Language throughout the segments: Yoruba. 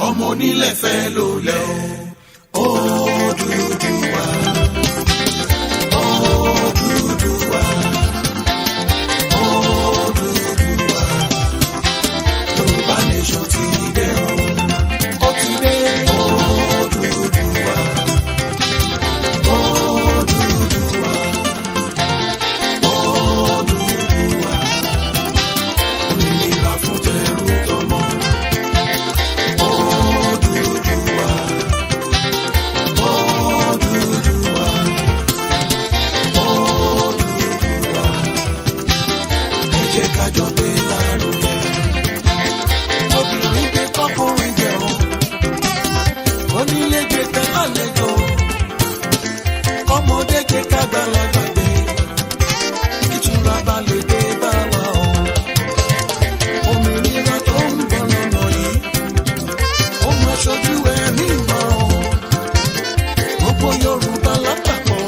ọmọ onílẹ̀ fẹ́ ló lẹ́ o Odùduwà Odùduwà Odùduwà Yorùbá nation ti dé o ti dé Odùduwà Odùduwà Odùduwà òmìnira fún tẹrú tọmọ Odùduwà Odùduwà Odùduwà ẹ jẹ́ ká jọ gbé lárugẹ obìnrin gbé kọ́kùnrin jẹ o onílé gbé tẹ lálejò ọmọdé gbé kágbàlagbà gbé ìtura bá lè dé bá wa o òmìnira tó ń bọ̀ lọ́nà yìí ó máa ṣojú ẹ̀mí ìmọ̀ o gbogbo Yorùbá lápapọ̀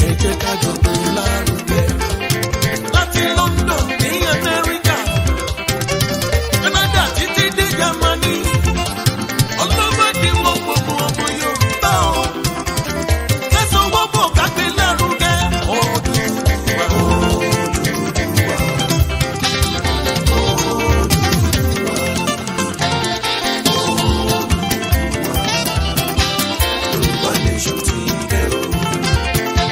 ẹ jẹ́ ká jọ gbé lárugẹ láti London ní Amẹ́ríkà Canada títí dé Germany ọlọ́gbọ́dé wọ gbogbo ọmọ Yorùbá o kẹsàn-án wọ́pọ̀ kágbé lárugẹ Odùduwà Odùduwà Yorùbá nation ti dé o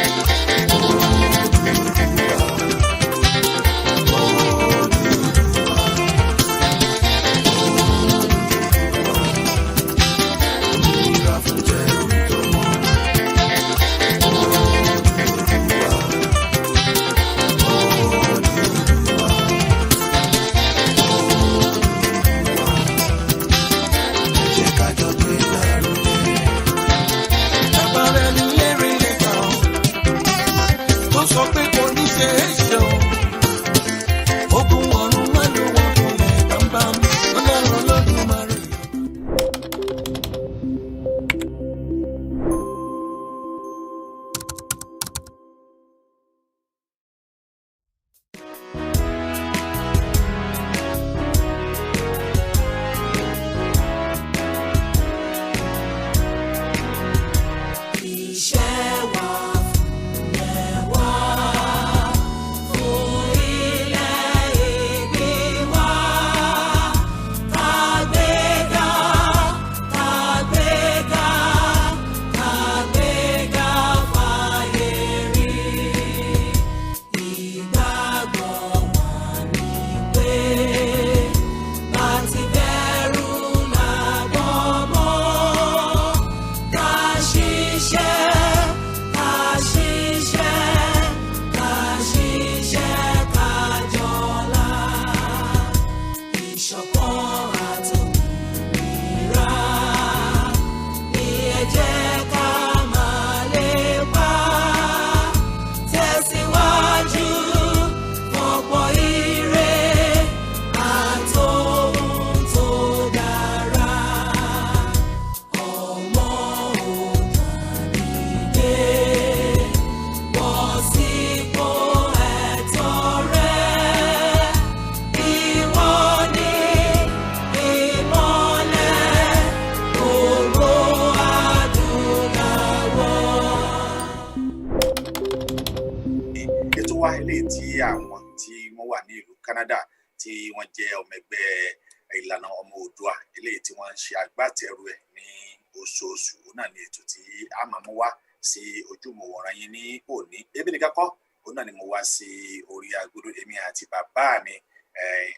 òmìnira fún tẹrú tọmọ ẹ jẹ́ ká jọ gbé lárugẹ tábàárẹ̀ ní lérí lẹ́ka o tó sọ pé kò ní ṣe é ṣe o ogun ọ̀run má ló wọ́n kò lè bámbám Ọlọ́run Olódùmarè. Iṣẹ́ wa fúnlẹ̀ wá fún ilẹ̀ ìbí wa. Kàgbéga, kàgbéga, kàgbéga fáyé rí. Ìgbàgbọ́ wa ni pé láti bẹ̀rù làbọ̀ mọ́. Ká ṣiṣẹ́, ká ṣiṣẹ́, ká ṣiṣẹ́ ká jọlá. Ìṣọ̀kan àtòmìnira ni ẹ jẹ́ ká máa lépa. Tẹ̀síwájú fọ̀pọ̀ ire àtòhun tó dára. Ọmọ òdàdìdé bọ́ sípò ẹ̀tọ́ rẹ̀. Ìwọ ni ìmọ́lẹ̀ gbogbo adúláwọ̀. ètò wa eléyìí tí àwọn tí wọ́n wà ní ìlú Canada tí wọ́n jẹ́ ọmọ ẹgbẹ́ ìlànà ọmọ Oòduà eléyìí tí wọ́n ń ṣe agbátẹrù ẹ̀ ní oṣooṣù òun náà ni ètò tí a máa mú wá sí ojúmọ̀wòrán yín ní òní ebi nìkan kọ́ òun náà ni mo wá sí orí agbódò èmi àti bàbá mi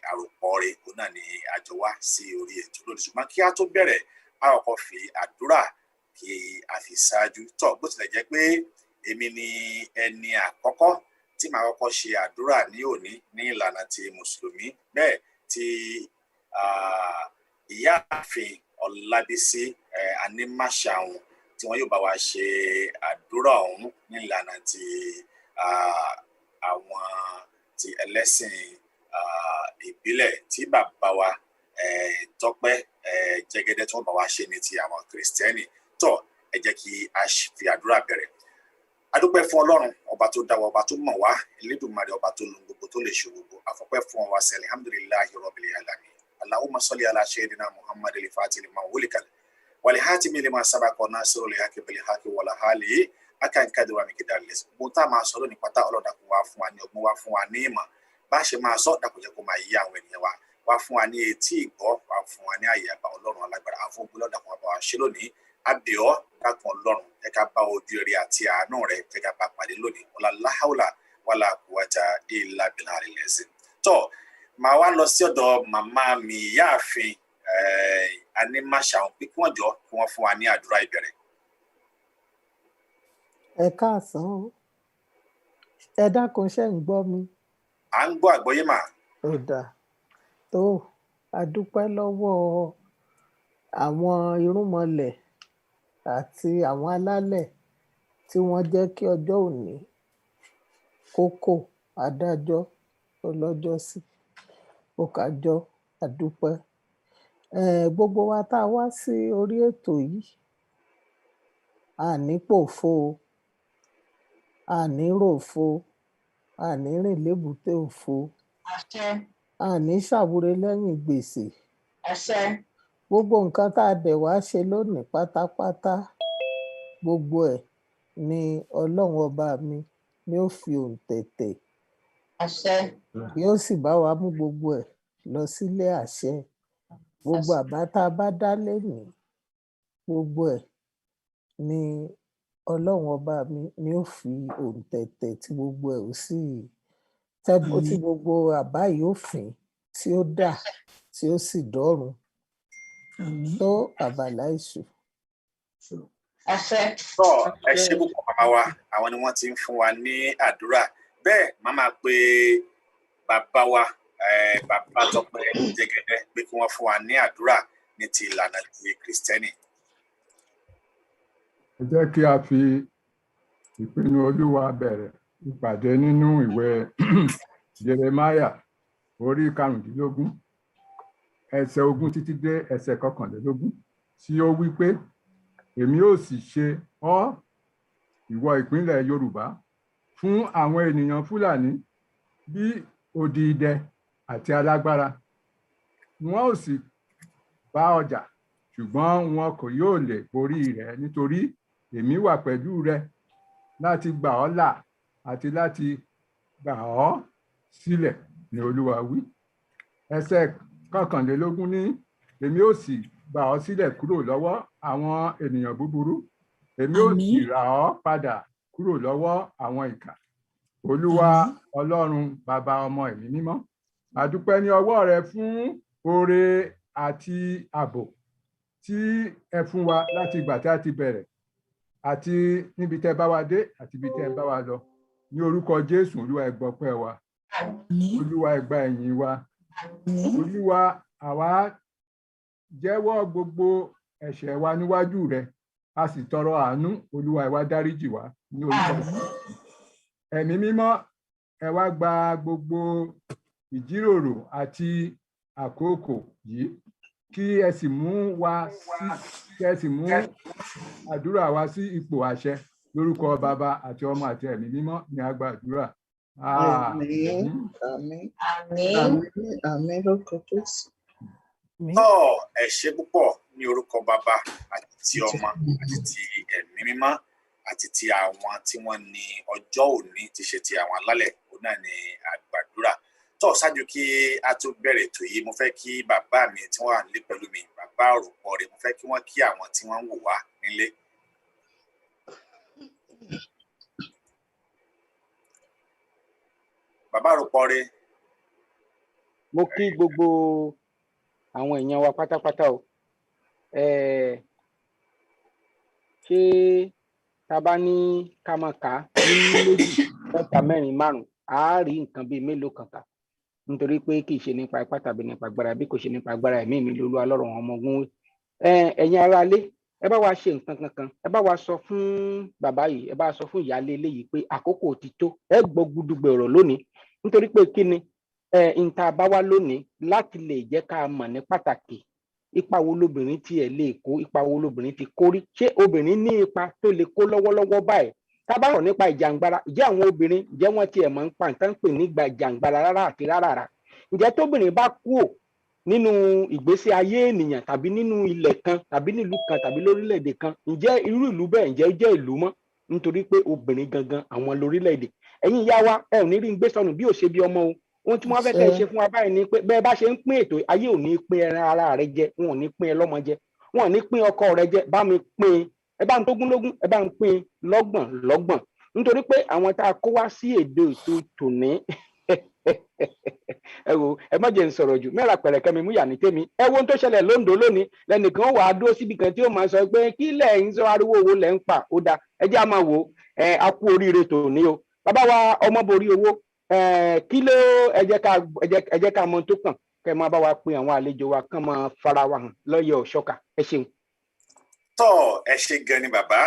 Àròpọ̀ rẹ̀ òun náà ni àjọ wá sí orí ètò lónìí ṣùgbọ́n kí a tó bẹ̀rẹ̀ a kọ́kọ́ fi àdúrà kí a fi ṣáájú tó bó tilẹ̀ jẹ́ pé èmi ni ẹni àkọ́kọ́ tí màá kọ́kọ́ ṣe àdúrà ní òní ní ìlànà ti mùsùlùmí bẹ́ẹ̀ tí ìyáàfin Ọlábísí Anímáṣàhùn tí wọ́n yóò bá wa ṣe àdúrà ọ̀hún ní ìlànà ti àwọn ti ẹlẹ́sìn ìbílẹ̀ tí bàbá wa Tọ́pẹ́ Jẹ́gẹ́dẹ́ tí wọ́n bá wa ṣe ní ti àwọn kìrìsìtẹ́nì tó ẹ jẹ́ kí a fi àdúrà bẹ̀rẹ̀. A dúpẹ́ fún Ọlọ́run ọba tó dá wa, ọba tó mọ̀ wá, Elédùmarè ọba tó lu gbogbo tó lè ṣe gbogbo. A fọpẹ́ fún wa sẹ́ alhamdulillahi rabbil alamin. اللهم صل على سيدنا محمد الفاتح لما ولك والحاتم لما سبق وناصر الحق بالحق والهادي akan kadu wa mikidar les mo ta ma sọ̀rọ̀ ní pátá Ọlọ́run dákun wá fún wa ní ọgbọ́n wá fún wa ní ìmọ̀ bá ṣe máa sọ dákun jẹ́ kó máa yí àwọn ènìyàn wa wá fún wa ní etí ìgbọ́ wá fún wa ní àyè àgbà Ọlọ́run alágbára afún gbọ́dọ̀ dákun wa bá wa ṣe lónìí abẹ́ọ́ dákun Ọlọ́run jẹ́ ká bá ojú rere àti àánú rẹ̀ jẹ́ ká bá pàdé lónìí wala láhàúlà wala quwwata illa billahi lẹ́sìn tó máa wá lọ sí ọ̀dọ̀ màmá mi Ìyáàfin Animashaun pé kí wọ́n jọ kí wọ́n fún wa ní àdúrà ìbẹ̀rẹ̀. Ẹ káàsán o. Ẹ dákun ṣé ń gbọ́ mi. À ń gbọ́ àgbọ́yé mà. Ó dáa tó a dúpẹ́ lọ́wọ́ àwọn irúnmọlẹ̀ àti àwọn alálẹ̀ tí wọ́n jẹ́ kí ọjọ́ òní kókó adájọ́ ọlọ́jọ́ sí òkàjọ́ a dúpẹ́. Gbogbo wa tá a wá sí orí ètò yìí àní pòfo àní ròfo àní rìn lébùté òfo àní ṣàwúre lẹ́yìn gbèsè gbogbo nǹkan tá a dẹ̀ wá ṣe lónìí pátápátá gbogbo ẹ̀ ni Ọlọ́run ọba mi ni ó fi òǹtẹ̀tẹ̀ yóò sì bá wa mú gbogbo ẹ̀ lọ sílé àṣẹ gbogbo àbá tá a bá dá lénìí gbogbo ẹ̀ ni Ọlọ́run ọba mi ni ó fi òǹtẹ̀tẹ̀ tí gbogbo ẹ̀ ó sì tí gbogbo àbá yìí ó fín tí ó dà tí ó sì dọ́run tó àbàlá ìṣù. Tó ẹ ṣe púpọ̀ màmá wa àwọn ni wọ́n ti ń fún wa ní àdúrà bẹ́ẹ̀ màmá pé bàbá wa bàbá Tọ́pẹ́ Jẹ́gẹ́dẹ́ pé kí wọ́n fún wa ní àdúrà ní ti ìlànà ti Kristẹni. Ẹ jẹ́ kí a fi ìpinnu Olúwa bẹ̀rẹ̀ ìpàdé nínú ìwé Jeremáyà orí 15 ẹsẹ̀ 20 títí dé ẹsẹ̀ 21 tí ó wí pé èmi ó sì ṣe ọ́ ìwọ ìpínlẹ̀ Yorùbá fún àwọn ènìyàn Fúlàní bí odi idẹ àti alágbára wọn ó sì bá ọjà ṣùgbọ́n wọn kò yóò lè borí rẹ̀ nítorí èmi wà pẹ̀lú rẹ láti gbà ọ́ là àti láti gbà ọ́ sílẹ̀ ní Olúwa wí. Ẹsẹ̀ 21 ní èmi ó sì gbà ọ́ sílẹ̀ kúrò lọ́wọ́ àwọn ènìyàn búburú èmi ó sì rà ọ́ padà kúrò lọ́wọ́ àwọn ìkà. Olúwa Ọlọ́run bàbá ọmọ ẹ̀mí mímọ́ a dúpẹ́ ní ọwọ́ rẹ fún oore àti ààbò tí ẹ fún wa láti ìgbà tí a ti bẹ̀rẹ̀ àti níbi tẹ́ bá wa dé àti ibi tẹ́ bá wa lọ ní orúkọ Jésù Olúwa ẹ gbọ́ ọpẹ́ wa Olúwa ẹ gba ẹ̀yìn wa Olúwa àwa jẹ́wọ́ gbogbo ẹ̀ṣẹ̀ wa níwájú rẹ a sì tọrọ àánú Olúwa ẹ wá dáríjì wá ní orúkọ ẹ̀mí mímọ́ ẹ wá gba gbogbo ìjíròrò àti àkókò yìí kí ẹ sì mú àdúrà wa sí ipò àṣẹ lórúkọ Bàbá àti Ọmọ àti ẹ̀mí mímọ́ ní a gba àdúrà. Àmín àmín àmín àmín lórúkọ Jésù. Tó ẹ ṣé púpọ̀ ní orúkọ Bàbá àti ti Ọmọ àti ti ẹ̀mí mímọ́ àti ti àwọn tí wọ́n ní ọjọ́ òní ti ṣe ti àwọn alálẹ̀ òun náà ní àgbàdúrà. Tó ṣáájú kí a tó bẹ̀rẹ̀ ètò yìí mo fẹ́ kí bàbá mi tí wọ́n wà nílé pẹ̀lú mi bàbá Aropo rẹ̀ mo fẹ́ kí wọ́n kí àwọn tí wọ́n ń wò wá nílé. Bàbá Aropo rẹ̀. Mo kí gbogbo àwọn èèyàn wa pátápátá o. Ṣé tá bá ní ká máa kà á ní 2, 3, 4, 5 á rí nǹkan bíi mélòó kan kà nítorí pé kì í ṣe nípa ipá tàbí nípa agbára bí kò ṣe nípa agbára ẹ̀mí mi lolú Ọlọ́run ọmọ ogun. Ẹ̀yin aráalé ẹ bá wa ṣe nǹkan kankan ẹ bá wa sọ fún bàbá yìí ẹ bá sọ fún ìyáálé eléyìí pé àkókò ti tó ẹ gbọ́ gudugbẹ ọ̀rọ̀ lónìí nítorí pé kí ni ìta bá wá lónìí láti lè jẹ́ ká mọ̀ ní pàtàkì ipa wo lobìnrin tiẹ̀ lè kó ipa wo lobìnrin ti kórí ṣé obìnrin ní ipa tó lè kó lọ́wọ́lọ́wọ́ báyìí tá bá rọ̀ nípa ìjàngbara ǹjẹ́ àwọn obìnrin ǹjẹ́ wọ́n tiẹ̀ mọ̀ ń pa nǹkan pè nígbà ìjàngbara rárá àti rárá ǹjẹ́ tóbìnrin bá kú ò nínú ìgbésí ayé ènìyàn tàbí nínú ilẹ̀ kan tàbí nílùú kan tàbí lórílẹ̀‐èdè kan, ǹjẹ́ irú ìlú bẹ́ẹ̀ ǹjẹ́ ó jẹ́ ìlú mọ́? Nítorí pé obìnrin gangan àwọn lórílẹ̀‐èdè. Ẹ̀yin ìyá wa, ẹ ò ní rí ń gbé sọnù bí ò ṣe bí ọmọ o. Ohun tí wọ́n fẹ́ kẹ́ ẹ ṣe fún wa báyìí ni pé bẹ́ẹ̀ bá ṣe ń pín ètò ayé, ò ní pín ẹran ara rẹ jẹ, wọn ò ní pín ẹ lọ́mọ jẹ, wọn ò ní pín ọkọ rẹ jẹ, bá mi pín, ẹ bá ń tógúnlógún, ẹ bá ń pín lọ́gbọ̀n lọ́gbọ̀n. Nítorí pé àwọn tá a kó wá sí èdè ètò tòní ẹ wo, ẹ má jẹ́ ń sọ̀rọ̀ jù, mẹ́ra pẹ̀rẹ̀kẹ́ mi mú yà ní tèmi. Ẹ wo ohun tó ṣẹlẹ̀ lóńdó lónìí, lẹ́nìkan wàá dúró síbi kan tí ó máa sọ pé kí lẹ̀ ń sọ ariwo owó lẹ̀ ń pa. Ó dáa, ẹ jẹ́ a máa wò ó, a kú oríire tòní o. Bàbá wa Ọmọborí Owó, kí ló ẹ jẹ́ ká mọ tó kàn, kẹ́ máa bá wa pe àwọn àlejò wa kán máa fara wa hàn lọ́yẹ̀ ọ̀ṣọ́kà. Ẹ ṣeun. Tọ́ ẹ ṣe gan ni bàbá,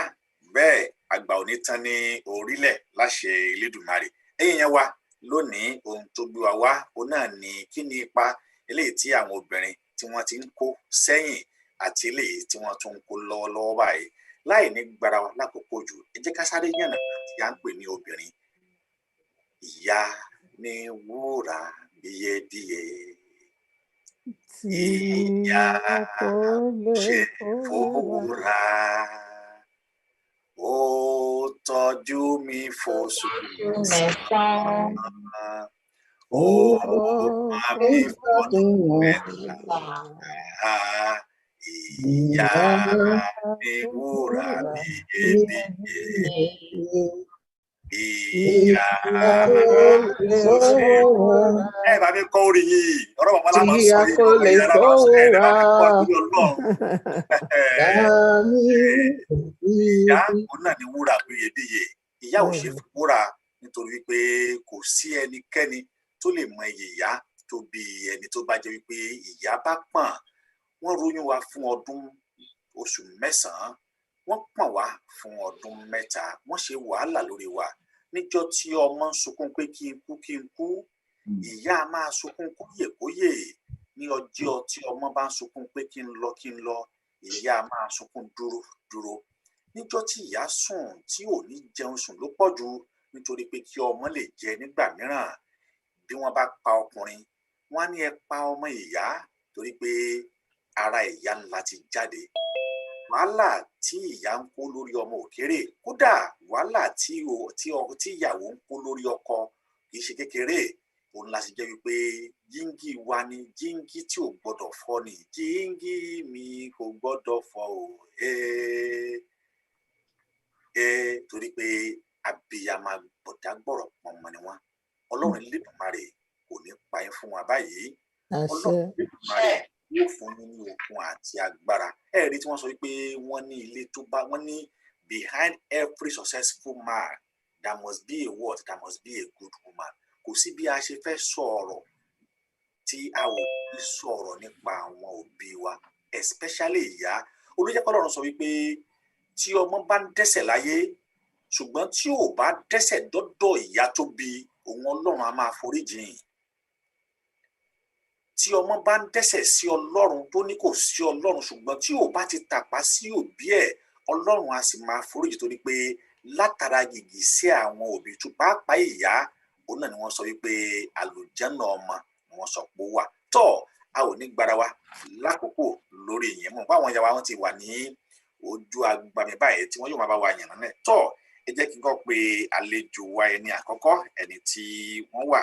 bẹ́ẹ̀ àgbà ò ní tán ní orílẹ̀ láṣẹ Elédùmarè. Ẹ̀yin yẹn wa lónìí, ohun tó gbé wa wá òun náà ni kí ni ipa eléyìí tí àwọn obìnrin tí wọ́n ti ń kó sẹ́yìn àti eléyìí tí wọ́n tún ń kó lọ́wọ́lọ́wọ́ báyìí. Láì ní gbára wa lákòókò jù, ẹ jẹ́ ká sáré yànnà tí à ń pè ní obìnrin. Ìyá ni wúrà bíyebíye, ìyá ṣe fúnra, ó tọ́jú mi fóṣù mẹ́sàn-án, ó máa mi fọ́dún mẹ́ta. Ìyá ni wúrà bíyebíye, ìyá ló ṣe. Ẹ bá mi kọ orin yìí, ọ̀rọ̀ màmá la máa ń sọ yìí, ọ̀rọ̀ ìyá la máa ń sọ, ẹ bá mi kọ ìlú Ọlọ́run. Ìyá òun náà ni wúrà bíyebíye. Ìyá ò ṣe fún wúrà, nítorí wípé kò sí ẹnikẹ́ni tó lè mọ iye ìyá tó bí ẹni tó bá jẹ́ wípé ìyá bá pọ̀n. Wọ́n róyún wa fún ọdún oṣù mẹ́sàn-án, wọ́n pọ̀n wá fún ọdún mẹ́ta, wọ́n ṣe wàhálà lórí wa. Níjọ́ tí ọmọ ń sunkún pé kí n kú, ìyá máa sunkún kóyèkóyè. Ní ọjọ́ tí ọmọ bá ń sunkún pé kí n lọ, ìyá máa sunkún dúró. Níjọ́ tí ìyá sùn tí ò ní jẹun sùn ló pọ̀ jù, nítorí pé kí ọmọ lè jẹ nígbà mìíràn. Bí wọ́n bá pa ọkùnrin, wọ́n á ní ẹ pa ọmọ ìyá, torí pé ara ìyá ńlá ti jáde. Wàhálà tí ìyá ń kó lórí ọmọ ò kéré, kódà wàhálà tí ìyàwó ń kó lórí ọkọ kì í ṣe kékeré. Òun la ṣe jẹ́ wípé jíngì wa ni jíngì tí ò gbọ́dọ̀ fọ́ ni, jíngì mi kò gbọ́dọ̀ fọ́ o, torí pé abiyamọ bọ̀dá gbọ̀rọ̀ pọ̀nmọ́ ni wọ́n. Ọlọ́run Elédùmarè kò ní pa yín fún wa báyìí. Ọlọ́run Elédùmarè yóò fún yín ní okun àti agbára. Ẹ rí tí wọ́n sọ wípé wọ́n ní ilé tó bá, wọ́n ní behind every successful man there must be a what? There must be a good woman. Kò sí bí a ṣe fẹ́ sọ̀rọ̀ tí a ò fi sọ̀rọ̀ nípa àwọn òbí wa, especially ìyá. Olùjẹ́pọ̀ Ọlọ́run sọ wípé tí ọmọ bá ń dẹ́ṣẹ̀ láyé, ṣùgbọ́n tí ò bá dẹ́ṣẹ̀ dọ́dọ̀ ìyá tó bí, òun Ọlọ́run á máa foríjìn. Tí ọmọ bá ń dẹ́ṣẹ̀ sí Ọlọ́run tó ní kò sí Ọlọ́run, ṣùgbọ́n tí ò bá ti tàpá sí òbí ẹ̀, Ọlọ́run á sì máa foríjìn, torí pé látara gìgì sí àwọn òbí tó pàápàá ìyá, òun náà ni wọ́n sọ wípé àlùjánnà ọmọ ni wọ́n sọ pé ó wà. Tọ́ a ò ní gbára wa lákòókò lórí ìyẹn mọ̀, báwọn ìyá wa wọ́n ti wà ní ojú agbami báyìí tí wọ́n yóò máa bá wa yànnà náà. Tọ́ ẹ jẹ́ kí n kọ́ pé àlejò wa ẹni àkọ́kọ́, ẹni tí wọ́n wà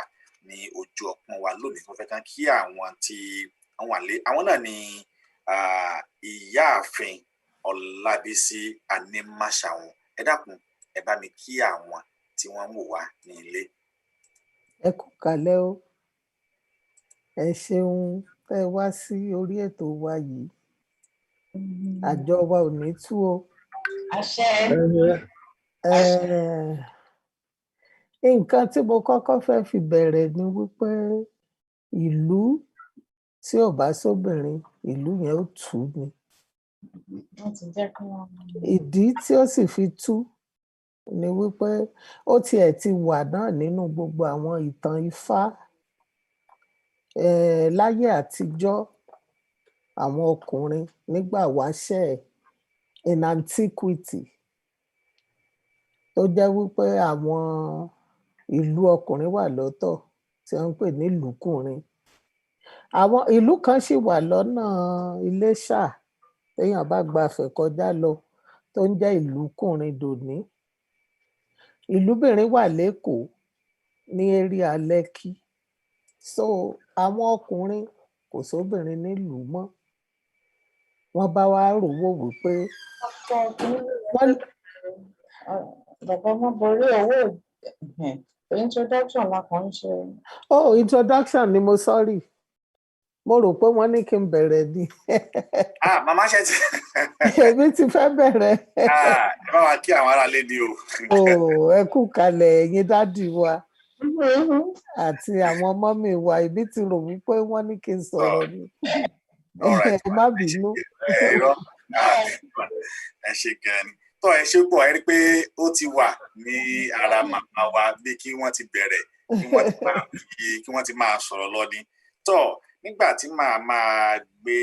ní ojú ọpọ́n wa lónìí, wọ́n fẹ́ kàn kí àwọn tí wọ́n wà lé. Àwọn náà ni ìyáàfin Ọlábísí Anímáṣàwọn. Ẹ dákun ẹ bá mi kí àwọn tí wọ́n ń wò wá ní ilé. Ẹ kú kálẹ́ o, ẹ ṣeun tẹ́ ẹ wá sí orí ètò wa yìí. Àjọ wa ò ní tú o. Àṣẹ. Nǹkan tí mo kọ́kọ́ fẹ́ fi bẹ̀rẹ̀ ni wípé ìlú tí ò bá sóbìnrin, ìlú yẹn ó tú ni. Ìdí tí ó sì fi tú ni wípé ó tiẹ̀ ti wà náà nínú gbogbo àwọn ìtàn Ifá. Láyé àtijọ́, àwọn ọkùnrin nígbà wáṣẹ̀ in antiquity, tó jẹ́ wípé àwọn ìlú ọkùnrin wà lọ́tọ̀ tí wọ́n ń pè ní ìlúkùnrin. àwọn ìlú kan sì wà lọ́nà Iléṣà téèyàn bá gbafẹ̀ kọjá lọ tó ń jẹ́ ìlúkùnrin dòní. Ìlúbìnrin wà lÉkòó ní area Lẹ́kí. So àwọn ọkùnrin kò sóbìnrin nílùú mọ́. Wọ́n bá wá rò wò wípé bàbá wọn borí owó introduction la kàn ń ṣe. Introduction ni mo sorry. Mo rò pé wọ́n ní kí n bẹ̀rẹ̀ ni. Màmá ṣe ti. Èmi ti fẹ́ bẹ̀rẹ̀. Ẹ bá wa kí àwọn aráalé ni o. Ẹ kú kalẹ̀ ẹ̀yin dádì wa àti àwọn mọ́mì wa. Èmi ti rò wípé wọ́n ní kí n sọ̀rọ̀ ni. Ẹ má bínú. Ẹ ṣe gan ni. Tọ́ ẹ ṣe pọ̀ ẹ rí pé ó ti wà ní ara màmá wa bí kí wọ́n ti bẹ̀rẹ̀ kí wọ́n ti máa sọ̀rọ̀ lọ ni. Tọ́ nígbà tí màá máa gbé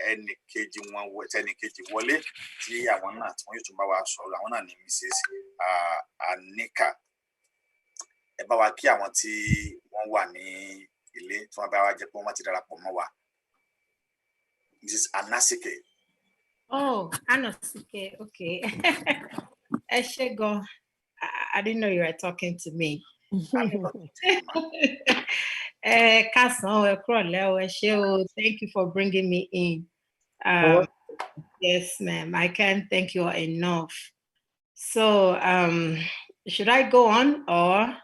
ẹnìkejì wọlé tí àwọn náà tí wọ́n yóò tún bá wa sọ̀rọ̀, àwọn náà ní Mrs. Anika. Ẹ bá wa kí àwọn tí wọ́n wà ní ilé tí wọ́n bá wa jẹ́ pé wọ́n ti darapọ̀ mọ́ wa. Mrs. Anasike. Anasike, okay. Eshegon, I didn't know you were talking to me. Thank you for bringing me in. Yes, ma'am. I can't thank you enough. So, should I go on or?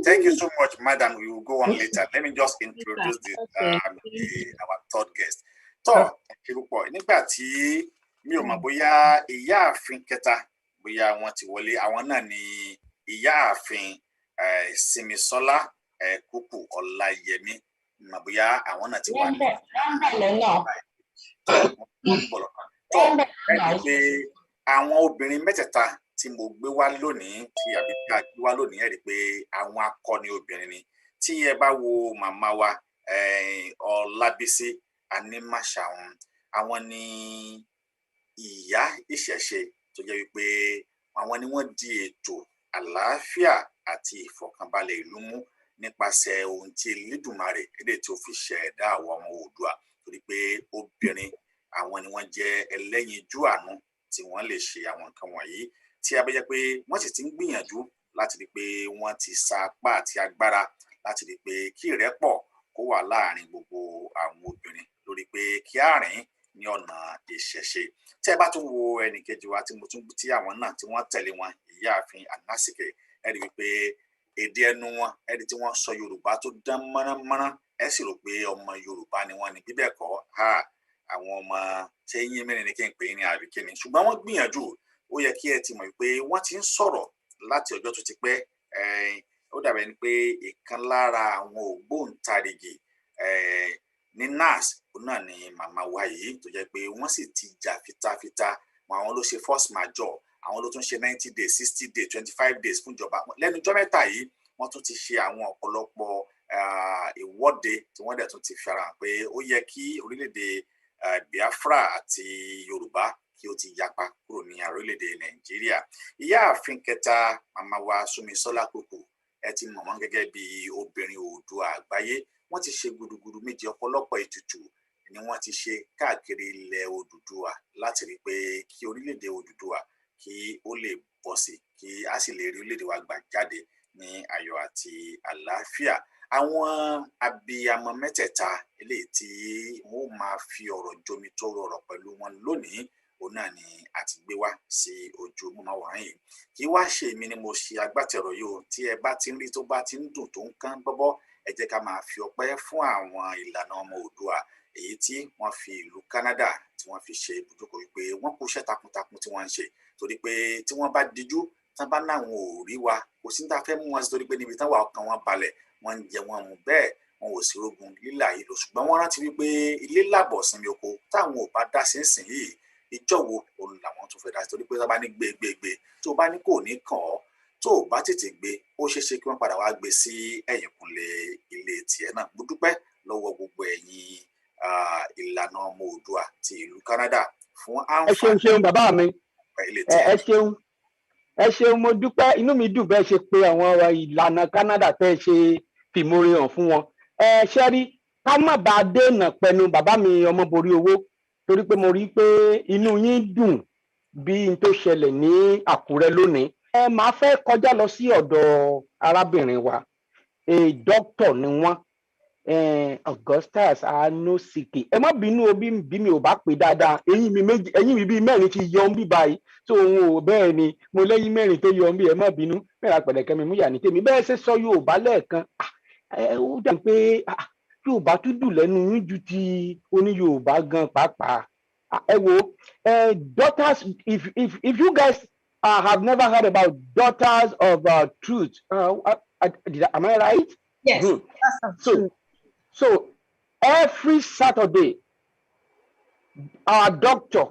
Thank you so much, madam. We will go on later. Let me just introduce our third guest. So, nígbà tí mi ò mọ̀ bóyá ìyáàfin kẹta bóyá wọ́n ti wọlé, àwọn náà ni ìyáàfin Simisola Kuku Ọláyẹmí, mọ̀ bóyá àwọn náà ti wà ní. Pé àwọn obìnrin mẹ́tẹ̀ẹ̀ta tí mo gbé wá lónìí tí àbí tí a gbé wá lónìí ẹ rí pé àwọn akọni obìnrin ni. Tí ẹ bá wo màmá wa Ọlábísí Animashaun, àwọn ni ìyá ìṣẹ̀ṣe tó jẹ́ wípé àwọn ni wọ́n di ètò àlàáfíà àti ìfọ̀kànbalẹ̀ ìlú mú nípasẹ̀ ohun tí Elédùmarè kéde tí ó fi ṣẹ̀dá àwọn ọmọ Oòduà, torí pé obìnrin àwọn ni wọ́n jẹ́ ẹlẹ́yinjú àánú tí wọ́n lè ṣe àwọn nǹkan wọ̀nyí, tí a bá jẹ́ pé wọ́n sì ti ń gbìyànjú láti rí pé wọ́n ti sa apá àti agbára láti rí pé kí ìrẹ́pọ̀ kó wà láàrin gbogbo àwọn obìnrin lórí pé kí àárín ní ọ̀nà ìṣẹ̀ṣe. Tí ẹ bá tún wo ẹnìkejì wa tí àwọn náà tí wọ́n tẹ̀lé wọn, ìyáàfin Anasike, ẹ rí pé èdè ẹnu wọn ẹni tí wọ́n sọ Yorùbá tó dán mọ́nàmọ́ná, ẹ sì rò pé ọmọ Yorùbá ni wọ́n ní. Bí bẹ́ẹ̀ kọ́ àwọn ọmọ ṣé yín mẹ́rin ni kí n pè é ní àbíkíni, ṣùgbọ́n wọ́n gbìyànjú. Ó yẹ kí ẹ ti mọ̀ pé wọ́n ti ń sọ̀rọ̀ láti ọjọ́ tó ti pẹ́. Ó dàbẹ̀ ni pé ìkan lára àwọn ògbóǹtarìgì ní NAS náà ni màmá wa yìí, tó jẹ́ pé wọ́n sì ti jà fitafita. Àwọn ló ṣe force majeure, àwọn ló tún ṣe 90 days 60 days 25 days fún ìjọba. Lẹ́nu ọjọ́ mẹ́ta yìí wọ́n tún ti ṣe àwọn ọ̀pọ̀lọpọ̀ ìwọ́de tí wọ́n dẹ̀ tún ti fi ara hàn pé ó yẹ kí orílẹ̀-èdè Biafra àti Yorùbá kí ó ti yapa kúrò ní orílẹ̀-èdè Nàìjíríà. Ìyáàfin kẹta màmá wa Simisola Kuku, ẹ ti mọ̀ wọ́n gẹ́gẹ́ bí obìnrin Oòduà àgbáyé. Wọ́n ti ṣe gudugudu méje, ọ̀pọ̀lọpọ̀ ètùtù ni wọ́n ti ṣe káàkiri ilẹ̀ Odùduwà láti rí pé kí orílẹ̀-èdè Odùduwà kí ó lè bọ́ sí, kí a sì lè rí orílẹ̀-èdè wa gbà jáde ní ayọ̀ àti àlàáfíà. Àwọn abiyamọ mẹ́tẹ̀ẹ̀ta eléyìí tí wọ́n máa fi ọ̀rọ̀ jomi tó rọrọ̀ pẹ̀lú wọn lónìí, òun náà ni a ti gbé wá sí ojú móhùnmáwòrán yìí. Kí wá ṣe èmi ni mo ṣe agbátẹrù yìí o. Tí ẹ bá ti ń rí tó bá ti ń dùn tó ń kán bọ́bọ́, ẹ jẹ́ ká máa fi ọpẹ́ fún àwọn ìlànà ọmọ Oòduà èyí tí wọ́n fi ìlú Canada tí wọ́n fi ṣe ibùdókọ̀ wípé wọ́n kú iṣẹ́ takuntakun tí wọ́n ń ṣe, torí pé tí wọ́n bá dijú tán bá náwọn ò rí wa, kò sí ní ta fẹ́ mú wọn sí, torí pé níbi tán wà ọkàn wọn balẹ̀, wọ́n ń jẹ wọn mú bẹ́ẹ̀, wọn ò sí rógun lílà yìí lọ. Ṣùgbọ́n wọ́n rántí wípé ilé làbọ̀ sinmi oko, táwọn ò bá dá sí ìsìn yìí ìjọ wo òun làwọn tún fẹ́ dá sí, torí pé tó bá ní gbé tó bá ní kò ní kàn ọ́, tó o bá tètè gbé ó ṣeéṣe kí wọ́n padà wá gbé sí ẹ̀yìnkùnlé ilé tiẹ̀ náà. Mo dúpẹ́ lọ́wọ́ gbogbo ẹ̀yin ìlànà ọmọ Oòduà ti ìlú Canada fún àǹfààní. Ẹ ṣeun bàbá mi, ẹ ṣeun, mo dúpẹ́, inú mi dùn bẹ́ẹ̀ ṣe pé àwọn ìlànà Canada tẹ́ ṣe fìmórí hàn fún wọn. Ṣé rí ká má bàa dènà pẹ̀lú bàbá mi ọmọ borí owó torí pé mo rí pé inú yín dùn bí n tó ṣẹlẹ̀ ní Àkúrẹ́ lónìí. Màá fẹ́ kọjá lọ sí ọ̀dọ̀ arábìnrin wa dókítà ni wọ́n Augustus Anosike. Ẹ má bínú o bí mi ò bá pè dáadáa, eyín mi bíi mẹ́rin ti yọ ń bí báyìí tó òun ò bẹ́ẹ̀ ni mo lẹ́yìn mẹ́rin tó yọ ń bí, ẹ má bínú mẹ́ra pẹ̀lẹ́kẹ́ mi mú yà ní tèmi bẹ́ẹ̀ ṣe sọ Yorùbá lẹ́ẹ̀kan ó dà pé Yorùbá tún dùn lẹ́nu yín ju ti oní Yorùbá gan pàápàá. Ẹ wo daughters, if you guys have never heard about daughters of truth, am I right? Yes. So every Saturday, our doctor,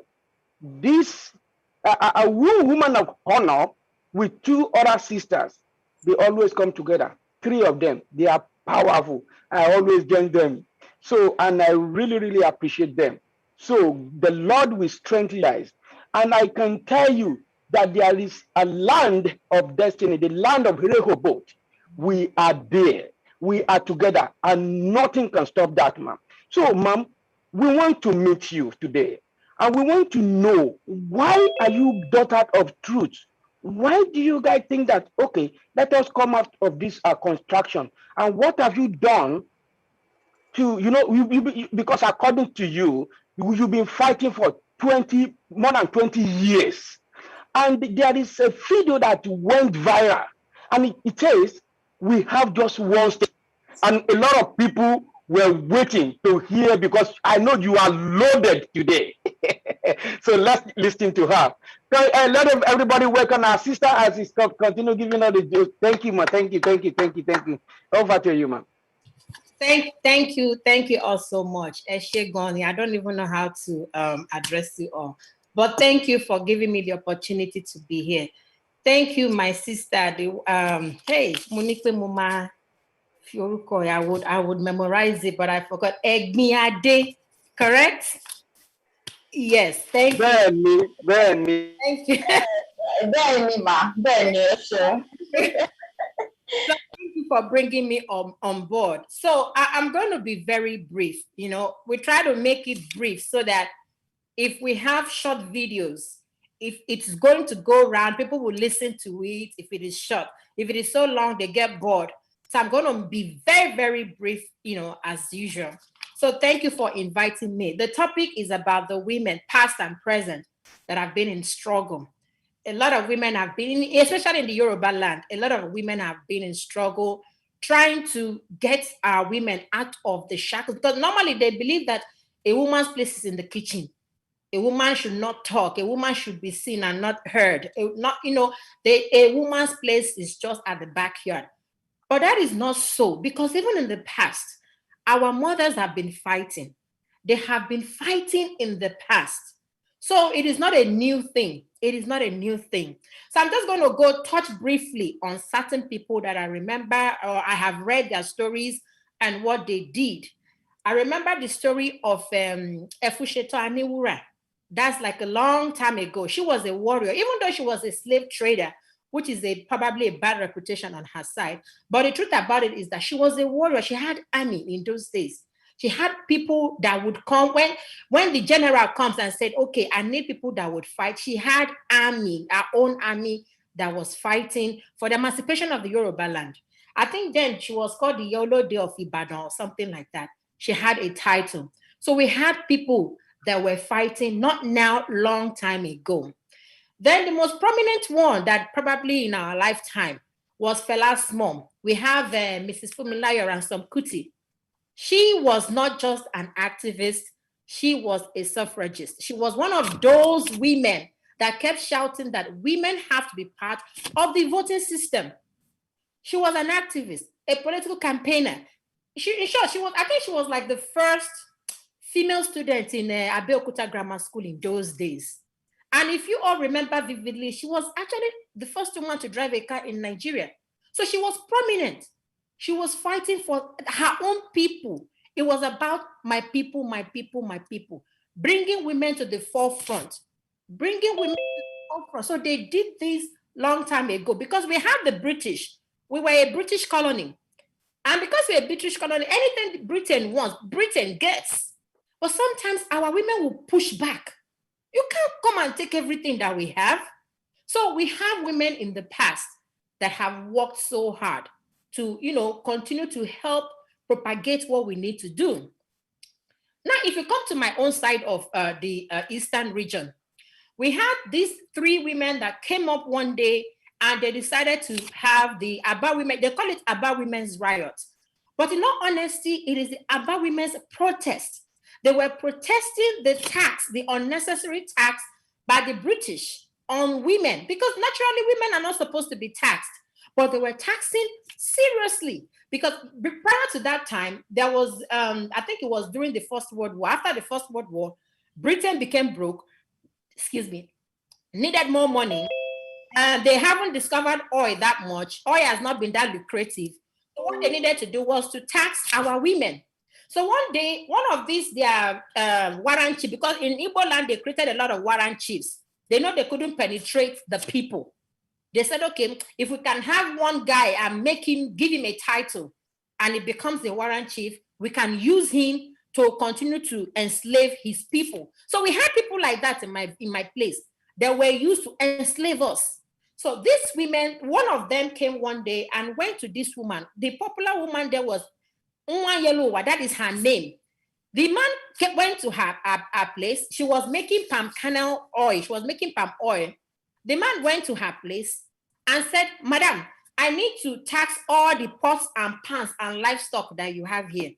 this a woman of honor with two other sisters, they always come together. 3 of them, they are powerful. I always join them. So, and I really, really appreciate them. So the Lord will strengthen you guys. And I can tell you that there is a land of destiny, the land of Rehoboth. We are there. We are together, and nothing can stop that, ma'am. So, ma'am, we want to meet you today, and we want to know, why are you daughter of truth? Why do you guys think that, okay, let us come out of this construction, and what have you done to, because according to you, you've been fighting for more than 20 years, and there is a video that went viral, and it says, we have just one step. And a lot of people were waiting to hear, because I know you are loaded today. So let's listen to her. So, let everybody welcome our sister as she continue giving all the jokes. Thank you, ma. Thank you. Over to you, ma'am. Thank you all so much. Eshegoni, I don't even know how to address you all, but thank you for giving me the opportunity to be here. Thank you, my sister. Hey, Monique Muma Fioruko, I would memorize it, but I forgot. Egmiade, correct? Yes, thank you. Bernie. Thank you. Bernie, sure. So thank you for bringing me on board. So I'm going to be very brief. We try to make it brief so that if we have short videos, if it's going to go around, people will listen to it if it is short. If it is so long, they get bored. So I'm going to be very, very brief, as usual. So thank you for inviting me. The topic is about the women, past and present, that have been in struggle. A lot of women have been, especially in the Yoruba land, a lot of women have been in struggle trying to get our women out of the shackles. Because normally they believe that a woman's place is in the kitchen. A woman should not talk. A woman should be seen and not heard. A woman's place is just at the backyard. But that is not so, because even in the past, our mothers have been fighting. They have been fighting in the past. So it is not a new thing. It is not a new thing. So I'm just going to go touch briefly on certain people that I remember, or I have read their stories and what they did. I remember the story of Efusheto Aniwura. That's like a long time ago. She was a warrior, even though she was a slave trader, which is probably a bad reputation on her side. But the truth about it is that she was a warrior. She had army in those days. She had people that would come when the general comes and said, okay, I need people that would fight. She had army, her own army that was fighting for the emancipation of the Yoruba land. I think then she was called the Olootu of Ibadan or something like that. She had a title. So we had people that were fighting, not now, long time ago. Then the most prominent one that probably in our lifetime was Fela's mom. We have Mrs. Fumilayo Ransom Kuti. She was not just an activist, she was a suffragist. She was one of those women that kept shouting that women have to be part of the voting system. She was an activist, a political campaigner. In short, I think she was like the first female student in Abeokuta Grammar School in those days. And if you all remember vividly, she was actually the first woman to drive a car in Nigeria. So she was prominent. She was fighting for her own people. It was about my people, my people, my people. Bringing women to the forefront. Bringing women to the forefront. So they did this long time ago because we had the British. We were a British colony. And because we're a British colony, anything Britain wants, Britain gets. But sometimes our women will push back. You can't come and take everything that we have. So we have women in the past that have worked so hard to, continue to help propagate what we need to do. Now, if you come to my own side of the Eastern region, we had these 3 women that came up one day and they decided to have the Aba women, they call it Aba Women's Riot. But in all honesty, it is the Aba Women's Protest. They were protesting the tax, the unnecessary tax by the British on women, because naturally women are not supposed to be taxed, but they were taxing seriously. Because prior to that time, there was, I think it was during the First World War. After the First World War, Britain became broke, needed more money. And they haven't discovered oil that much. Oil has not been that lucrative. So what they needed to do was to tax our women. So one day, one of these, their warrant chiefs, because in Igbo land, they created a lot of warrant chiefs. They know they couldn't penetrate the people. They said, okay, if we can have one guy and give him a title and he becomes the warrant chief, we can use him to continue to enslave his people. So we had people like that in my place. They were used to enslave us. So these women, one of them came one day and went to this woman. The popular woman there was Nwa Yeluwa, that is her name. The man went to her place. She was making palm kernel oil. She was making palm oil. The man went to her place and said, Madam, I need to tax all the pots and pans and livestock that you have here.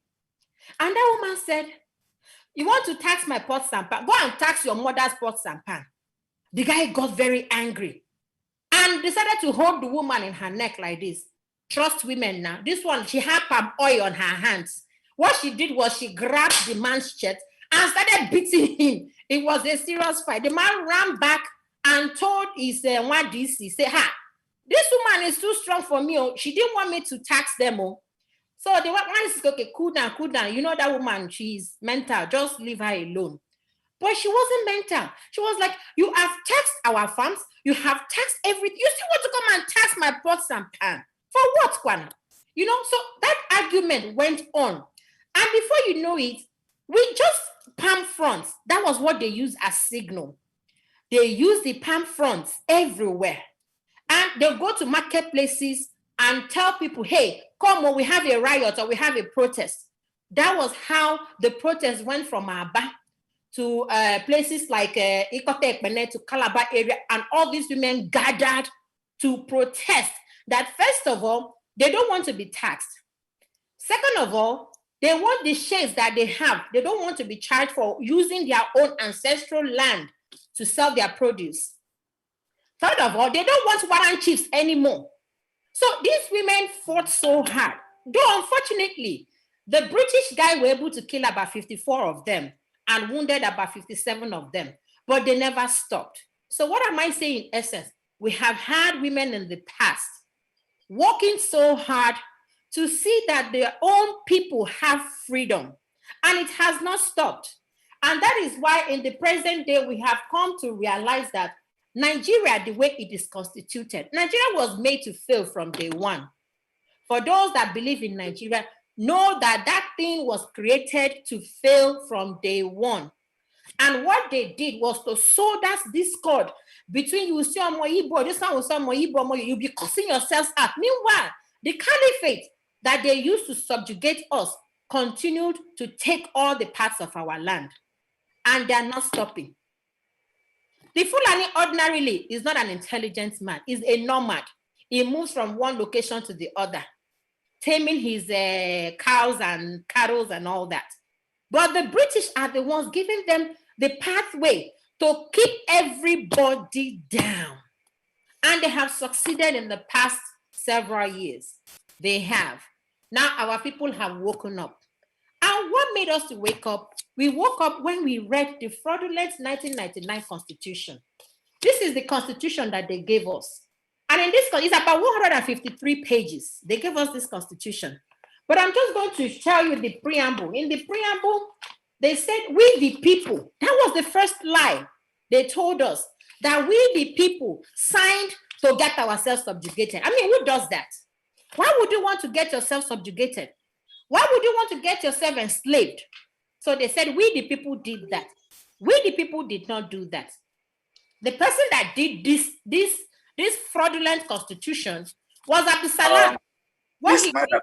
And that woman said, you want to tax my pots and pans? Go and tax your mother's pots and pans. The guy got very angry and decided to hold the woman in her neck like this. Trust women now. This one, she had palm oil on her hands. What she did was she grabbed the man's chest and started beating him. It was a serious fight. The man ran back and told his one DC, say, this woman is too strong for me. Oh. She didn't want me to tax them. Oh. So the one said, okay, cool down. You know that woman, she's mental. Just leave her alone. But she wasn't mental. She was like, you have taxed our farms. You have taxed everything. You still want to come and tax my pots and pans. For what, Kwana? So that argument went on. And before you know it, we just palm fronts. That was what they used as signal. They use the palm fronts everywhere. And they'll go to marketplaces and tell people, hey, come on, we have a riot or we have a protest. That was how the protest went from Aba to places like Ikote Ekpene to Calabar area. And all these women gathered to protest that, first of all, they don't want to be taxed. Second of all, they want the shares that they have. They don't want to be charged for using their own ancestral land to sell their produce. Third of all, they don't want warrant chiefs anymore. So these women fought so hard. Though unfortunately, the British guy were able to kill about 54 of them and wounded about 57 of them, but they never stopped. So what am I saying in essence? We have had women in the past working so hard to see that their own people have freedom, and it has not stopped. And that is why in the present day, we have come to realize that Nigeria, the way it is constituted, Nigeria was made to fail from day one. For those that believe in Nigeria, know that that thing was created to fail from day one. And what they did was to sow that discord between you see Igbo, this one will say Igbo, you'll be cussing yourselves out. Meanwhile, the caliphate that they used to subjugate us continued to take all the parts of our land. And they're not stopping. The Fulani ordinarily is not an intelligent man, he's a nomad. He moves from one location to the other, taming his cows and cattle and all that. But the British are the ones giving them the pathway to keep everybody down. And they have succeeded in the past several years. They have. Now our people have woken up. And what made us to wake up? We woke up when we read the fraudulent 1999 Constitution. This is the Constitution that they gave us. And in this, it's about 153 pages. They gave us this Constitution. But I'm just going to tell you the preamble. In the preamble, they said, we the people. That was the first lie. They told us that we the people signed to get ourselves subjugated. I mean, who does that? Why would you want to get yourself subjugated? Why would you want to get yourself enslaved? So they said, we the people did that. We the people did not do that. The person that did this fraudulent constitution was Abdul Please, madam,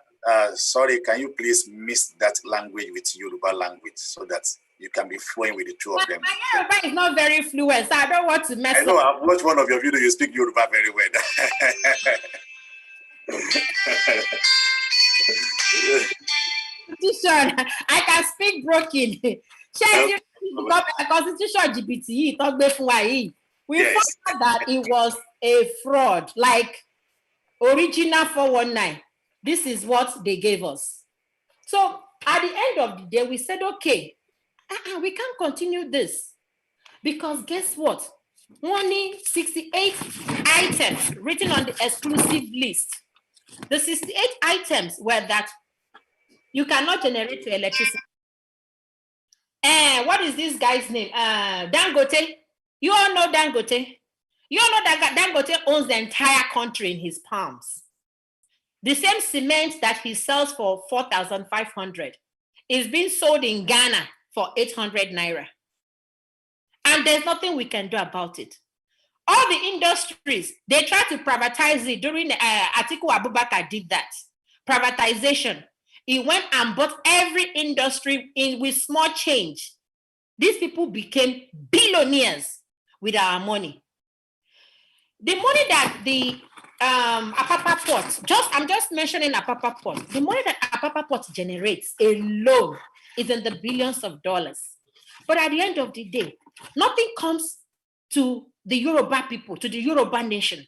sorry, can you please mix that language with Yoruba language so that you can be fluent with the two of them? My Yoruba is not very fluent, so I don't want to mess up. I know, I've watched one of your videos, you speak Yoruba very well. Constitution, I can speak broken. Constitution GBT, we found out that it was a fraud, like original 419. This is what they gave us. So at the end of the day, we said, okay, we can't continue this. Because guess what? Only 68 items written on the exclusive list. The 68 items were that you cannot generate electricity. What is this guy's name? Dangote. You all know Dangote. You all know that Dangote owns the entire country in his palms. The same cement that he sells for 4,500 is being sold in Ghana for 800 naira. And there's nothing we can do about it. All the industries, they tried to privatize it during Atiku Abubakar did that. Privatization. He went and bought every industry with small change. These people became billionaires with our money. The money that the Apapa Port, I'm just mentioning Apapa Port, the money that Apapa Port generates alone is in the billions of dollars. But at the end of the day, nothing comes to the Yoruba people, to the Yoruba nation.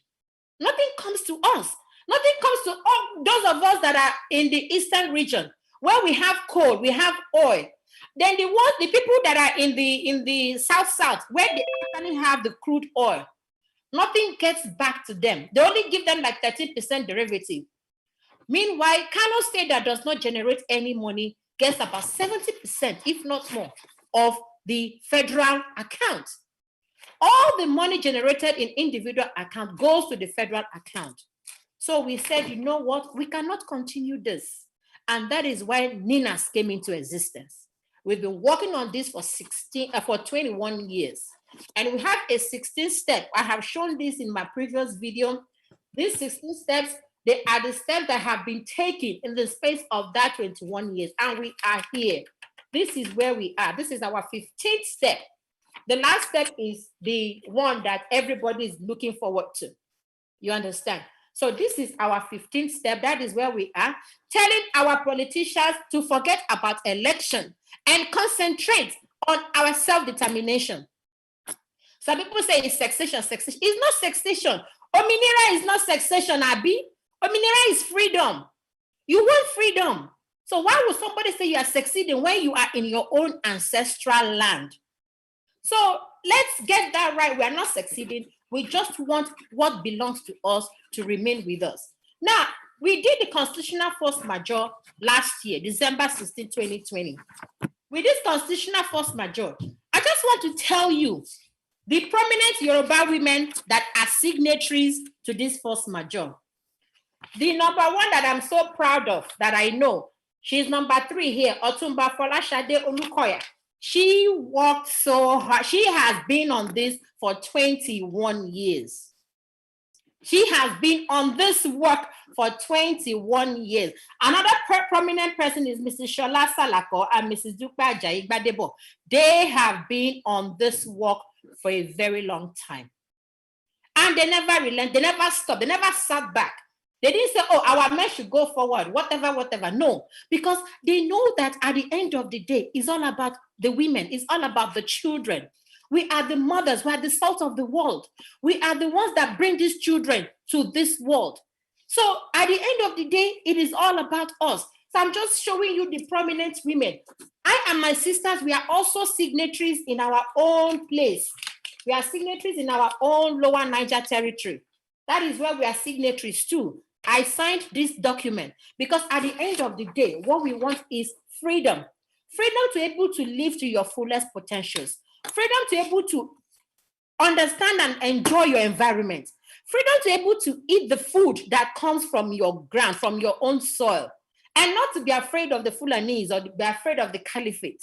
Nothing comes to us. Nothing comes to all those of us that are in the eastern region, where we have coal, we have oil. Then the people that are in the south, where they actually have the crude oil, nothing gets back to them. They only give them like 13% derivative. Meanwhile, Kano State that does not generate any money gets about 70%, if not more, of the federal account. All the money generated in individual account goes to the federal account. So we said, you know what? We cannot continue this. And that is why NINAS came into existence. We've been working on this for 21 years. And we have a 16 step. I have shown this in my previous video. These 16 steps, they are the steps that have been taken in the space of that 21 years. And we are here. This is where we are. This is our 15th step. The last step is the one that everybody is looking forward to. You understand? So this is our 15th step. That is where we are, telling our politicians to forget about election and concentrate on our self-determination. Some people say it's succession. It's not succession. Ominira is not succession, Abi. Ominira is freedom. You want freedom. So why would somebody say you are succeeding when you are in your own ancestral land? So let's get that right. We are not succeeding. We just want what belongs to us to remain with us. Now, we did the constitutional force majeure last year, December 16, 2020. With this constitutional force majeure, I just want to tell you the prominent Yoruba women that are signatories to this force majeure. The number one that I'm so proud of, that I know, she's number 3 here, Otumba Folashade Olukoya. She worked so hard. She has been on this for 21 years. She has been on this work for 21 years. Another prominent person is Mrs. Shola Salako and Mrs. Dupa Ajayi Gbadebo. They have been on this work for a very long time. And they never relent, they never stopped, they never sat back. They didn't say, oh, our men should go forward, whatever. No, because they know that at the end of the day, it's all about the women. It's all about the children. We are the mothers. We are the salt of the world. We are the ones that bring these children to this world. So at the end of the day, it is all about us. So I'm just showing you the prominent women. I and my sisters, we are also signatories in our own place. We are signatories in our own Lower Niger territory. That is where we are signatories too. I signed this document because at the end of the day, what we want is freedom. Freedom to be able to live to your fullest potentials. Freedom to be able to understand and enjoy your environment. Freedom to be able to eat the food that comes from your ground, from your own soil, and not to be afraid of the Fulanese or be afraid of the caliphate.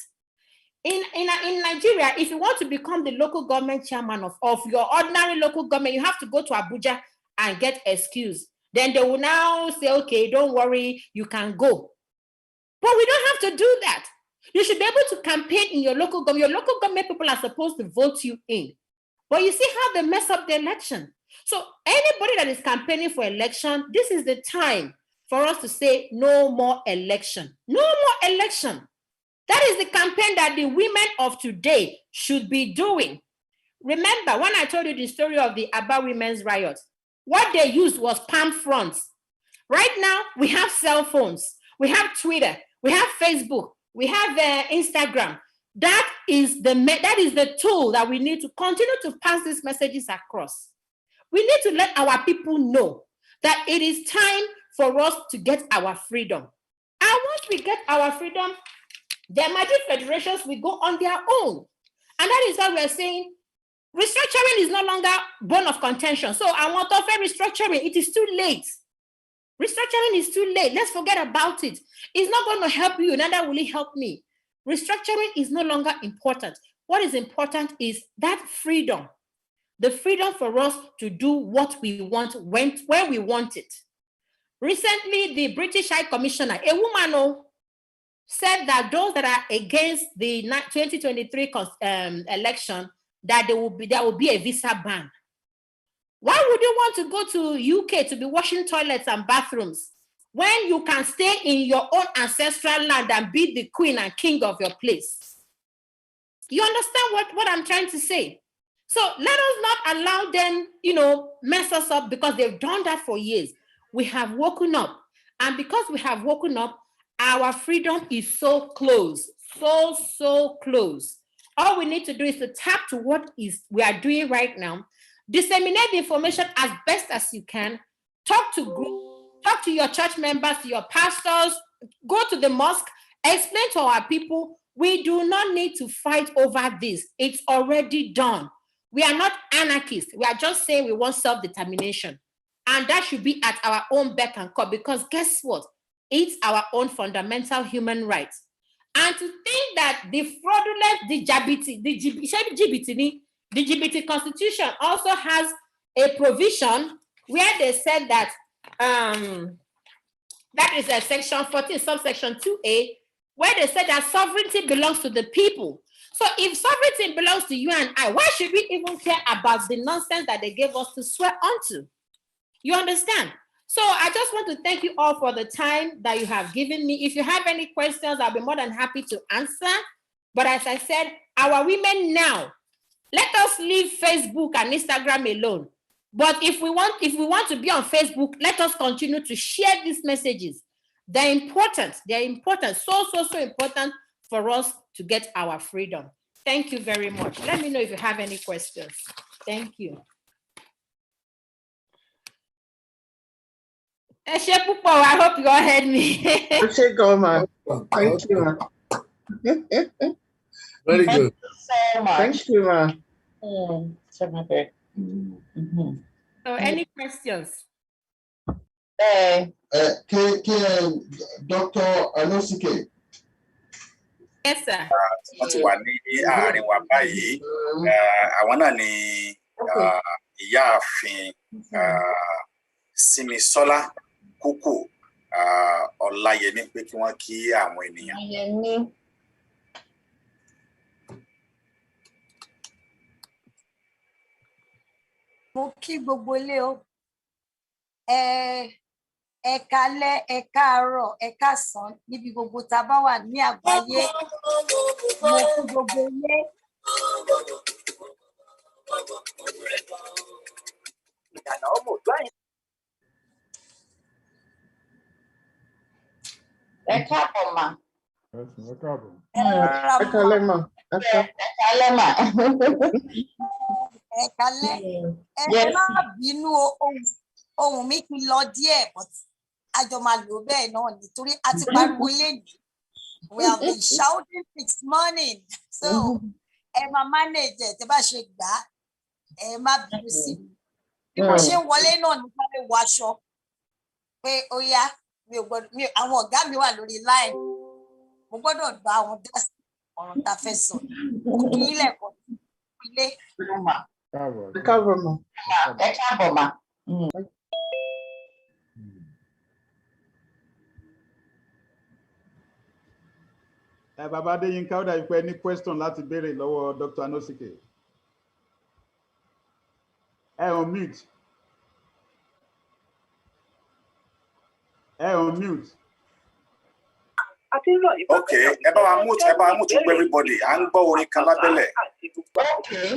In Nigeria, if you want to become the local government chairman of your ordinary local government, you have to go to Abuja and get excused. Then they will now say, okay, don't worry, you can go. But we don't have to do that. You should be able to campaign in your local government. Your local government people are supposed to vote you in. But you see how they mess up the election. So anybody that is campaigning for election, this is the time for us to say no more election. No more election. That is the campaign that the women of today should be doing. Remember, when I told you the story of the Aba women's riot, what they used was palm fronts. Right now, we have cell phones, we have Twitter, we have Facebook, we have Instagram. That is the tool that we need to continue to pass these messages across. We need to let our people know that it is time for us to get our freedom. And once we get our freedom, the emerging federations will go on their own. And that is why we are saying restructuring is no longer bone of contention. So I want to offer restructuring. It is too late. Restructuring is too late. Let's forget about it. It's not going to help you, neither will it help me. Restructuring is no longer important. What is important is that freedom. The freedom for us to do what we want when we want it. Recently, the British High Commissioner, a woman, said that those that are against the 2023 election, that there will be a visa ban. Why would you want to go to UK to be washing toilets and bathrooms when you can stay in your own ancestral land and be the queen and king of your place? You understand what I'm trying to say? So let us not allow them, mess us up, because they've done that for years. We have woken up, and because we have woken up, our freedom is so close, so close. All we need to do is to tap to what we are doing right now, disseminate the information as best as you can, talk to groups, talk to your church members, to your pastors, go to the mosque, explain to our people, we do not need to fight over this. It's already done. We are not anarchists. We are just saying we want self-determination. And that should be at our own beck and call, because guess what? It's our own fundamental human rights. And to think that the fraudulent, the LGBT Constitution also has a provision where they said that that is a section 14, subsection 2A, where they said that sovereignty belongs to the people. So if sovereignty belongs to you and I, why should we even care about the nonsense that they gave us to swear onto? You understand? So I just want to thank you all for the time that you have given me. If you have any questions, I'll be more than happy to answer. But as I said, our women now, let us leave Facebook and Instagram alone. But if we want to be on Facebook, let us continue to share these messages. They're important. They're important. So important for us to get our freedom. Thank you very much. Let me know if you have any questions. Thank you. I hope you all heard me. Thank you, ma. Very good. So much. Thank you, ma. So any questions? Dr. Anosike. Yes, sir. Wọ́n ti wà ní àárín wa báyìí. Àwọn náà ni ìyáàfin Simisola Kúkú Ọláyẹmí pé kí wọ́n kí àwọn ènìyàn. Mo kí gbogbo ilé o. Ẹ káalẹ́, ẹ káàárọ̀, ẹ káàsán níbi gbogbo tá a bá wà ní àgbáyé. Mo kí gbogbo ilé. Ẹ káàbọ̀ mà. Ẹ káàbọ̀. Ẹ káalẹ́ mà. Ẹ káalẹ́ mà. Ẹ káalẹ́. Ẹ má bínú ohùn mi ti lọ díẹ̀, but àjọ máa lò bẹ́ẹ̀ náà nítorí a ti pariwo lẹ́nu. We have been shouting this morning. So ẹ máa manage ẹ̀ tẹ́ bá ṣe gbà ẹ má bínú sí mi. bí mo ṣe ń wọlé náà ní ká lè wọ aṣọ pé ó yá mi ò gbọ́dọ̀ àwọn ọ̀gá mi wà lórí line mo gbọ́dọ̀ gba àwọn dá sí ọ̀rọ̀ tá a fẹ́ sọ kò kí ilé ẹ̀kọ́ ilé. Ẹ káàbọ̀ mà. Ẹ káàbọ̀ mà. Bàbá Adéyínká ó dàbí pé ní question láti béèrè lọ́wọ́ Dr. Anosike. On mute. On mute. Okay, ẹ bá wa mute gbogbo everybody. À ń gbọ́ orin kan lábẹ́lẹ̀. Okay.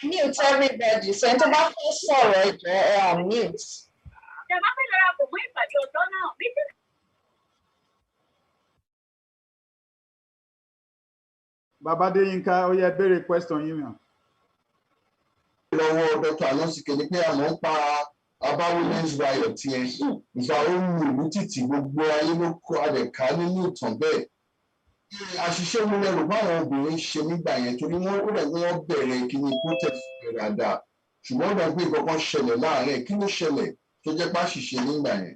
Mute everybody. So tó bá fẹ́ sọ̀rọ̀ ẹ̀jọ̀ ẹ mute. Bàbá Adéyínká ó yẹ béèrè question yín mìíràn. Lọ́wọ́ Dr. Anosike ni pé àmọ́ ń pa Women's riot yẹn ìgbà ó mú ìlú títì gbogbo ayé ló kó adẹ̀ká nínú ìtàn bẹ́ẹ̀. Àṣìṣe wo lẹ́rù báwọn obìnrin ṣe nígbà yẹn torí wọ́n ó dàgbé wọ́n bẹ̀rẹ̀ kíní protest dáadáa ṣùgbọ́n ó dàgbé kankan ṣẹlẹ̀ láàárín kí ló ṣẹlẹ̀ tó jẹ́ pé àṣìṣe nígbà yẹn.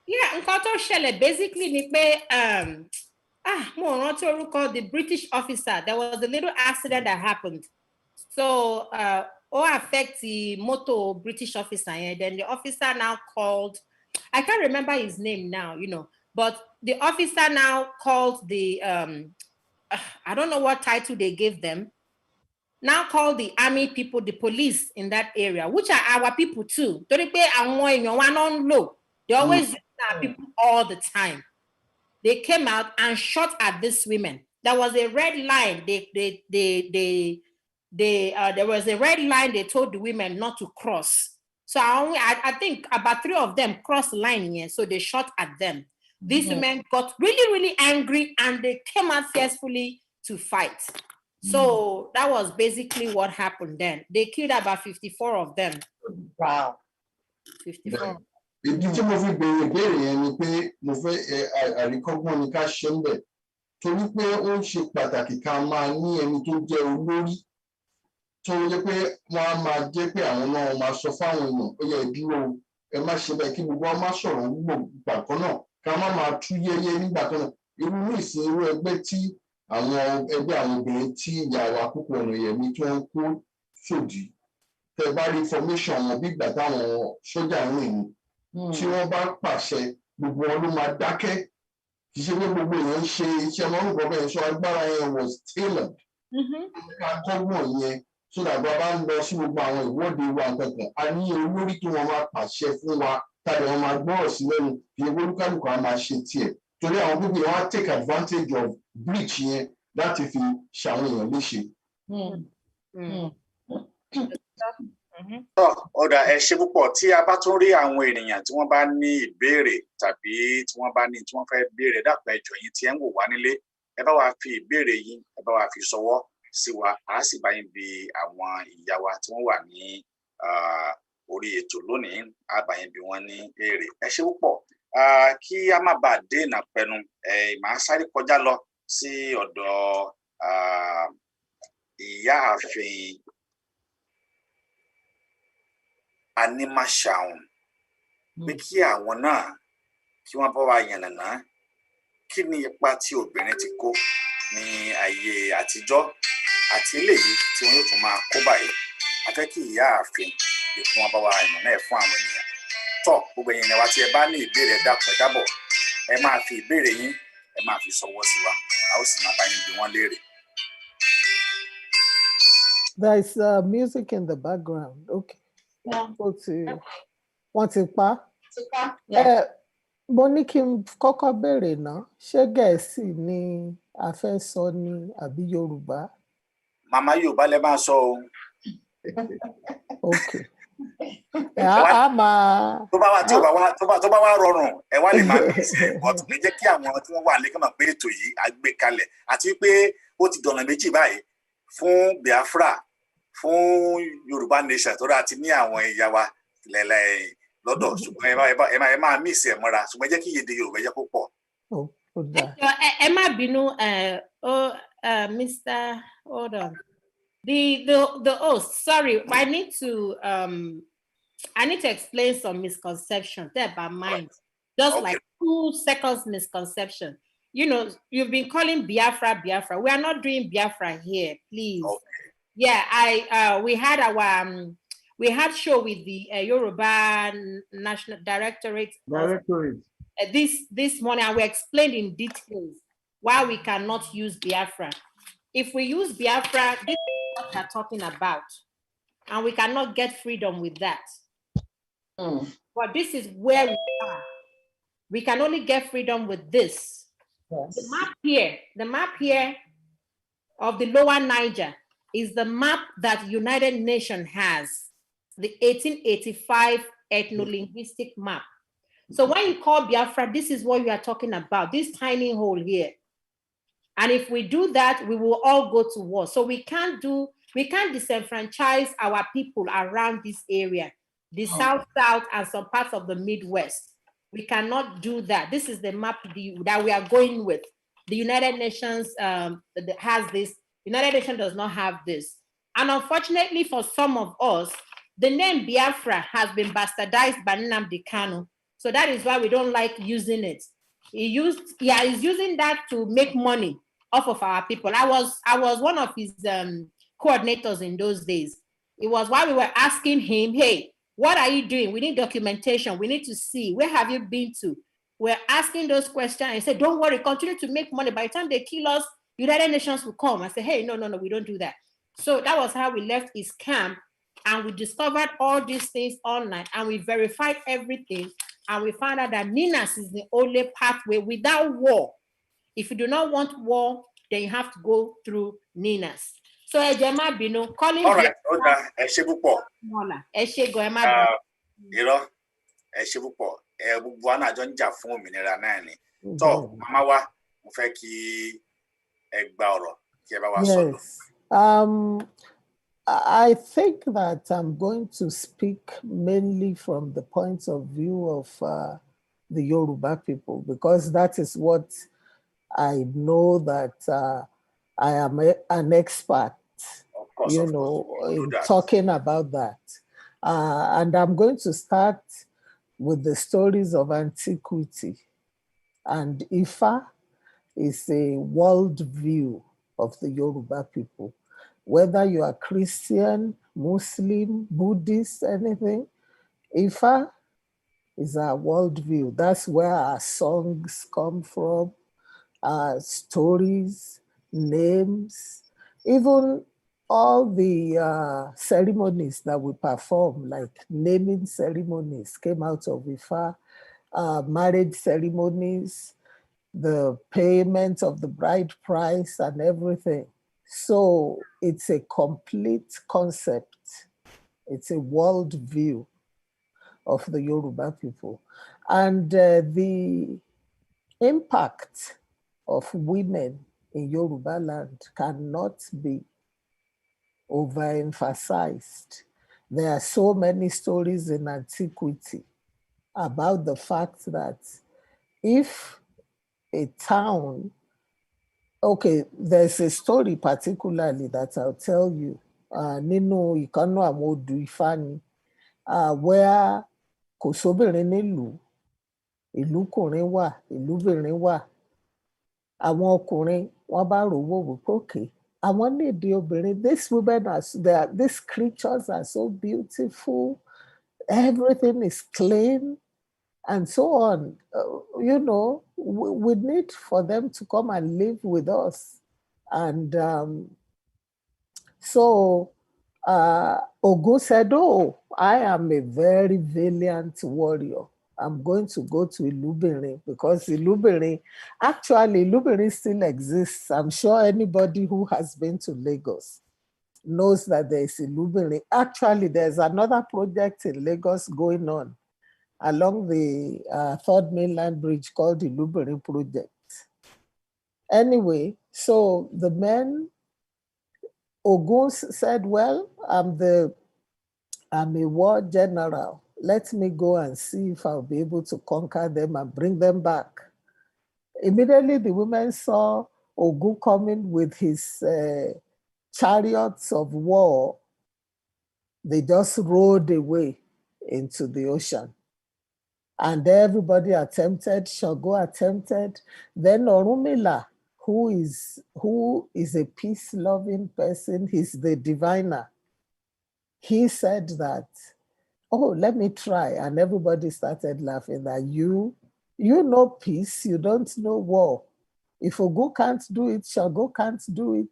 Yeah, nǹkan tó ṣẹlẹ̀ basically ni pé mo rántí orúkọ the British officer. There was a little accident that happened. So affect the motor British officer, and then the officer now called, I can't remember his name now, but the officer now called the I don't know what title they gave them, now called the army people, the police in that area, which are our people too. They always use our people all the time. They came out and shot at these women. There was a red line. There was a red line they told the women not to cross. So I think about 3 of them crossed the line here. So they shot at them. These women got really, really angry and they came out fiercely to fight. So that was basically what happened then. They killed about 54 of them. Wow. 54. Ìdí tí mo fi béèrè ìbéèrè yẹn ni pé mo fẹ́ àríkọ́gbọ́n ni ká ṣe ń bẹ̀ torí pé ó ń ṣe pàtàkì ká máa ní ẹni tó jẹ́ olórí tó jẹ́ pé wọ́n á máa jẹ́ pé àwọn náà máa sọ fáwọn èèyàn ó yẹ dúró ẹ má ṣe bẹ́ẹ̀ kí gbogbo wa má sọ̀rọ̀ gbà kan náà ká má máa tú yẹ́yẹ́ nígbà kan náà irú ní ìsìn irú ẹgbẹ́ tí àwọn ẹgbẹ́ àwọn obìnrin tí ìyá wa púpọ̀ ọ̀nà yẹ̀mí tí wọ́n kó sòdì tẹ bá rí information wọn bí ìgbà táwọn sójà ń rìn ní tí wọ́n bá pàṣẹ gbogbo wọn ló máa dákẹ́ kì í ṣe pé gbogbo èèyàn ń ṣe iṣẹ́ wọn lórúkọ bẹ́ẹ̀ sọ agbára yẹn was tailored ká kọ́gbọ̀n yẹn so dàgbà bá ń lọ sí gbogbo àwọn ìwọ́de wa kankan a ní olórí tí wọ́n máa pàṣẹ fún wa tàbí wọ́n máa gbọ́rọ̀ sí lẹ́nu kì í ṣe pé olúkálùkù á máa ṣe tiẹ̀ torí àwọn pípé wọn á take advantage of breach yẹn láti fi ṣàwọn èèyàn léṣe. Ọ̀dà ẹ ṣé púpọ̀ tí a bá tún rí àwọn ènìyàn tí wọ́n bá ní ìbéèrè tàbí tí wọ́n bá ní tí wọ́n fẹ́ béèrè dàpọ̀ ẹjọ́ yín tí ẹ ń wò wá nílé ẹ bá wa fi ìbéèrè yín ẹ bá wa fi ṣọwọ́ sí wa a sì bá yín bi àwọn ìyá wa tí wọ́n wà ní orí ètò lónìí a bá yín bi wọ́n ní èrè ẹ ṣé púpọ̀ kí a má bàa dènà pẹnu màá sáré kọjá lọ sí ọ̀dọ̀ ìyáàfin Animashaun pé kí àwọn náà kí wọ́n bá wa yànnàná kí ni ipa tí obìnrin ti kó ní ayé àtijọ́ àti eléyìí tí wọ́n yóò tún máa kó báyìí a fẹ́ kí ìyáàfin ìfún wọn bá wa yànnàná ẹ̀ fún àwọn ènìyàn tọ́ gbogbo ẹ̀yin ni wa tí ẹ bá ní ìbéèrè dákun dábọ̀ ẹ máa fi ìbéèrè yín ẹ máa fi ṣọwọ́ sí wa a ó sì máa bá yín bi wọ́n léèrè. There is music in the background. Okay. Wọ́n ti pa. Mo ní kí n kọ́kọ́ béèrè náà ṣé Gẹ̀ẹ́sì ni a fẹ́ sọ ni àbí Yorùbá? Màmá Yorùbá lẹ máa sọ o. Okay. A máa. Tó bá wá rọrùn ẹ wá lè máa bẹ̀rẹ̀ but ní jẹ́ kí àwọn tí wọ́n wà lé kọ́mọ̀ pé ètò yìí á gbé kalẹ̀ àti pé ó ti dọ̀nà méjì báyìí fún Biafra fún Yorùbá nation tó dáa ti ní àwọn ìyá wa lọ́dọ̀ ṣùgbọ́n ẹ máa mí ìsẹ̀ mọ́ra ṣùgbọ́n jẹ́ kí yèdè Yorùbá jẹ́ kó pọ̀. Emma Binu, Mr. Hold on. The host, sorry, I need to explain some misconceptions there by mind. Just like 2 seconds misconception. You know, you've been calling Biafra. We are not doing Biafra here, please. Yeah, we had our we had show with the Yoruba National Directorate. This morning, and we explained in details why we cannot use Biafra. If we use Biafra, this is what we're talking about, and we cannot get freedom with that. But this is where we are. We can only get freedom with this. Yes. The map here of the Lower Niger is the map that United Nations has, the 1885 ethno-linguistic map. So when you call Biafra, this is what you are talking about, this tiny hole here. And if we do that, we will all go to war. So we can't disenfranchise our people around this area, the South, and some parts of the Midwest. We cannot do that. This is the map that we are going with. The United Nations has this. United Nations does not have this. And unfortunately for some of us, the name Biafra has been bastardized by Nnamdi Kanu. So that is why we don't like using it. He's using that to make money off of our people. I was one of his coordinators in those days. It was why we were asking him, hey, what are you doing? We need documentation. We need to see. Where have you been to? We're asking those questions and he said, don't worry, continue to make money. By the time they kill us, United Nations will come. I said, hey, no, we don't do that. So that was how we left his camp, and we discovered all these things online, and we verified everything, and we found out that Ninas is the only pathway without war. If you do not want war, then you have to go through Ninas. So Ejema Bino calling. All right, Yes. I think that I'm going to speak mainly from the point of view of the Yoruba people, because that is what I know that I am an expert, in talking about that. And I'm going to start with the stories of antiquity. And Ifa is a worldview of the Yoruba people. Whether you are Christian, Muslim, Buddhist, anything, Ifa is our worldview. That's where our songs come from, our stories, names, even all the ceremonies that we perform, like naming ceremonies, came out of Ifa, marriage ceremonies, the payment of the bride price and everything. So it's a complete concept. It's a world view of the Yoruba people. And the impact of women in Yoruba land cannot be overemphasized. There are so many stories in antiquity about the fact that if a town, okay, there's a story particularly that I'll tell you, nínú ìkànnú àwọn odù Ifá ni, where kò sóbìnrin nílùú, ìlúkùnrin wà, ìlúbìnrin wà, àwọn ọkùnrin wọ́n bá rówó wípé okay, àwọn nídìí obìnrin, these women these creatures are so beautiful, everything is clean, and so on. We need for them to come and live with us. And so Ogun said, oh, I am a very valiant warrior. I'm going to go to Ilubiri, because Ilubiri still exists. I'm sure anybody who has been to Lagos knows that there is Ilubiri. Actually, there's another project in Lagos going on along the Third Mainland Bridge called the Ilubiri Project. Anyway, so the men, Ogun said, well, I'm a war general. Let me go and see if I'll be able to conquer them and bring them back. Immediately the women saw Ogun coming with his chariots of war. They just rode away into the ocean. And everybody attempted, Shango attempted. Then Orunmila, who is a peace-loving person, he's the diviner. He said that, oh, let me try. And everybody started laughing that you know peace, you don't know war. If Ogun can't do it, Shango can't do it.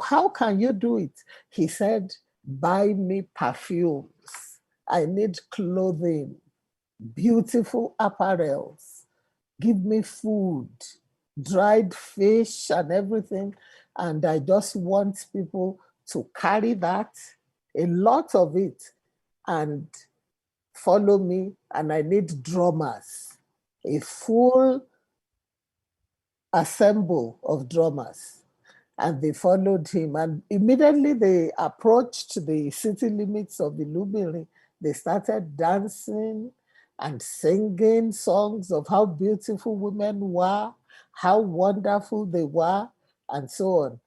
How can you do it? He said, buy me perfumes. I need clothing, beautiful apparels. Give me food, dried fish and everything. And I just want people to carry that, a lot of it, and follow me. And I need drummers, a full assemble of drummers. And they followed him. And immediately they approached the city limits of Ilubiri. They started dancing and singing songs of how beautiful women were, how wonderful they were, and so on.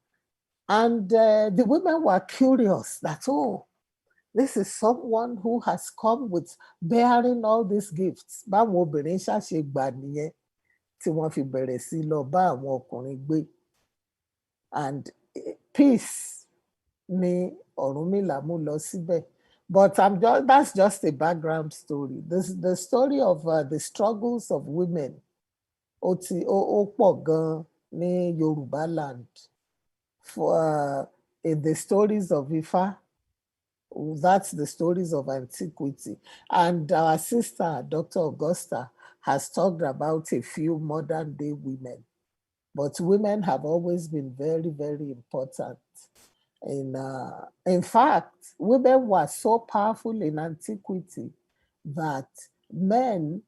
And the women were curious that, oh, this is someone who has come with bearing all these gifts. Báwọn obìnrin ṣàṣe gbà nìyẹn tí wọ́n fi bẹ̀rẹ̀ sí lọ bá àwọn ọkùnrin gbé. And peace ni Ọ̀rúnmìlà mú lọ síbẹ̀. But that's just a background story. The story of the struggles of women ó pọ̀ gan ní YorubaLand. In the stories of Ifa, that's the stories of antiquity. And our sister, Dr. Augusta, has talked about a few modern day women. But women have always been very, very important. In fact, women were so powerful in antiquity that men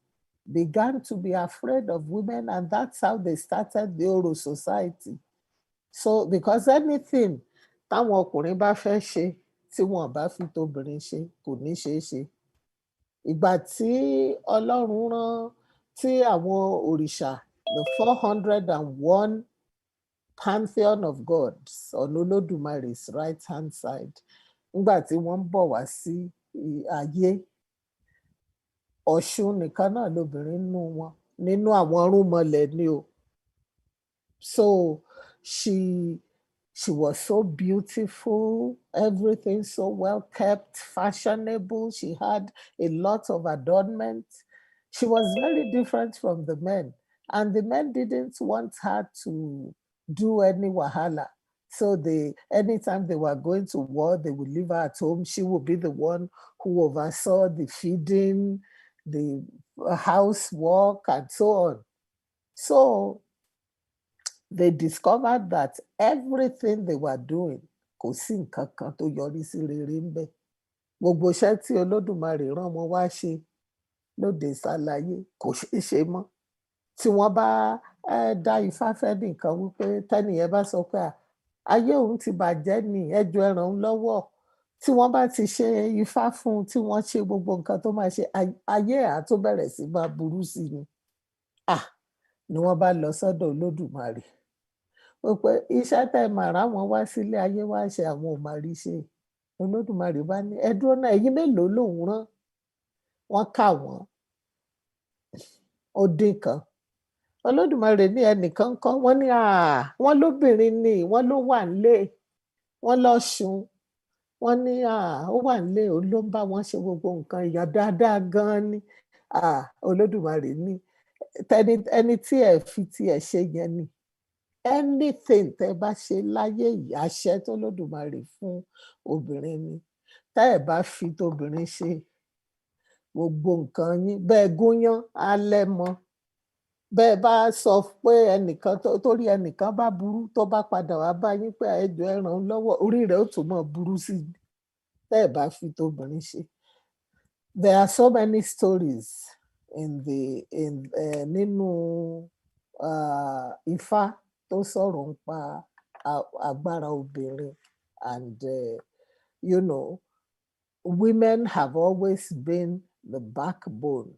began to be afraid of women, and that's how they started the Oro society. So, because anything táwọn ọkùnrin bá fẹ́ ṣe tí wọn bá fi tóbìnrin ṣe kò ní ṣeé ṣe. Ìgbà tí Ọlọ́run rán tí àwọn òrìṣà, the 401 pantheon of gods on Olódùmarè's right hand side, nígbà tí wọ́n ń bọ̀ wá sí ayé, Ọ̀ṣun nìkan náà lobìnrin nínú wọn, nínú àwọn ọ̀rúnmọlẹ̀ ni o. So she was so beautiful, everything so well kept, fashionable. She had a lot of adornment. She was very different from the men. And the men didn't want her to do any wahala. So anytime they were going to war, they would leave her at home. She would be the one who oversaw the feeding, the housework, and so on. So they discovered that everything they were doing kò sí nǹkan kan tó yọrí sí rere ń bẹ̀. Gbogbo iṣẹ́ tí Olódùmarè rán wọn wá ṣe lóde ìsàlàyé kò ṣeé ṣe mọ́. Tí wọ́n bá dá Ifá fẹ́ nìkan wípé tẹ́nìyẹn bá sọ pé ayé òun ti bàjẹ́ ni, ẹ jọ̀ọ́ ẹ ràn òun lọ́wọ́. Tí wọ́n bá ti ṣe Ifá fún un, tí wọ́n ṣe gbogbo nǹkan tó máa ṣe, ayé á tó bẹ̀rẹ̀ sí máa burú sí ni. Ni wọ́n bá lọ sọ́dọ̀ Olódùmarè. Ó pé iṣẹ́ tẹ́ máa rán wọn wá sílé ayé wá ṣe àwọn ò máa rí ṣe. Olódùmarè bá ní ẹ dúró náà, ẹ̀yin mélòó lòun rán? Wọ́n kà wọ́n, ó dín kan. Olódùmarè ní ẹnìkan kọ́, wọ́n ní wọ́n lóbìnrin ni, wọ́n ló wà nílé, wọ́n lọ́ṣun, wọ́n ní ó wà nílé, ó ló ń bá wọn ṣe gbogbo nǹkan, ìyá dáadáa gan-an ni. Olódùmarè ní ẹni tí ẹ fi tiẹ̀ ṣe yẹn ni. Anything tẹ́ bá ṣe láyé yìí, àṣẹ tó Olódùmarè fún obìnrin ni. Tẹ́ ẹ bá fi tóbìnrin ṣe gbogbo nǹkan yín, bẹ́ẹ̀ gúnyán á lẹ́mọ. Bẹ́ẹ̀ bá sọ pé ẹnìkan torí ẹnìkan bá burú tó bá padà wá bá yín pé ẹ jọ̀ọ́ ẹ ràn án lọ́wọ́, orí rẹ̀ ó tún mọ́ burú sí i. Tẹ́ ẹ bá fi tóbìnrin ṣe. There are so many stories nínú Ifá tó sọ̀rọ̀ nípa agbára obìnrin, and women have always been the backbone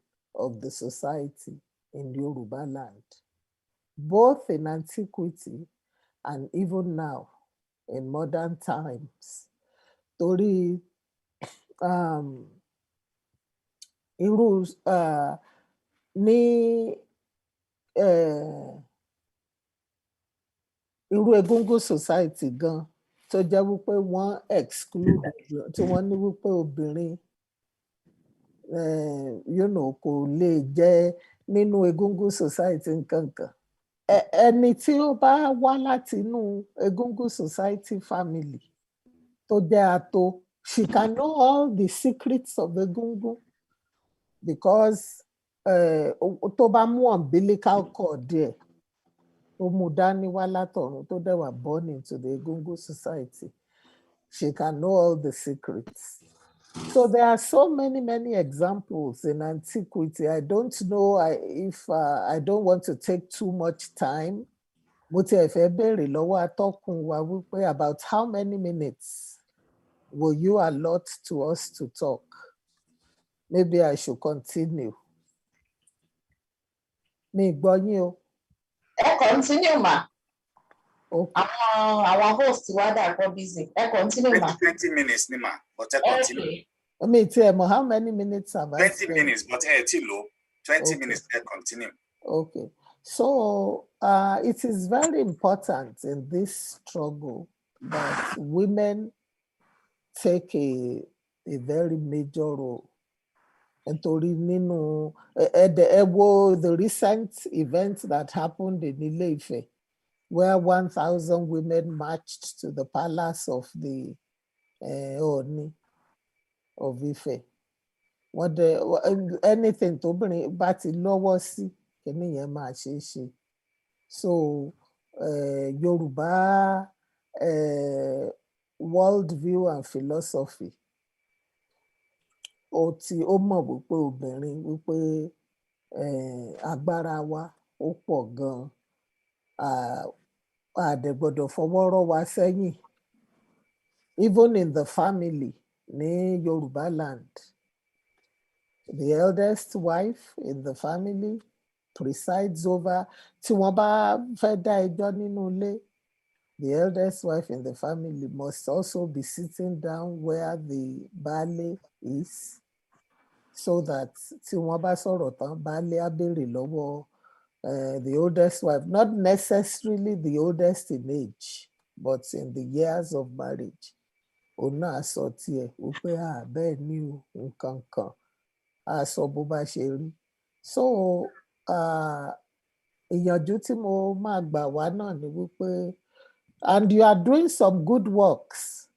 of the society in Yoruba land, both in antiquity and even now in modern times. Torí irú ní irú Egungun society gan tó jẹ́ wípé wọ́n exclude tí wọ́n ní wípé obìnrin kò lè jẹ́ nínú Egungun society nǹkankan. Ẹni tí ó bá wá láti inú Egungun society family tó jẹ́ ato, she can know all the secrets of Egungun because tó bá mú umbilical cord ẹ̀ ó mú dání wá látọ̀run tó dẹ̀ wà born into the Egungun society, she can know all the secrets. So there are so many examples in antiquity. I don't know if I don't want to take too much time. Mo tiẹ̀ fẹ́ béèrè lọ́wọ́ atọ́kùn wa wípé about how many minutes will you allot to us to talk? Maybe I should continue. Mi gbọ́ yín o. Ẹ continue ma. Okay. Our host wa dà pọ̀ busy. Ẹ continue ma. 20 minutes ni ma, but ẹ continue. Okay. Mi tiẹ̀ mọ̀ how many minutes have I 20 minutes, but ẹ ti lò 20 minutes, ẹ continue. Okay. So it is very important in this struggle that women take a very major role. Nítorí nínú the recent event that happened in Ile-Ife, where 1,000 women marched to the palace of the Ooni of Ife. Anything tóbìnrin bá ti lọ́wọ́ sí, kíní yẹn máa ṣe é ṣe. So Yorùbá worldview and philosophy ó mọ̀ wípé obìnrin wípé agbára wa ó pọ̀ gan-an, a dẹ̀ gbọ́dọ̀ fọwọ́ rọ́ wa sẹ́yìn. Even in the family ní Yorùbá land, the eldest wife in the family presides over. Tí wọ́n bá fẹ́ dá ẹjọ́ nínú ilé, the eldest wife in the family must also be sitting down where the baale is, so that tí wọ́n bá sọ̀rọ̀ tán, baale á béèrè lọ́wọ́ the oldest wife, not necessarily the oldest in age, but in the years of marriage. Òun náà sọ tiẹ̀ wípé bẹ́ẹ̀ ni o, nǹkan kan, á sọ bó bá ṣe rí. So ìyànjú tí mo máa gbà wá náà ni wípé, and you are doing some good works.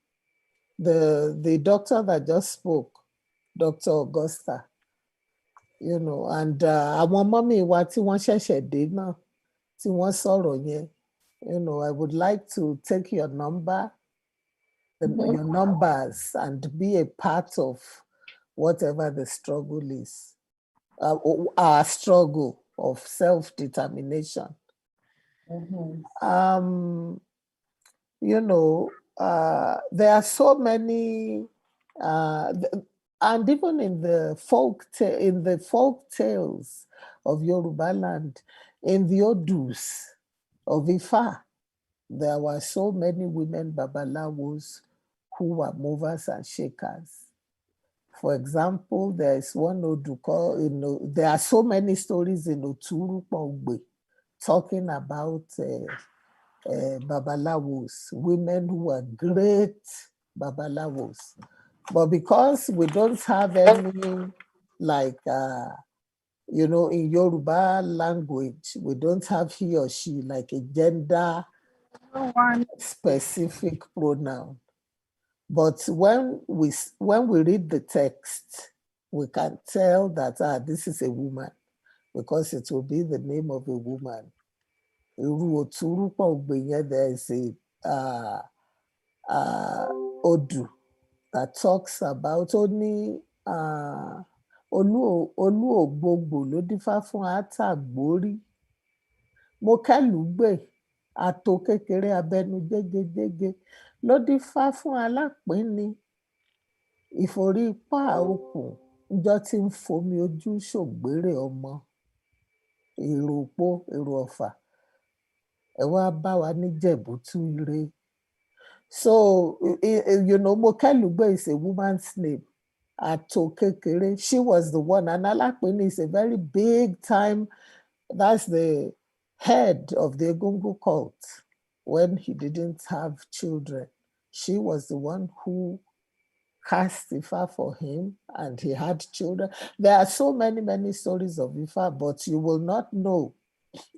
The doctor that just spoke, Dr. Augusta, and àwọn mọ́mì wa tí wọ́n ṣẹ̀ṣẹ̀ dé náà, tí wọ́n sọ̀rọ̀ yẹn, I would like to take your number, your numbers, and be a part of whatever the struggle is, our struggle of self-determination. There are so many, and even in the folk tales of Yoruba land, in the Odus of Ifa, there were so many women babalawos who were movers and shakers. For example, there is one Odu called, there are so many stories in Oturu Pogbe talking about babalawos, women who were great babalawos. But because we don't have any, like, in Yoruba language, we don't have he or she, like a gender specific pronoun. But when we read the text, we can tell that this is a woman, because it will be the name of a woman. There is a Odu that talks about only Olúògbògbò ló dífá fún Àtàgbórí. Mo kẹ́lùúgbè àtò kékeré abẹnu jégejége ló dífá fún Alápínni. Ìforí ipá òkun ńjọ́ tí ń fomi ojú ṣògbérè ọmọ. èrò òpó èrò ọ̀fà ẹ wá bá wa níjẹ̀bú tú ire. So Mokelugbe is a woman's name. Ato Kekere, she was the one. And Alapini is a very big time, that's the head of the Egungun cult when he didn't have children. She was the one who cast Ifa for him and he had children. There are so many stories of Ifa, but you will not know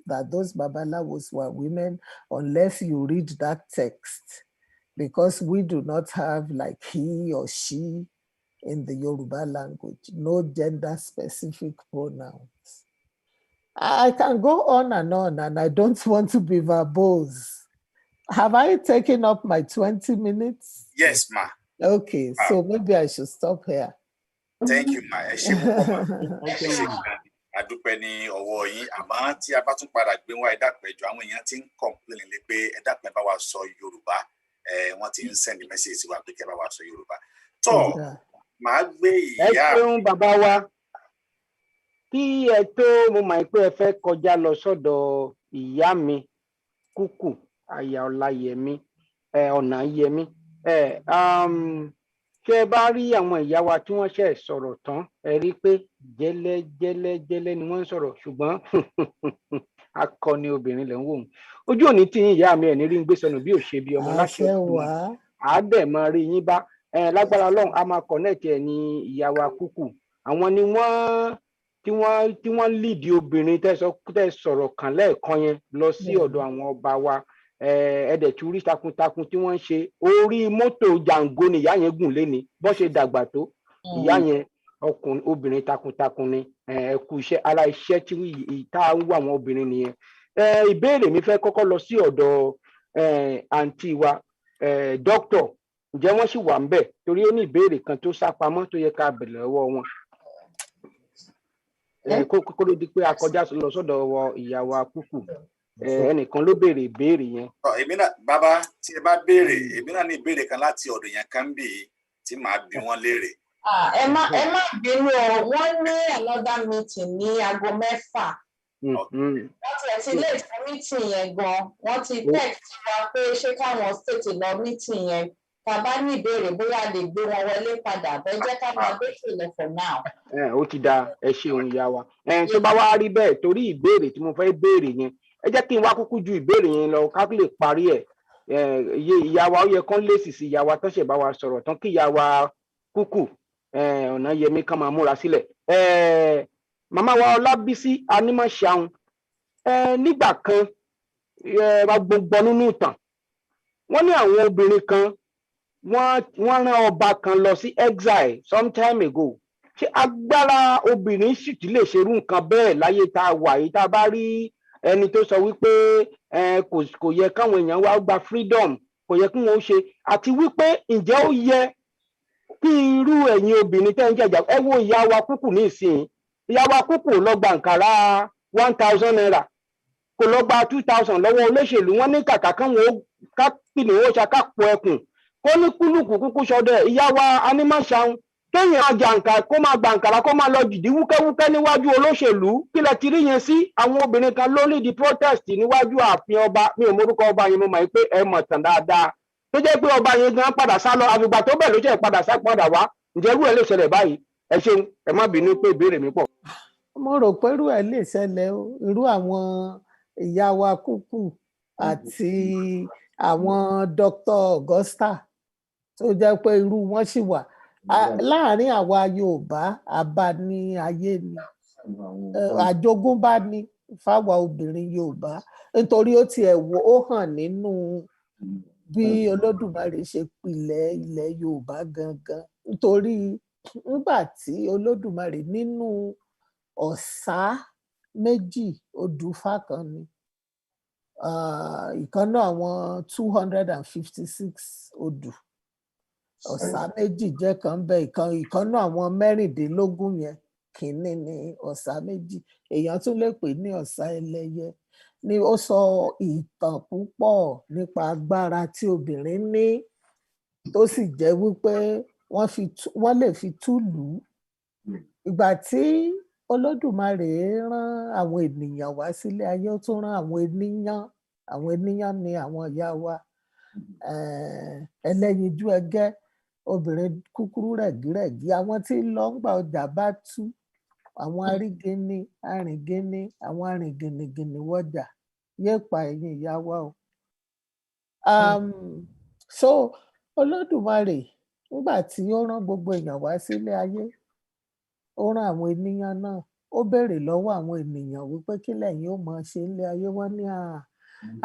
that those Babalawos were women unless you read that text, because we do not have like he or she in the Yoruba language, no gender specific pronouns. I can go on, and I don't want to be verbose. Have I taken up my 20 minutes? Yes, ma. Okay, so maybe I should stop here. Thank you, ma. Ẹ ṣé púpọ̀, ma. Ẹ ṣé gan-an. A dúpẹ́ ní ọwọ́ yín, àmọ́ tí a bá tún padà gbé wá ẹ dákun ẹ jọ̀ọ́, àwọn èèyàn ti ń complain lé pé ẹ dákun ẹ bá wa sọ Yorùbá. Wọ́n ti ń send message sí wa pé kí ẹ bá wa sọ Yorùbá. Tó màá gbé ìyá. Ẹ ṣeun bàbá wa. Kí ẹ tó mo mọ̀ pé ẹ fẹ́ kọjá lọ sọ́dọ̀ ìyá mi Kúkù Aya Ọláyẹmí Ọ̀nàyẹmí. Ṣé ẹ bá rí àwọn ìyá wa tí wọ́n ṣe sọ̀rọ̀ tán, ẹ rí pé jẹ́lẹ́jẹ́lẹ́ ni wọ́n ń sọ̀rọ̀, ṣùgbọ́n akọni obìnrin lẹ̀ ń wò ó. Ojú òní tí yín ìyá mi ẹ̀ ní rí ń gbé sọnù bí ò ṣe bí ọmọ láṣẹ òkú. Àádẹ́ máa rí yín bá. Lágbára Ọlọ́run a máa connect ẹ̀ ní ìyá wa Kúkù. Àwọn ni wọ́n tí wọ́n lead obìnrin tẹ́ sọ̀rọ̀ kàn lẹ́ẹ̀kan yẹn lọ sí ọ̀dọ̀ àwọn ọba wa. Ẹ̀dẹ̀ tí orí takuntakun tí wọ́n ń ṣe, orí mọ́tò jàǹgó ni ìyá yẹn gùn léni bó ṣe dàgbà tó. Ìyá yẹn obìnrin takuntakun ni. Ẹ kú iṣẹ́, ara iṣẹ́ tí ìta ń wà àwọn obìnrin nìyẹn. Ìbéèrè mi fẹ́ kọ́kọ́ lọ sí ọ̀dọ̀ àǹtí wa dókítà. Ǹjẹ́ wọ́n sì wà ń bẹ̀? Torí ó ní ìbéèrè kan tó sápamọ́ tó yẹ ká bẹ̀rẹ̀ lọ́wọ́ wọn. Kó ló di pé a kọjá lọ sọ́dọ̀ ìyá wa Kúkù. Ẹnìkan ló béèrè ìbéèrè yẹn. Èmi náà bàbá tí ẹ bá béèrè, èmi náà ní ìbéèrè kan láti ọ̀dọ̀ yẹn kan bì í tí màá bi wọ́n léèrè. Ẹ má bínú o, wọ́n ní another meeting ní aago 6. Wọ́n ti late fún meeting yẹn gan. Wọ́n ti text wa pé ṣé káwọn tètè lọ meeting yẹn. Tàbá ní ìbéèrè bóyá lè gbé wọn wọlé padà, bẹ́ẹ̀ jẹ́ ká máa gbé sílẹ̀ for now. Ó ti da, ẹ ṣeun ìyá wa. Tó bá wá rí bẹ́ẹ̀, torí ìbéèrè tí mo fẹ́ béèrè yẹn, ẹ jẹ́ kí n wá kúkú ju ìbéèrè yẹn lọ ká lè parí ẹ̀. Ìyá wa ó yẹ kán lèsì sí ìyá wa tán ṣe bá wa sọ̀rọ̀ tán kí ìyá wa Kúkù Ọ̀nàyẹmí kan máa múra sílẹ̀. Màmá wa Ọlábísí Anímọ̀ṣàun, nígbà kan gbogbo nínú ìtàn, wọ́n ní àwọn obìnrin kan wọ́n rán ọba kan lọ sí exile some time ago. Ṣé agbára obìnrin sì ti lè ṣerú nǹkan bẹ́ẹ̀ láyé tá a wà yìí tá a bá rí ẹni tó sọ wípé kò yẹ káwọn èèyàn wá gba freedom, kò yẹ kí wọ́n ṣe, àti wípé ǹjẹ́ ó yẹ kí irú ẹ̀yin obìnrin tẹ́ ń jẹ̀jà ẹ wo ìyá wa Kúkù ní ìsìn. Ìyá wa Kúkù lọ gba Àǹkàrá 1000 naira, kò lọ gba 2000 lọ́wọ́ olóṣèlú. Wọ́n ní kàkà káwọn kìnìún ó ṣàkápọ̀ ẹkùn kó ní kúlùkù kúkú ṣọdẹ. Ìyá wa Anímọ̀ṣàun, kéèyàn àjàǹkà kó máa gba Àǹkàrá kó máa lọ jìdí wúkẹ́wúkẹ́ níwájú olóṣèlú, kí lẹ ti rí yẹn sí? Àwọn obìnrin kan ló lead protest níwájú ààfin ọba, mi ò mórúkọ ọba yẹn, mo mọ̀ pé ẹ mọ̀ tàn dáadáa, tó jẹ́ pé ọba yẹn gan padà sá lọ, àfìgbà tó bẹ̀ ló ṣe padà sá padà wá. Ǹjẹ́ irú ẹ̀ lè ṣẹlẹ̀ báyìí? Ẹ ṣeun, ẹ má bínú pé ìbéèrè mi pọ̀. Mo rò pé irú ẹ̀ lè ṣẹlẹ̀ o, irú àwọn ìyá wa Kúkù àti àwọn Dr. Augusta tó jẹ́ pé irú wọn sì wà láàárín àwa Yorùbá. Àbá ní ayé ni, àjogúnbá ni fáwa obìnrin Yorùbá, nítorí ó tiẹ̀ ó hàn nínú bí Olódùmarè ṣe pilẹ̀ ilẹ̀ Yorùbá gangan. Nítorí nígbà tí Olódùmarè nínú ọ̀sá méjì odùfá kan ni, ìkan náà àwọn 256 odù, ọ̀sá méjì jẹ́ kan bẹ́ẹ̀, ìkan náà àwọn 16 yẹn kìíní ni ọ̀sá méjì. Èèyàn tún lè pè ní ọ̀sá ẹlẹ́yẹ. Ni ó sọ ìtàn púpọ̀ nípa agbára tí obìnrin ní, tó sì jẹ́ wípé wọ́n lè fi túlù. Ìgbà tí Olódùmarè rán àwọn ènìyàn wá sílé ayé, ó tún rán àwọn ènìyàn ni àwọn ìyá wa ẹlẹ́yinjú ẹgẹ́, obìnrin kúkúrú rẹ̀gírẹ̀gí, àwọn tí ń lọ ńgbà ọjà bá tú, àwọn arígini arìngini, àwọn arìngìnìgìnì wọjà, yéèpà ẹ̀yin ìyá wa o. So Olódùmarè nígbà tí ó rán gbogbo èèyàn wá sílé ayé, ó rán àwọn ènìyàn náà, ó béèrè lọ́wọ́ àwọn ènìyàn wípé kí lẹ̀yin ó máa ṣe nílé ayé. Wọ́n ní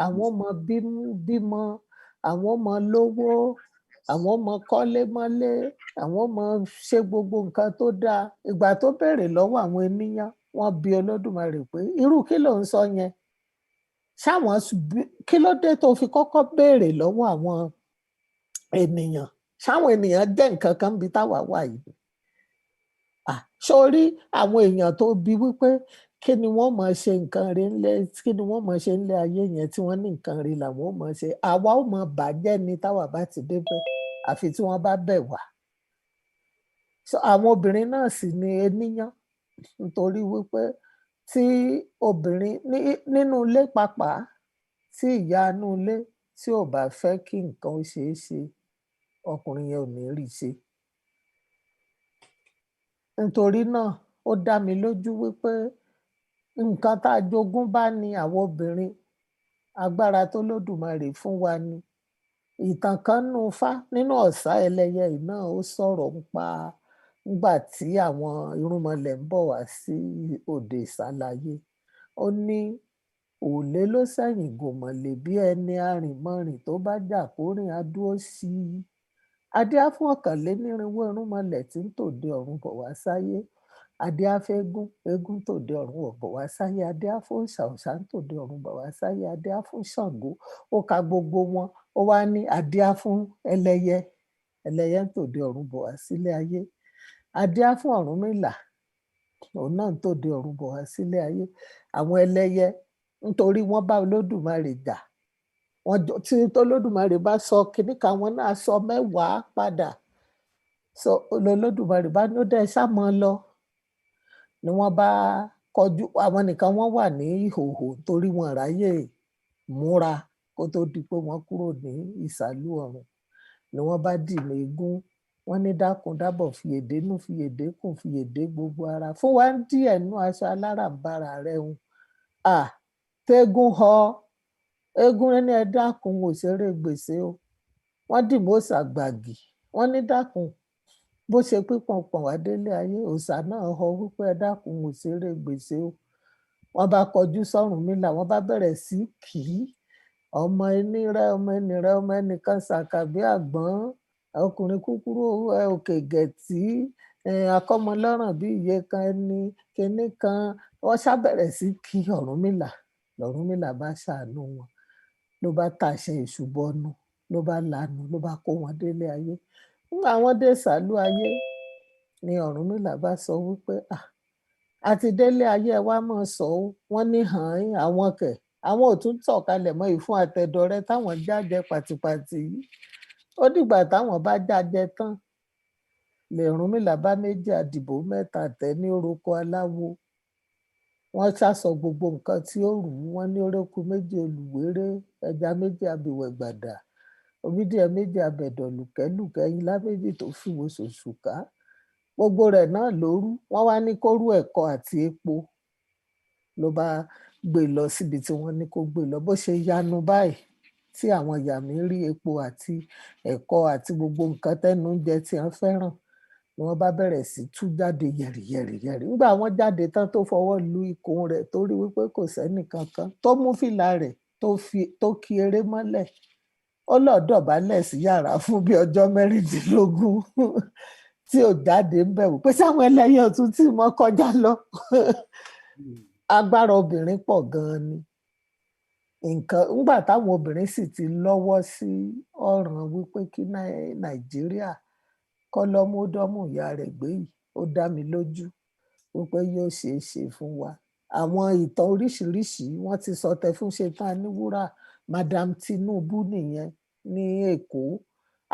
àwọn ọmọ bímọ, àwọn ọmọ lówó, àwọn ọmọ kọ́lé mọ́lé, àwọn ọmọ ṣe gbogbo nǹkan tó dáa. Ìgbà tó béèrè lọ́wọ́ àwọn ènìyàn, wọ́n bi Olódùmarè pé irú kí ló ń sọ yẹn? Kí ló dé tó fi kọ́kọ́ béèrè lọ́wọ́ àwọn ènìyàn? Ṣáwọn ènìyàn jẹ́ nǹkan kan bí táwa wà yìí? Sórí àwọn èèyàn tó bi wípé kí ni wọ́n máa ṣe nǹkan rí ńlẹ̀, kí ni wọ́n máa ṣe ńlẹ̀ ayé yẹn tí wọ́n ní nǹkan rí làwọn ó máa ṣe. Àwa ó máa bàjẹ́ ni táwa bá ti débẹ̀, àfi tí wọ́n bá bẹ̀ wá. Àwọn obìnrin náà sì ni ènìyàn, nítorí wípé tí obìnrin nínú ilé pàápàá, tí ìyá inú ilé tí ò bá fẹ́ kí nǹkan ó ṣeé ṣe, ọkùnrin yẹn ò ní rí ṣe. Nítorí náà ó dá mi lójú wípé nǹkan tá a jogún bá ní àwọn obìnrin, agbára tó Olódùmarè fún wa ni. Ìtàn kan nínú Ọ̀sà Ẹlẹ́yẹ yìí náà ó sọ̀rọ̀ nípa nígbà tí àwọn irúnmọlẹ̀ ń bọ̀ wá sí òde ìsàlàyé. Ó ní òòlé ló sẹ́yìn gòmọ̀lé bí ẹni arìnmọrìn tó bá jà kórìn adúró sí i. Adé á fún ọ̀kànlénírínwó irúnmọlẹ̀ tí ń tòde ọ̀run bọ̀ wá sáyé. Adé á fẹ́gún, eégún tòde ọ̀run bọ̀ wá sáyé. Adé á fún òòṣà, òòṣà ń tòde ọ̀run bọ̀ wá sáyé. Adé á fún Ṣàngó. Ó ka gbogbo wọn, ó wá ní adé á fún ẹlẹ́yẹ, ẹlẹ́yẹ ń tòde ọ̀run bọ̀ wá sílé ayé. Adé á fún Ọ̀rúnmìlà, òun náà ń tòde ọ̀run bọ̀ wá sílé ayé. Àwọn ẹlẹ́yẹ nítorí wọ́n bá Olódùmarè jà, tí Olódùmarè bá sọ kinní kan, wọn náà sọ mẹ́wàá padà. Olódùmarè bá ní ó dá ẹ ṣá máa lọ, ni wọ́n bá kọjú, àwọn nìkan wọ́n wà ní ìhòhò torí wọn ráyè múra kó tó di pé wọ́n kúrò ní ìsàlú ọ̀run. Ni wọ́n bá dì mọ́ eégún, wọ́n ní dákun dábọ̀ fi èdè nù, fi èdè kùn, fi èdè gbogbo ara, fún wa ń díẹ̀ nú aṣọ aláràǹbarà rẹ̀ hun. Tẹ́gún họ, eégún ní ẹ dákun òṣèré gbèsè o. Wọ́n dì mọ́ òòṣà gbàgì, wọ́n ní dákun bó ṣe pípọn pọ̀n wá délé ayé, òòṣà náà họ wípé ẹ dákun òṣèré gbèsè o. Wọ́n bá kọjú s'Ọ̀rúnmìlà, wọ́n bá bẹ̀rẹ̀ sí kì í. Ọmọ ẹni rẹ, ọmọ ẹni rẹ, ọmọ ẹnìkan ṣàkàbí àgbọ̀n, ọkùnrin kúkúrú òkè gẹ̀tì, akọ́mọlọ́ràn bí iye kan ẹni kinní kan. Wọ́n ṣá bẹ̀rẹ̀ sí kí Ọ̀rúnmìlà. Ọ̀rúnmìlà bá ṣàánú wọn, ló bá tàṣẹ èṣù bọnu, ló bá lanu, ló bá kó wọn délé ayé. Nígbà wọ́n dé ìsàlú ayé ni Ọ̀rúnmìlà bá sọ wípé àti délé ayé ẹ wá máa sọ ó. Wọ́n ní hàn àwọn kẹ̀, àwọn ò tún sọ̀kalẹ̀ mọ́ ìfún àtẹ̀dọ̀rẹ́ táwọn jájẹ pàtìpàtì yìí. Ó dìgbà táwọn bá jájẹ tán lè Ọ̀rúnmìlà bá méjì àdìbò mẹ́ta tẹ̀ ní orúkọ aláwo. Wọ́n ṣàsọ gbogbo nǹkan tí ó rù ú. Wọ́n ní orókù méjì olùwéré, ẹja méjì abìwẹ̀ gbàdà, òbídìẹ méjì abẹ̀dọ̀ lùkẹ́lùkẹ́, ilá méjì tó fìwò ṣòṣùká. Gbogbo rẹ̀ náà ló rú. Wọ́n wá ní kó rú ẹ̀kọ àti epo, ló bá gbé lọ síbi tí wọ́n ní kó gbé lọ. Bó ṣe yanu báyìí tí àwọn ìyá mi rí epo àti ẹ̀kọ àti gbogbo nǹkan tẹ́nu oúnjẹ tí wọ́n fẹ́ràn, ni wọ́n bá bẹ̀rẹ̀ sí tú jáde yẹ̀rìyẹ̀rìyẹ̀rì. Nígbà wọ́n jáde tán tó fọwọ́ lu ikùn rẹ̀ tó rí wípé kò sẹ́nì kankan, tó mú fìlà rẹ̀ tó ki eré mọ́lẹ̀, ó lọ dọ̀bálẹ̀ sí yàrá fún bí ọjọ́ 16 tí ò jáde ń bẹ̀ wò pé sáwọn ẹlẹ́yẹ ọ̀tún tí mo kọjá lọ. Agbára obìnrin pọ̀ gan-an ni. Nígbà táwọn obìnrin sì ti lọ́wọ́ sí ọ̀ràn wípé kí Nàìjíríà kọ́lọ́múdọ́mù ìyá rẹ̀ gbé yìí, ó dá mi lójú wípé yóò ṣeé ṣe fún wa. Àwọn ìtàn oríṣiríṣi wọ́n ti sọ tẹ fún Ṣetán Aníwúrà, Madam Tinubu nìyẹn ní Èkó.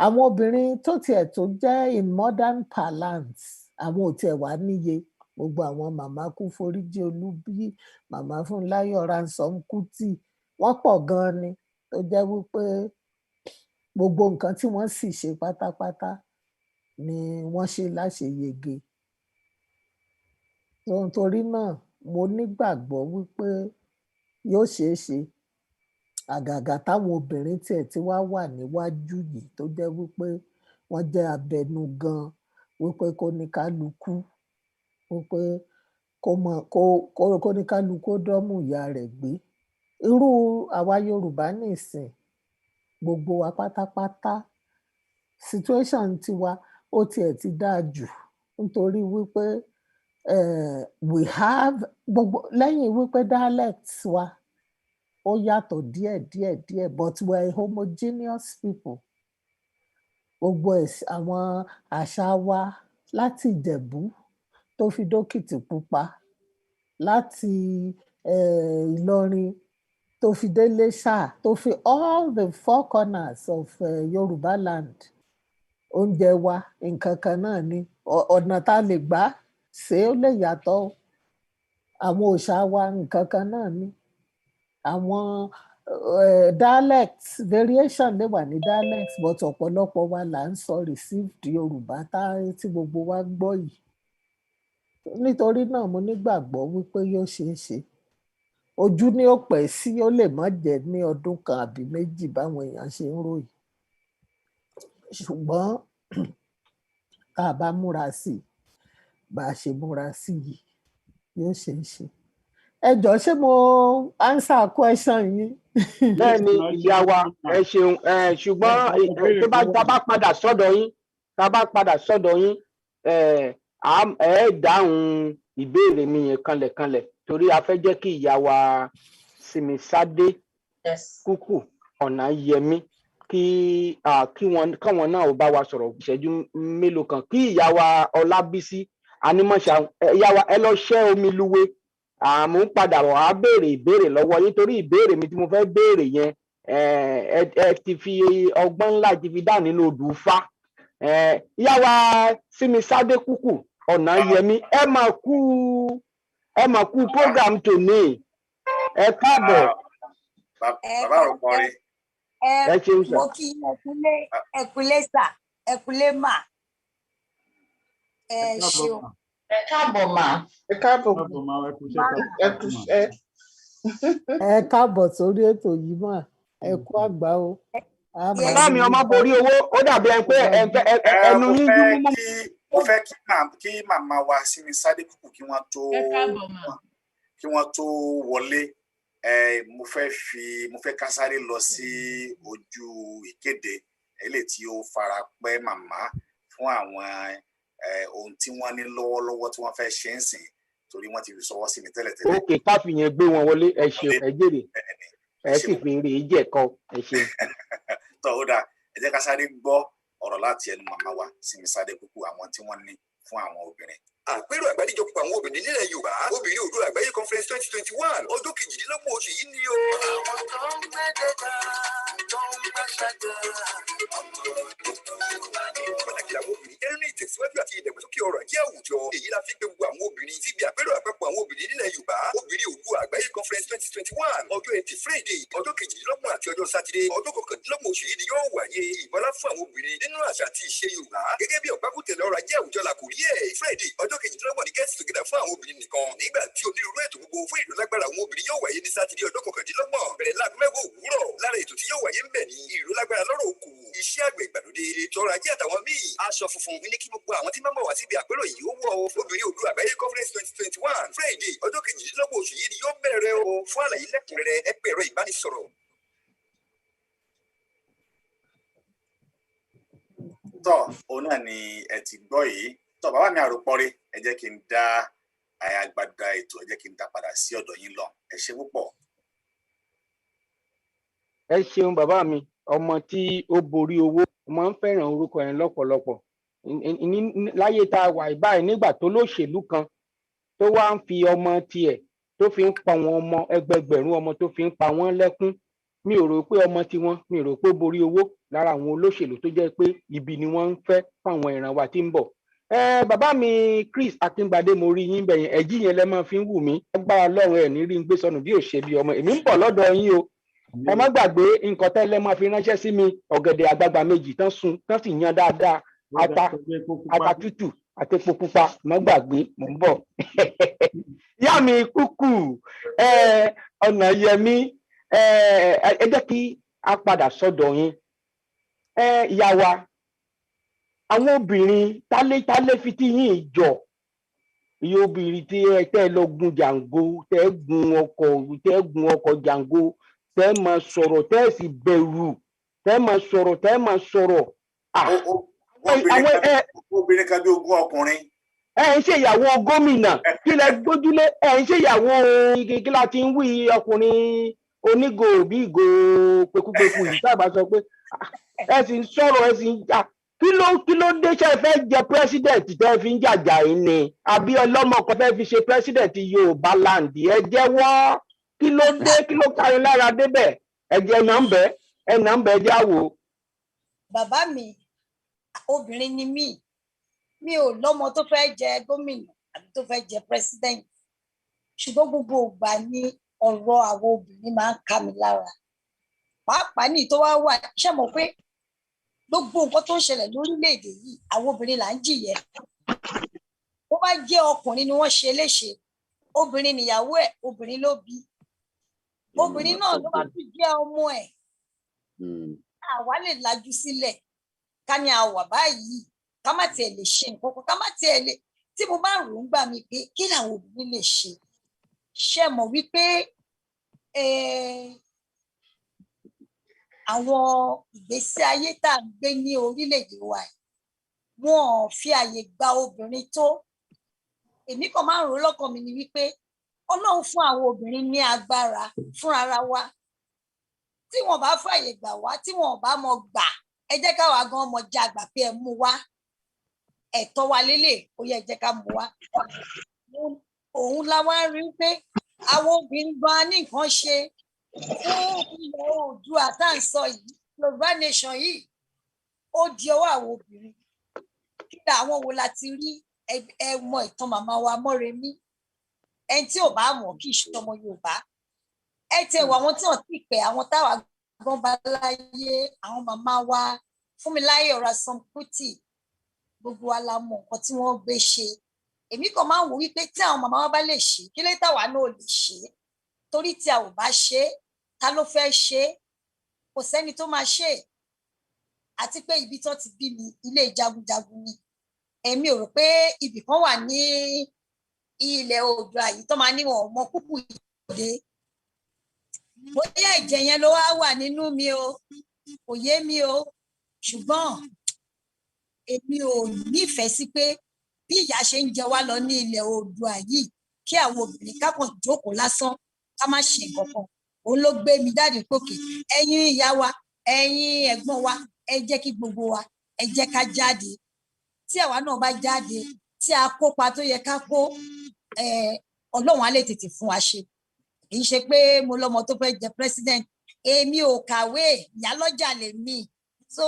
Àwọn obìnrin tó tiẹ̀ tó jẹ́ in modern parlance, àwọn ò tiẹ̀ wá níye gbogbo àwọn màmá kú foríjì Olúbí, màmá Fúnláyọ̀ Ransom Kútì, wọ́n pọ̀ gan ni tó jẹ́ wípé gbogbo nǹkan tí wọ́n sì ṣe pátápátá ni wọ́n ṣe láṣeyege. Nítorí náà mo nígbàgbọ́ wípé yóò ṣeé ṣe, àgàgà táwọn obìnrin tiẹ̀ tí wá wà níwájú yìí tó jẹ́ wípé wọ́n jẹ́ abẹnugan wípé kóníkálukú wípé kóníkálukú dọ́mú ìyá rẹ̀ gbé. Irú àwa Yorùbá nìsín gbogbo wa pátápátá situation tiwa ó tiẹ̀ ti dáa jù nítorí wípé we have gbogbo lẹ́yìn wípé dialects wa ó yàtọ̀ díẹ̀ but we are homogeneous people. Gbogbo àwọn àṣà wa láti Ìjẹ̀bú tó fi dókìtìpupa, láti Ìlọrin tó fi dé Iléṣà, tó fi all the four corners of YorubaLand. Oúnjẹ wa nǹkan kan náà ni, ọ̀nà tá a lè gbà ṣe ó lè yàtọ̀. Àwọn òòṣà wa nǹkan kan náà ni. Àwọn dialects variation lè wà ní dialects but ọ̀pọ̀lọpọ̀ wa là ń sọ received Yorùbá tí gbogbo wa gbọ́ yìí. Nítorí náà mo nígbàgbọ́ wípé yóò ṣeé ṣe. Ojú ni ó pẹ́ sí, ó lè má jẹ́ ní ọdún kan àbí méjì báwọn èèyàn ṣe ń ròyìn. Ṣùgbọ́n tá a bá múra sí i bá a ṣe múra sí i yóò ṣeé ṣe. Ẹ jọ̀ọ́ ṣé mo answer question yín? Bẹ́ẹ̀ni ìyá wa ẹ ṣeun, ṣùgbọ́n tá a bá padà sọ́dọ̀ yín ẹ dáhùn ìbéèrè mi yẹn kanlẹ̀kanlẹ̀ torí a fẹ́ jẹ́ kí ìyá wa Simisade Kúkú Ọ̀nàyẹmí káwọn náà ò bá wa sọ̀rọ̀ ìṣẹ́jú mélòó kan, kí ìyá wa Ọlábísí Anímọ̀ṣà ìyá wa ẹ lọ ṣẹ́ omi lúwe. Mo ń padà wá béèrè ìbéèrè lọ́wọ́ yín torí ìbéèrè mi tí mo fẹ́ béèrè yẹn ẹ ti fi ọgbọ́n ńlá ti fi dá nínú odù Ifá. Ìyá wa Simisade Kúkú Ọ̀nàyẹmí ẹ máa kú program tòní, ẹ káàbọ̀. Bàbá rò kọrin. Ẹ ṣeun sà. Mo kí ẹkúlé sà, ẹkúlé mà. Ẹ ṣeun. Ẹ káàbọ̀ mà. Ẹ káàbọ̀ mà. Ẹ kúṣẹ́. Ẹ káàbọ̀ sórí ètò yìí mà, ẹ kú àgbà o. Bàbá mi ọmọ borí owó, ó dàbí ẹ pé ẹnu yín yún mú. Mo fẹ́ kí màmá wa Simisade Kúkú kí wọ́n tó wọlé. Mo fẹ́ ká sáré lọ sí ojú ìkéde eléyìí tí ó fara pẹ́ màmá fún àwọn ohun tí wọ́n ní lọ́wọ́lọ́wọ́ tí wọ́n fẹ́ ṣe ń sìn torí wọ́n ti fi sọwọ́ sí mi tẹ́lẹ̀tẹ́lẹ̀. Ókè káfí yẹn gbé wọn wọlé, ẹ ṣeun, ẹ jèrè, ẹ sì fi èrè jẹ̀kọ, ẹ ṣeun. Tọ́ ó dáa, ẹ jẹ́ ká sáré gbọ́ ọ̀rọ̀ láti ẹnu màmá wa Simisade Kúkú àwọn tí wọ́n ní fún àwọn obìnrin. Àpérò àgbáríjọpọ̀ àwọn obìnrin nílẹ̀ Yorùbá obìnrin Oòduà àgbáyé conference 2021 ọjọ́ 18 oṣù yìí ni o. Àwọn tó ń gbẹ́dẹ̀dà tó ń gbàṣàgbà pàtàkì àwọn obìnrin jẹ́ nínú ìtẹ̀síwájú àti ìdàgbàsókè ọrọ̀ ajé àwùjọ. Èyí la fi gbé gbogbo àwọn obìnrin síbi àpérò àpapọ̀ àwọn obìnrin nílẹ̀ Yorùbá obìnrin Oòduà àgbáyé conference 2021 ọjọ́ Ẹtì Friday ọjọ́ 18 àti ọjọ́ Sátidé ọjọ́ 19 oṣù yìí ni yóò wáyé. Ìbọlá fún àwọn obìnrin nínú àṣà àti ìṣe Yorùbá gẹ́gẹ́ bí ọ̀pákùtẹ̀lẹ̀ ọrọ̀ ajé àwùjọ làkòrí ẹ̀. Friday ọjọ́ 18 ní get together fún àwọn obìnrin nìkan nígbà tí onírúurú ètò gbogbo fún ìrólágbára àwọn obìnrin yóò wáyé ní Sátidé ọjọ́ 19 bẹ̀rẹ̀ láago 9 òwúrọ̀. Lára ètò tí yóò wáyé ń bẹ̀ ní ìrólágbára lọ́rọ̀ okòwò, iṣẹ́ àgbẹ̀ ìgbàlódé, ètò ọrọ̀ ajé àtàwọn míì. Aṣọ funfun ní kí gbogbo àwọn tí máa ń bọ̀ wá síbi àpérò yìí ó wọ̀ obìnrin Oòduà àgbáyé conference 2021 Friday ọjọ́ 18 oṣù yìí ni yóò bẹ̀rẹ̀ o. Fún àlàyé lẹ́kùnrẹ́rẹ́ ẹ pè ẹ̀rọ ìbánisọ̀rọ̀. Tọ́ òun náà ni ẹ ti gbọ́ yìí. Tọ́ bàbá mi àròpọ̀rí ẹ jẹ́ kí n dá àgbàdà ètò ẹ jẹ́ kí n dá padà sí ọ̀dọ̀ yín lọ. Ẹ ṣe púpọ̀. Ẹ ṣeun bàbá mi, ọmọ tí ó borí owó, mo ń fẹ́ràn orúkọ yẹn lọ́pọ̀lọpọ̀. Láyé tá a wà báyìí nígbà tó lóṣèlú kan tó wá ń fi ọmọ tiẹ̀ tó fi ń pa wọn ọmọ ẹgbẹgbẹ̀rún ọmọ tó fi ń pa wọ́n lẹ́kún, mi ò rò pé ọmọ tiwọn, mi ò rò pé borí owó lára àwọn olóṣèlú tó jẹ́ pé ibi ni wọ́n ń fẹ́ fáwọn ìran wa tí ń bọ̀. bàbá mi Chris Akíngbadé mo rí yín bẹ̀yẹn ẹ̀jí yẹn lẹ máa fi ń wù mí agbára Ọlọ́run ẹ̀ ní rí ń gbé sọnù bí ò ṣe bí ọmọ èmi ń bọ̀ lọ́dọ̀ yín o ẹ má gbàgbé nǹkan tẹ́lẹ̀ máa fi ránṣẹ́ sí mi ọ̀gẹ̀dẹ̀ àgbagbà méjì tán sun tán sì yan dáadáa ata tútù àti epo pupa má gbàgbé mò ń bọ̀ ìyá mi kúkú ọ̀nà yẹmi ẹ jẹ́ kí a padà sọ́dọ̀ yín ìyá wa àwọn obìnrin tálé fi tí yín jọ iye obìnrin tí tẹ́ lọ gun jàǹgó tẹ́ gun ọkọ̀ jàǹgó tẹ́ máa sọ̀rọ̀ tẹ́ sì bẹ̀rù tẹ́ máa sọ̀rọ̀. obìnrin kan bí ogún ọkùnrin. ẹ ń ṣe ìyàwó gómìnà kí lẹ gbójúlé ẹ ń ṣe ìyàwó kí la ti ń wí ọkùnrin onígò bí ìgò pekúpeku yìí sábà sọ pé ẹ sì ń sọ̀rọ̀ ẹ sì ń jà kí ló dé ṣe fẹ́ jẹ president tẹ́ fi ń jàjà yìí ni àbí ọlọ́mọ kan fẹ́ fi ṣe president YorubaLand ẹ jẹ́wọ́ kí ló dé kí ló kárí lára débẹ̀ ẹ̀jẹ̀ ẹ̀nà ń bẹ̀ ẹ̀jẹ̀ àwò. bàbá mi obìnrin ni mi ò lọ́mọ tó fẹ́ jẹ gómìnà àbí tó fẹ́ jẹ president ṣùgbọ́n gbogbo ìgbà ni ọ̀rọ̀ àwọn obìnrin máa ń ká mi lára pàápàá ní tó wà ṣé mọ̀ pé gbogbo nǹkan tó ń ṣẹlẹ̀ lórílẹ̀‐èdè yìí àwọn obìnrin là ń jìyẹ bó bá jẹ́ ọkùnrin ni wọ́n ṣe léṣe obìnrin nìyàwó ẹ̀ obìnrin ló bí obìnrin náà ló bá tún jẹ́ ọmọ ẹ̀ àwa lè lajú sílẹ̀ ká ní àwà báyìí ká má tiẹ̀ lè ṣe nǹkan kan ká má tiẹ̀ lè tí mo bá rò ń gbà mí pé kí làwọn obìnrin lè ṣe mọ̀ wípé àwọn ìgbésí ayé tá à ń gbé ní orílẹ̀-èdè wa wọn ò fi àyè gba obìnrin tó èmi kàn máa ń rò lọ́kàn mi ni wípé Ọlọ́run fún àwọn obìnrin ní agbára fúnra wa tí wọn bá fàyè gbà wá tí wọn bá mọ gbà ẹ jẹ́ káwa gan mọ jagbà pé ẹ mú wá ẹ̀tọ́ wa lélẹ̀ ó yẹ jẹ́ ká mú wá òun la wá rí pé àwọn obìnrin gan ní nǹkan ṣe fún ilẹ̀ Oòduà tá à ń sọ yìí Yorùbá nation yìí ó di ọwọ́ àwọn obìnrin kí ni àwọn wo la ti rí ẹ mọ ìtàn màmá wa Mọ́remí ẹni tí ò bá mọ̀ kí ìṣọmọ Yorùbá ẹ tẹ wọ àwọn tí wọn ti pẹ àwọn táwa gbọ́n bá láyé àwọn màmá wa Fúnmiláyọ̀ Ransome Kuti gbogbo wa la mọ̀ nǹkan tí wọ́n gbé ṣe èmi kàn máa ń wò wípé tí àwọn màmá wa bá lè ṣe kí lè táwa náà lè ṣe torí tí a ò bá ṣe ta ló fẹ́ ṣe kò sẹ́ni tó máa ṣe àti pé ibi tó ti bí mi ilé jagunjagun ni èmi ò rò pé ibì kan wà ní ilẹ̀ Oòduà yìí tó máa ní wọn ọmọ kúkú ìdè bóyá ìjẹ yẹn ló wá wà nínú mi o kò yé mi o ṣùgbọ́n èmi ò nífẹ̀ẹ́ sí pé bí ìyà ṣe ń jẹ wá lọ ní ilẹ̀ Oòduà yìí kí àwọn obìnrin kákan jókòó lásán ká má ṣe nǹkan kan òun ló gbé mi jáde pókè ẹ̀yin ìyá wa ẹ̀yin ẹ̀gbọ́n wa ẹ jẹ́ kí gbogbo wa ẹ jẹ́ ká jáde tí àwa náà bá jáde tí a kópa tó yẹ ká kó Ọlọ́run á lè tètè fún wa ṣe kì í ṣe pé mo lọ́mọ tó fẹ́ jẹ president èmi ò kàwé ìyálọ́jà lèmi so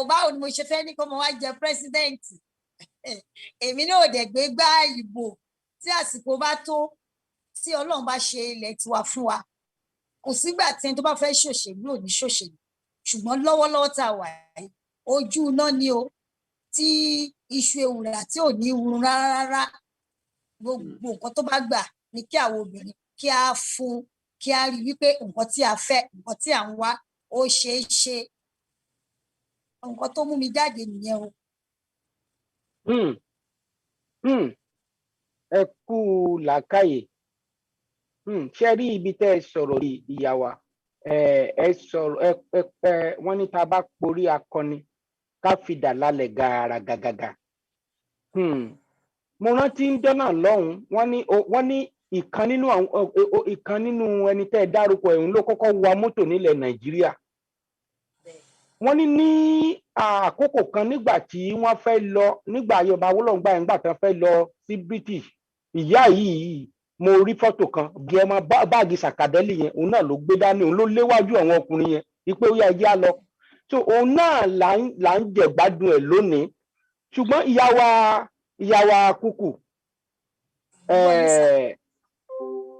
báwo ni mo ṣe fẹ́ ní kó mo wá jẹ president èmi náà ò dẹ̀ gbé gbá ìbò tí àsìkò bá tó tí Ọlọ́run bá ṣe ilẹ̀ tiwa fún wa kò sígbà tí ẹni tó bá fẹ́ ṣòṣèlú ò ní ṣòṣèlú ṣùgbọ́n lọ́wọ́lọ́wọ́ tá a wà yìí ojú iná ni o tí iṣu ewùrà tí ò ní wurun rárá gbogbo nǹkan tó bá gbà ní kí àwọn obìnrin kí a fún kí a rí wípé nǹkan tí a fẹ́ nǹkan tí à ń wá ó ṣeé ṣe nǹkan tó mú mi jáde nìyẹn o. ẹ kú làákàyè ṣe rí ibi tẹ́ ẹ sọ̀rọ̀ ìyá wa ẹ sọ̀rọ̀ wọ́n ní tá a bá porí akọni ká fìdà lálẹ́ gàràgàgàgà mo rántí ń dọ́nà lọ́hùn-ún wọ́n ní ìkan nínú ẹni tẹ́ ẹ dárúkọ ẹ̀hún ló kọ́kọ́ wa mọ́tò nílẹ̀ Nàìjíríà wọ́n ní àkókò kan nígbà tí wọ́n fẹ́ lọ nígbà Yorùbá Awólọ́wọ̀ nígbà tí wọ́n fẹ́ lọ sí British ìyá yìí mo rí fọ́tò kan bí ẹ máa báàgì sàkàdẹ́lì yẹn òun náà ló gbé dání òun ló léwájú àwọn ọkùnrin yẹn wípé ó yá ẹjẹ́ á lọ so òun náà là ń jẹ̀gbádùn ẹ̀ lónìí ṣùgbọ́n ìyá wa ìyá wa Kúkú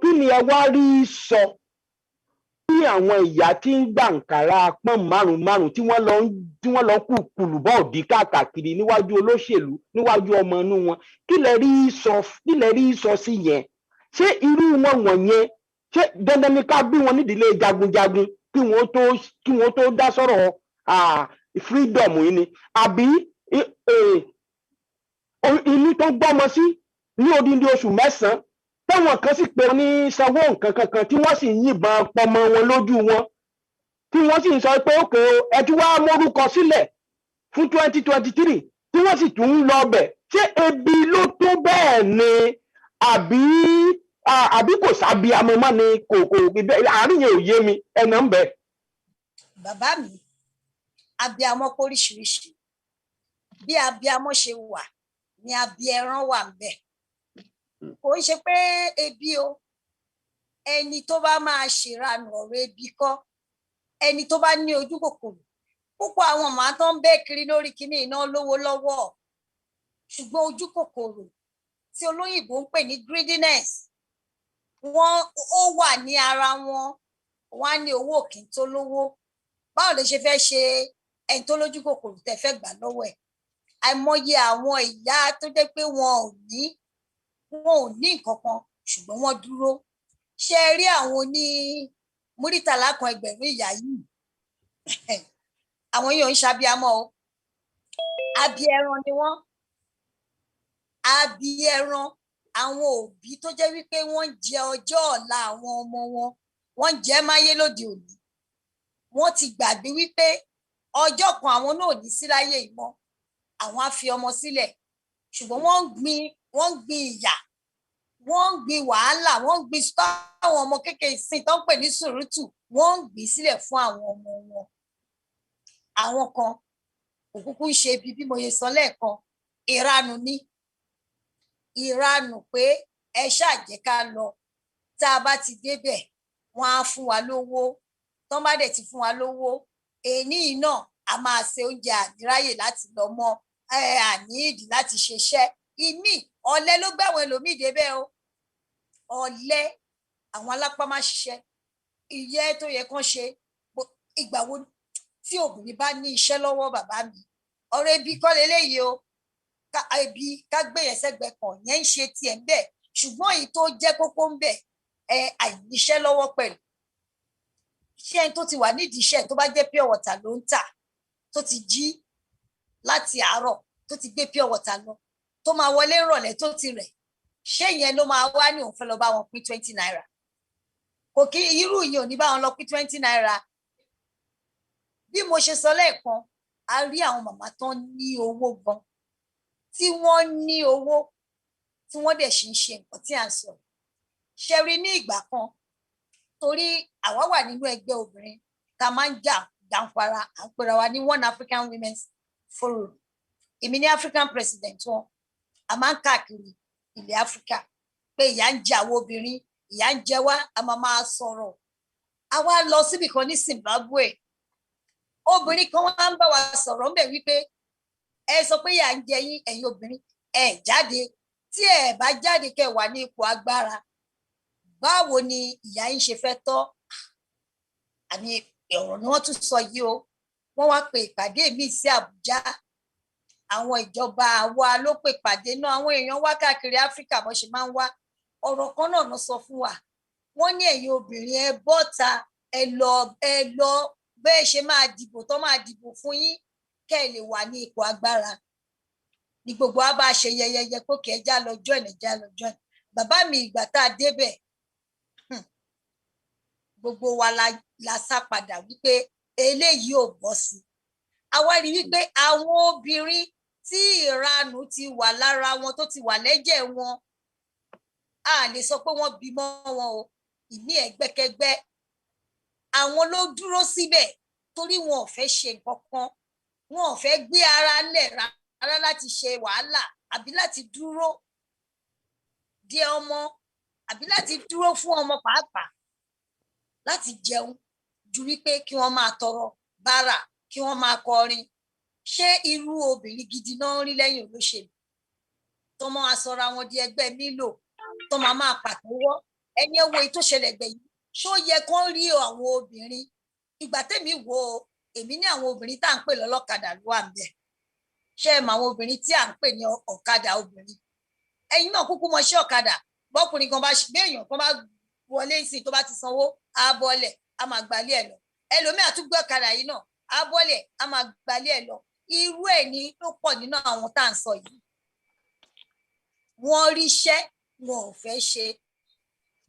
kí ni ẹ wá rí sọ bí àwọn ìyá tí ń gbà ǹkàrà pọ́n márùn-ún tí wọ́n lọ kú kùlùbọ́ òdì káàkiri níwájú olóṣèlú níwájú ọmọ inú wọn kí lẹ rí sọ sí yẹn ṣé irú wọn wọ̀nyẹn ṣé dandan ni ká bí wọn nídìílé jagunjagun kí wọ́n tó dá sọ̀rọ̀ freedom yìí ni àbí inú tó gbọ́mọ sí ní odindi oṣù mẹ́sàn-án táwọn kan sì pé ní sanwó nǹkan kankan tí wọ́n sì yìnbọn pọmọ wọn lójú wọn tí wọ́n sì ń sọ pé òkè ẹ ti wá mórúkọ sílẹ̀ fún 2023 tí wọ́n sì tún ń lọ bẹ̀ ṣé ebi ló tó bẹ́ẹ̀ ni àbí kò sábì amọ̀mọ́ ni kò àárín yẹn ò yé mi ẹ̀nà ń bẹ̀. bàbá mi abiyamọ póríṣiríṣi bí abiyamọ ṣe wà ni abiyẹran wà ń bẹ̀ kò ń ṣe pé ebi o ẹni tó bá máa ṣèranù ọ̀rọ̀ ebi kọ́ ẹni tó bá ní ojú kòkòrò púpọ̀ àwọn màá tó ń bẹ́ kiri lórí kíní iná lówó lọ́wọ́ ṣùgbọ́n ojú kòkòrò tí olóyìnbó ń pè ní greediness ó wà ní ara wọn á ní owó kí n tó lówó báwo lè ṣe fẹ́ ṣe ẹni tó lójú kòkòrò tẹ́ fẹ́ gbà lọ́wọ́ ẹ̀ àìmọye àwọn ìyá tó jẹ́ pé wọn ò ní nǹkan kan ṣùgbọ́n wọ́n dúró ṣe rí àwọn oní múrítàlá kan ẹgbẹ̀rún ìyá yìí àwọn yìí ò ń ṣàbíamọ o abiyẹran ni wọ́n abiyẹran àwọn òbí tó jẹ́ wípé wọ́n jẹ ọjọ́ ọ̀la àwọn ọmọ wọn wọ́n jẹ máyé lóde òní wọ́n ti gbàgbé wípé ọjọ́ kan àwọn náà ò ní sí láyé ìmọ̀ àwọn á fi ọmọ sílẹ̀ ṣùgbọ́n wọ́n ń gbin ìyà wọ́n ń gbin wàhálà wọ́n ń gbin àwọn ọmọ kékeré ìsìn tó ń pè ní sùúrùtù wọ́n ń gbìn sílẹ̀ fún àwọn ọmọ wọn àwọn kan òkùnkùn ṣe bí mo yẹ sọ lẹ́ẹ̀kan ìranù pé ẹ ṣàjẹ́ ká lọ tá a bá ti débẹ̀ wọ́n á fún wa lówó tó bá dẹ̀ ti fún wa lówó èní náà a máa ṣe oúnjẹ àdíráyè láti lọ mọ àníìdí láti ṣiṣẹ́ ìmí ọ̀lẹ ló gbàwọn ẹlòmíì débẹ̀ o ọ̀lẹ àwọn alápá má ṣiṣẹ́ ìyẹ́ tó yẹ kán ṣe ìgbà wo tí obìnrin bá ní iṣẹ́ lọ́wọ́ bàbá mi ọ̀rọ̀ ebi kọ́ leléyìí o ebi ká gbé yẹn sẹ́gbẹ̀ẹ́ kan yẹn ń ṣe tiẹ̀ ń bẹ̀ ṣùgbọ́n èyí tó jẹ́ kókó ń bẹ̀ àìníṣẹ́ lọ́wọ́ pẹ̀lú iṣẹ́ ẹni tó ti wà nídìí iṣẹ́ tó bá jẹ́ pure water ló ń tà tó ti jí láti àárọ̀ tó ti gbé pure water lọ tó máa wọlé rọ̀lẹ́ tó ti rẹ̀ ṣé yẹn ló máa wá ní òun fẹ́ lọ bá wọn pín 20 naira kò kí irú yìí ò ní bá wọn lọ pín 20 naira bí mo ṣe sọ lẹ́ẹ̀kan a rí àwọn màmá tán ní owó gan tí wọ́n ní owó tí wọ́n dẹ̀ ṣe ń ṣe nǹkan tí à ń sọ ṣe rí ní ìgbà kan torí àwa wà nínú ẹgbẹ́ obìnrin ká máa ń jà jàǹfàrà à ń pera wa ní One African Women's Forum èmi ní African president wọn a máa ń káàkiri ilẹ̀ Áfíríkà pé ìyà ń jẹ àwọn obìnrin ìyà ń jẹ wá a máa sọ̀rọ̀ a wá lọ síbì kan ní Zimbabwe obìnrin kan wá ń bá wa sọ̀rọ̀ ńbẹ̀ wípé ẹ sọ pé ìyà ń jẹ yín ẹ̀yin obìnrin ẹ jáde tí ẹ bá jáde kẹ́ wà ní ipò agbára báwo ni ìyà yín ṣe fẹ́ tọ́ àmì ọ̀rọ̀ ni wọ́n tún sọ yìí o wọ́n wá pe ìpàdé míì sí Àbújá àwọn ìjọba àwa ló pe ìpàdé náà àwọn èèyàn wá káàkiri Áfíríkà bó ṣe máa ń wá ọ̀rọ̀ kan náà ló sọ fún wa wọ́n ní ẹ̀yin obìnrin ẹ bọ́ta ẹ lọ bẹ́ẹ̀ ṣe máa dìbò tó máa dìbò fún yín kẹ́ ẹ lè wà ní ipò agbára ní gbogbo wa bá ṣe yẹyẹyẹ pé kẹ́ ẹ já lọ join bàbá mi ìgbà tá a débẹ̀ gbogbo wa la sá padà wípé eléyìí ò bọ́ sí àwa rí wípé àwọn obìnrin tí ìranù ti wà lára wọn tó ti wà lẹ́jẹ̀ wọn a lè sọ pé wọ́n bímọ wọn o ìní ẹgbẹ́kẹ́gbẹ́ àwọn ló dúró síbẹ̀ torí wọn ò fẹ́ ṣe nǹkan kan wọn ò fẹ́ gbé ara lẹ̀ rárá láti ṣe wàhálà àbí láti dúró de ọmọ àbí láti dúró fún ọmọ pàápàá láti jẹun ju wípé kí wọ́n máa tọrọ bárà kí wọ́n máa kọrin ṣé irú obìnrin gidi náà rí lẹ́yìn olóṣèlú tó máa sọra wọn di ẹgbẹ́ nílò tó máa pàtẹ́wọ́ ẹni ẹ wo èyí tó ṣẹlẹ̀ gbẹ̀yìn ṣó yẹ kán rí àwọn obìnrin ìgbà tèmi wo èmi ní àwọn obìnrin tá à ń pè lọ́lọ́kadà ló wà ńbẹ̀ ṣé ẹ mọ àwọn obìnrin tí à ń pè ní ọ̀kadà obìnrin ẹ̀yin náà kúkú mọ iṣẹ́ ọ̀kadà bọ́kùnrin kan bá ṣe bí èèyàn kan bá wọlé sí tó bá ti sanwó á bọ́lẹ̀ á máa gbalé ẹ̀ lọ ẹlòmíà tún gbé ọ̀kadà yìí náà á bọ́lẹ̀ á máa gbalé ẹ̀ lọ irú ẹ̀ ní ló pọ̀ nínú àwọn tá à ń sọ yìí wọ́n ríṣẹ́ wọn ò fẹ́ ṣe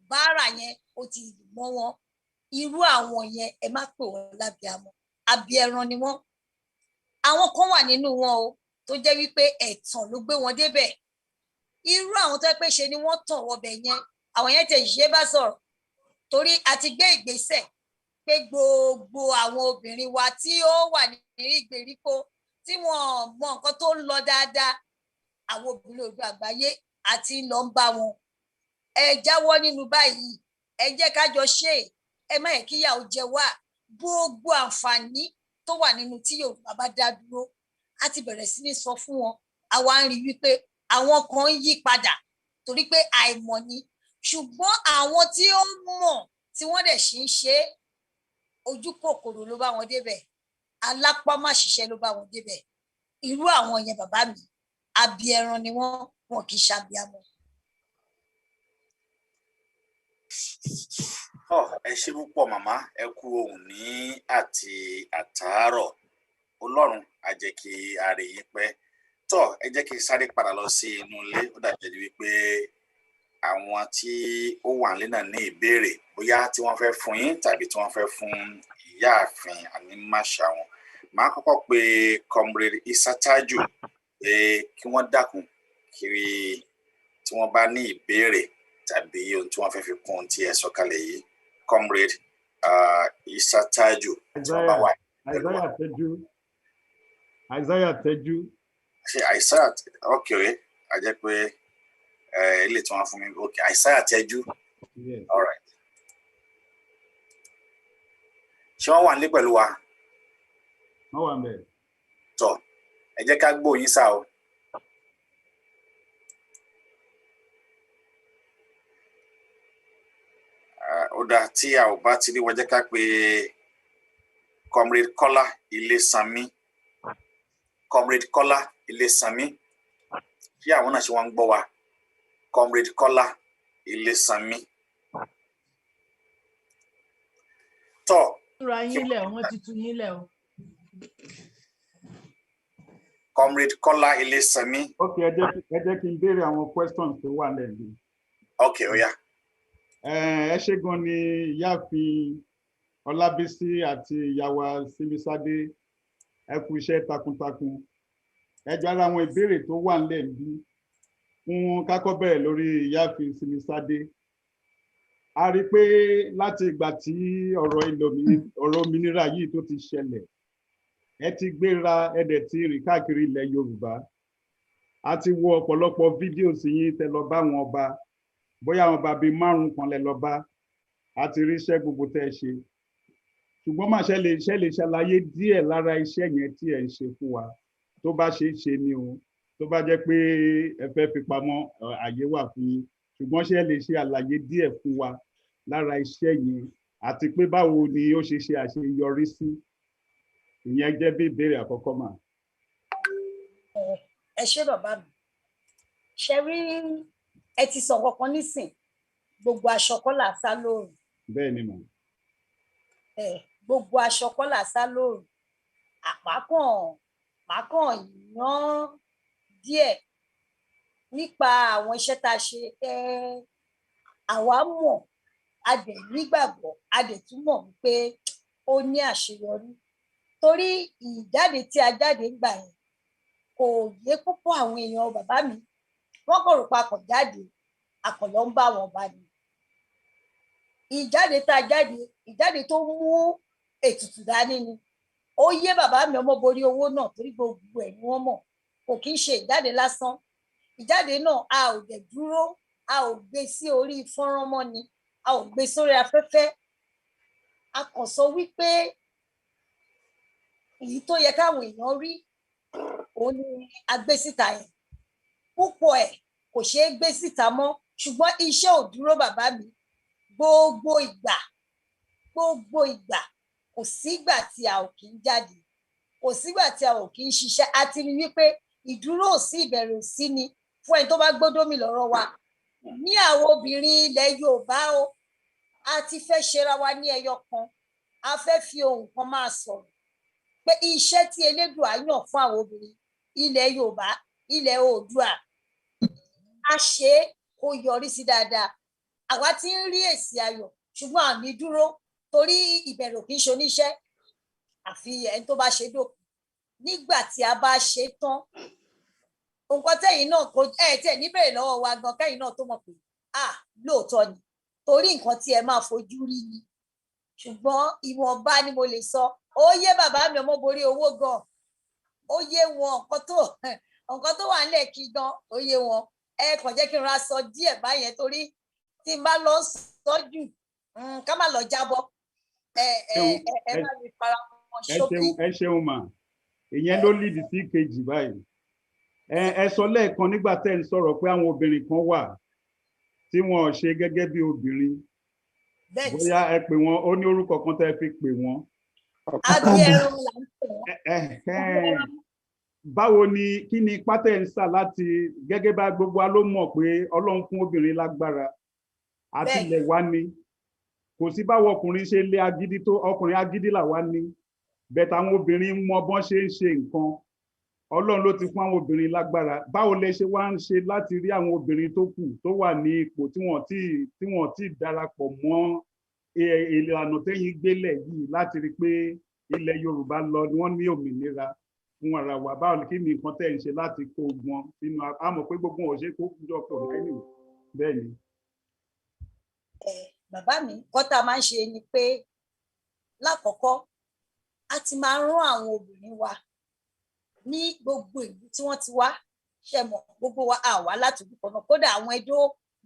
báárà yẹn ó ti mọ́ wọn irú àwọn yẹn ẹ má pè wọ́n lábíamọ abíẹran ni wọ́n àwọn kan wà nínú wọn o tó jẹ́ wípé ẹ̀tàn ló gbé wọn débẹ̀ irú àwọn tó pé ṣe ni wọ́n tàn wọbẹ̀ yẹn àwọn yẹn tẹ ṣe bá sọ̀rọ̀ torí a ti gbé ìgbésẹ̀ pé gbogbo àwọn obìnrin wa tí ó wà ní ìgbèríko tí wọ́n mọ nǹkan tó ń lọ dáadáa àwọn obìnrin odò àgbáyé àti lọ ń bá wọn ẹ jáwọ́ nínú báyìí ẹ jẹ́ ká jọ ṣe ẹ má yẹ kíyà ó jẹ wá gbogbo àǹfààní tó wà nínú tí Yorùbá bá dá dúró a ti bẹ̀rẹ̀ sí ní sọ fún wọn àwa ń rí wípé àwọn kan ń yí padà torí pé àìmọ̀ ni ṣùgbọ́n àwọn tí ó mọ̀ tí wọ́n dẹ̀ ṣì ń ṣe ojú kòkòrò ló bá wọn débẹ̀ alápá má ṣiṣẹ́ ló bá wọn débẹ̀ irú àwọn yẹn bàbá mi abíẹran ni wọn kì í ṣàbíamọ. ẹ ṣé púpọ̀ màmá ẹ kú ohùn ní àti àtàárọ̀ Ọlọ́run á jẹ́ kí a rí yín pẹ́ ẹ jẹ́ kí n sáré padà lọ sí inú ilé ó dàbí wípé àwọn tí ó wà nílé náà ní ìbéèrè bóyá tí wọ́n fẹ́ fún yín tàbí tí wọ́n fẹ́ fún ìyáàfin Animasha wọn màá kọ́kọ́ pe comrade Isataju pé kí wọ́n dákun kiri tí wọ́n bá ní ìbéèrè tàbí ohun tí wọ́n fẹ́ fi kún ohun tí ẹ sọ kalẹ̀ yìí comrade Isataju tí wọ́n bá wà. Isaiah Teju. ṣe Isaiah okay a jẹ́ pé ilé tí wọ́n fún mi okay Isaiah Teju. All right. ṣé wọ́n wà nílé pẹ̀lú wa. wọ́n wà ńbẹ̀. ẹ jẹ́ ká gbóyin sá o. ó dá tí a ò bá ti rí wọ́n jẹ́ ká pé comrade Kọ́lá Ilésanmí comrade Kọ́lá Ilésanmí tí àwọn náà ṣe wọ́n ń gbọ́ wa comrade Kọ́lá Ilésanmí. túra yín lẹ̀ wọ́n ti tú yín lẹ̀ o. comrade Kọ́lá Ilésanmí. ok ẹ jẹ́ kí n béèrè àwọn questions tó wà lẹ́nu. ok ó yá. ẹ ṣé gan ni ìyáàfin Ọlábísí àti ìyàwó Símísádé ẹ kú iṣẹ́ takuntakun ẹ jọ ara àwọn ìbéèrè tó wà nílẹ̀ bí fún kákọ́ bẹ̀rẹ̀ lórí ìyáàfin Símísádé a rí i pé láti ìgbà tí ọ̀rọ̀ òmìnira yìí tó ti ṣẹlẹ̀ ẹ ti gbéra ẹ dẹ̀ ti rìn káàkiri ilẹ̀ Yorùbá a ti wo ọ̀pọ̀lọpọ̀ fídíò sí yín tẹ́ lọ bá wọn ọba bóyá àwọn ọba bíi 5 kan lẹ lọ bá a ti rí iṣẹ́ gbogbo tẹ́ ẹ ṣe ṣùgbọ́n máa ṣe lè ṣàlàyé díẹ̀ lára iṣẹ́ yẹn tí ẹ ń ṣe fún wa tó bá ṣe é ṣe ni o tó bá jẹ́ pé ẹ fẹ́ fi pamọ́ àyè wà fún yín ṣùgbọ́n ṣe lè ṣe àlàyé díẹ̀ fún wa lára iṣẹ́ yẹn àti pé báwo ni ó ṣe àṣeyọrí sí ìyẹn jẹ́ bí ìbéèrè àkọ́kọ́ mà. ẹ ṣé bàbá mi ṣe rí ẹ ti sọ kankan nísìn gbogbo aṣọ kọ́ là sá lóòrùn. bẹ́ẹ̀ ni mà. gbogbo aṣọ kọ́ là sá lóòrùn àpákàn yan díẹ̀ nípa àwọn iṣẹ́ tá a ṣe àwa mọ̀ a dẹ̀ nígbàgbọ́ a dẹ̀ tún mọ̀ wípé ó ní àṣeyọrí torí ìjáde tí a jáde gbà yẹn kò yé púpọ̀ àwọn èèyàn bàbá mi wọ́n kò rò papọ̀ jáde àkànlọ́ ń bá wọn bá ní ìjáde tá a jáde ìjáde tó mú ètùtù dání ni ó yé bàbá mi ọmọ borí owó náà torí gbogbo ẹ̀ ni wọ́n mọ̀ kò kí ń ṣe ìjáde lásán ìjáde náà a ò dẹ̀ dúró a ò gbé sí orí fọ́nrán mọ́ ni a ò gbé sórí afẹ́fẹ́ a kàn sọ wípé èyí tó yẹ káwọn èèyàn rí òun ni a gbé síta yẹn púpọ̀ ẹ̀ kò ṣeé gbé síta mọ́ ṣùgbọ́n iṣẹ́ ò dúró bàbá mi gbogbo ìgbà kò sígbà tí a ò kí ń jáde kò sígbà tí a ò kí ń ṣiṣẹ́ a ti rí wípé ìdúró ò sí ìbẹ̀rù sí ni fún ẹni tó bá gbọ́dọ̀ mi lọ́rọ̀ wa ní àwọn obìnrin ilẹ̀ Yorùbá o a ti fẹ́ ṣera wa ní ẹyọ kan a fẹ́ fi ohun kan máa sọ̀rọ̀ pé iṣẹ́ tí Elédùà yàn fún àwọn obìnrin ilẹ̀ Yorùbá ilẹ̀ Oòduà a ṣe é kó yọrí sí dáadáa àwa ti ń rí èsì ayọ̀ ṣùgbọ́n àmì dúró torí ìbẹ̀rù kì í ṣe oníṣẹ́ àfi ẹni tó bá ṣe dókun nígbà tí a bá ṣe tán nǹkan tẹ̀yin náà kò tẹ̀ níbẹ̀rẹ̀ lọ́wọ́ wa gan kẹ́yin náà tó mọ̀ pé lóòótọ́ ni torí nǹkan tí ẹ máa fojú rí ni ṣùgbọ́n ìwọ̀nba ni mo lè sọ ó yé bàbá mi ọmọ borí owó gan ó yé wọn nǹkan tó wà nílẹ̀ kí gan ó yé wọn ẹ kàn jẹ́ kí n ra sọ díẹ̀ báyẹn torí tí n bá lọ sọ jù ká má lọ jábọ́ ẹ má lè fara wọn ṣókí. ẹ ṣeun mà ìyẹn ló lídìí sí kejì báyìí ẹ sọ lẹ́ẹ̀kan nígbà tẹ́ ń sọ̀rọ̀ pé àwọn obìnrin kan wà tí wọn ò ṣe gẹ́gẹ́ bí obìnrin bóyá ẹ pè wọn ó ní orúkọ kan tẹ́ fi pè wọn. abiyẹrun là ń pè wọn. báwo ni kí ni ipá tẹ́ ń sà láti gẹ́gẹ́ bá gbogbo wa ló mọ̀ pé Ọlọ́run fún obìnrin lágbára àtìlẹ̀ wa ni kò sí báwo ọkùnrin ṣe lé agídí tó ọkùnrin agídí là wá ní bẹ́ẹ̀ táwọn obìnrin mọ bọ́n ṣe ń ṣe nǹkan Ọlọ́run ló ti fún àwọn obìnrin lágbára báwo lẹ ṣe wá ń ṣe láti rí àwọn obìnrin tó kù tó wà ní ipò tí wọ́n ti darapọ̀ mọ́ ìlànà tẹ́yìn gbélẹ̀ yìí láti rí pé ilẹ̀ Yorùbá lọ ni wọ́n ní òmìnira fún ara wa báwo kí ni nǹkan tẹ́ ń ṣe láti kó wọn sínú àmọ́ pé gbogbo wọn ò ṣe kó jọ pọ̀ lẹ́yìn bẹ́ẹ̀ ni. Bàbá mi kọ́tà máa ń ṣe ni pé lákọ̀ọ́kọ́ a ti máa rán àwọn obìnrin wa ní gbogbo ìlú tí wọ́n ti wá ṣe mọ̀ gbogbo wa àwa láti ìlú kan náà kódà àwọn Ẹdó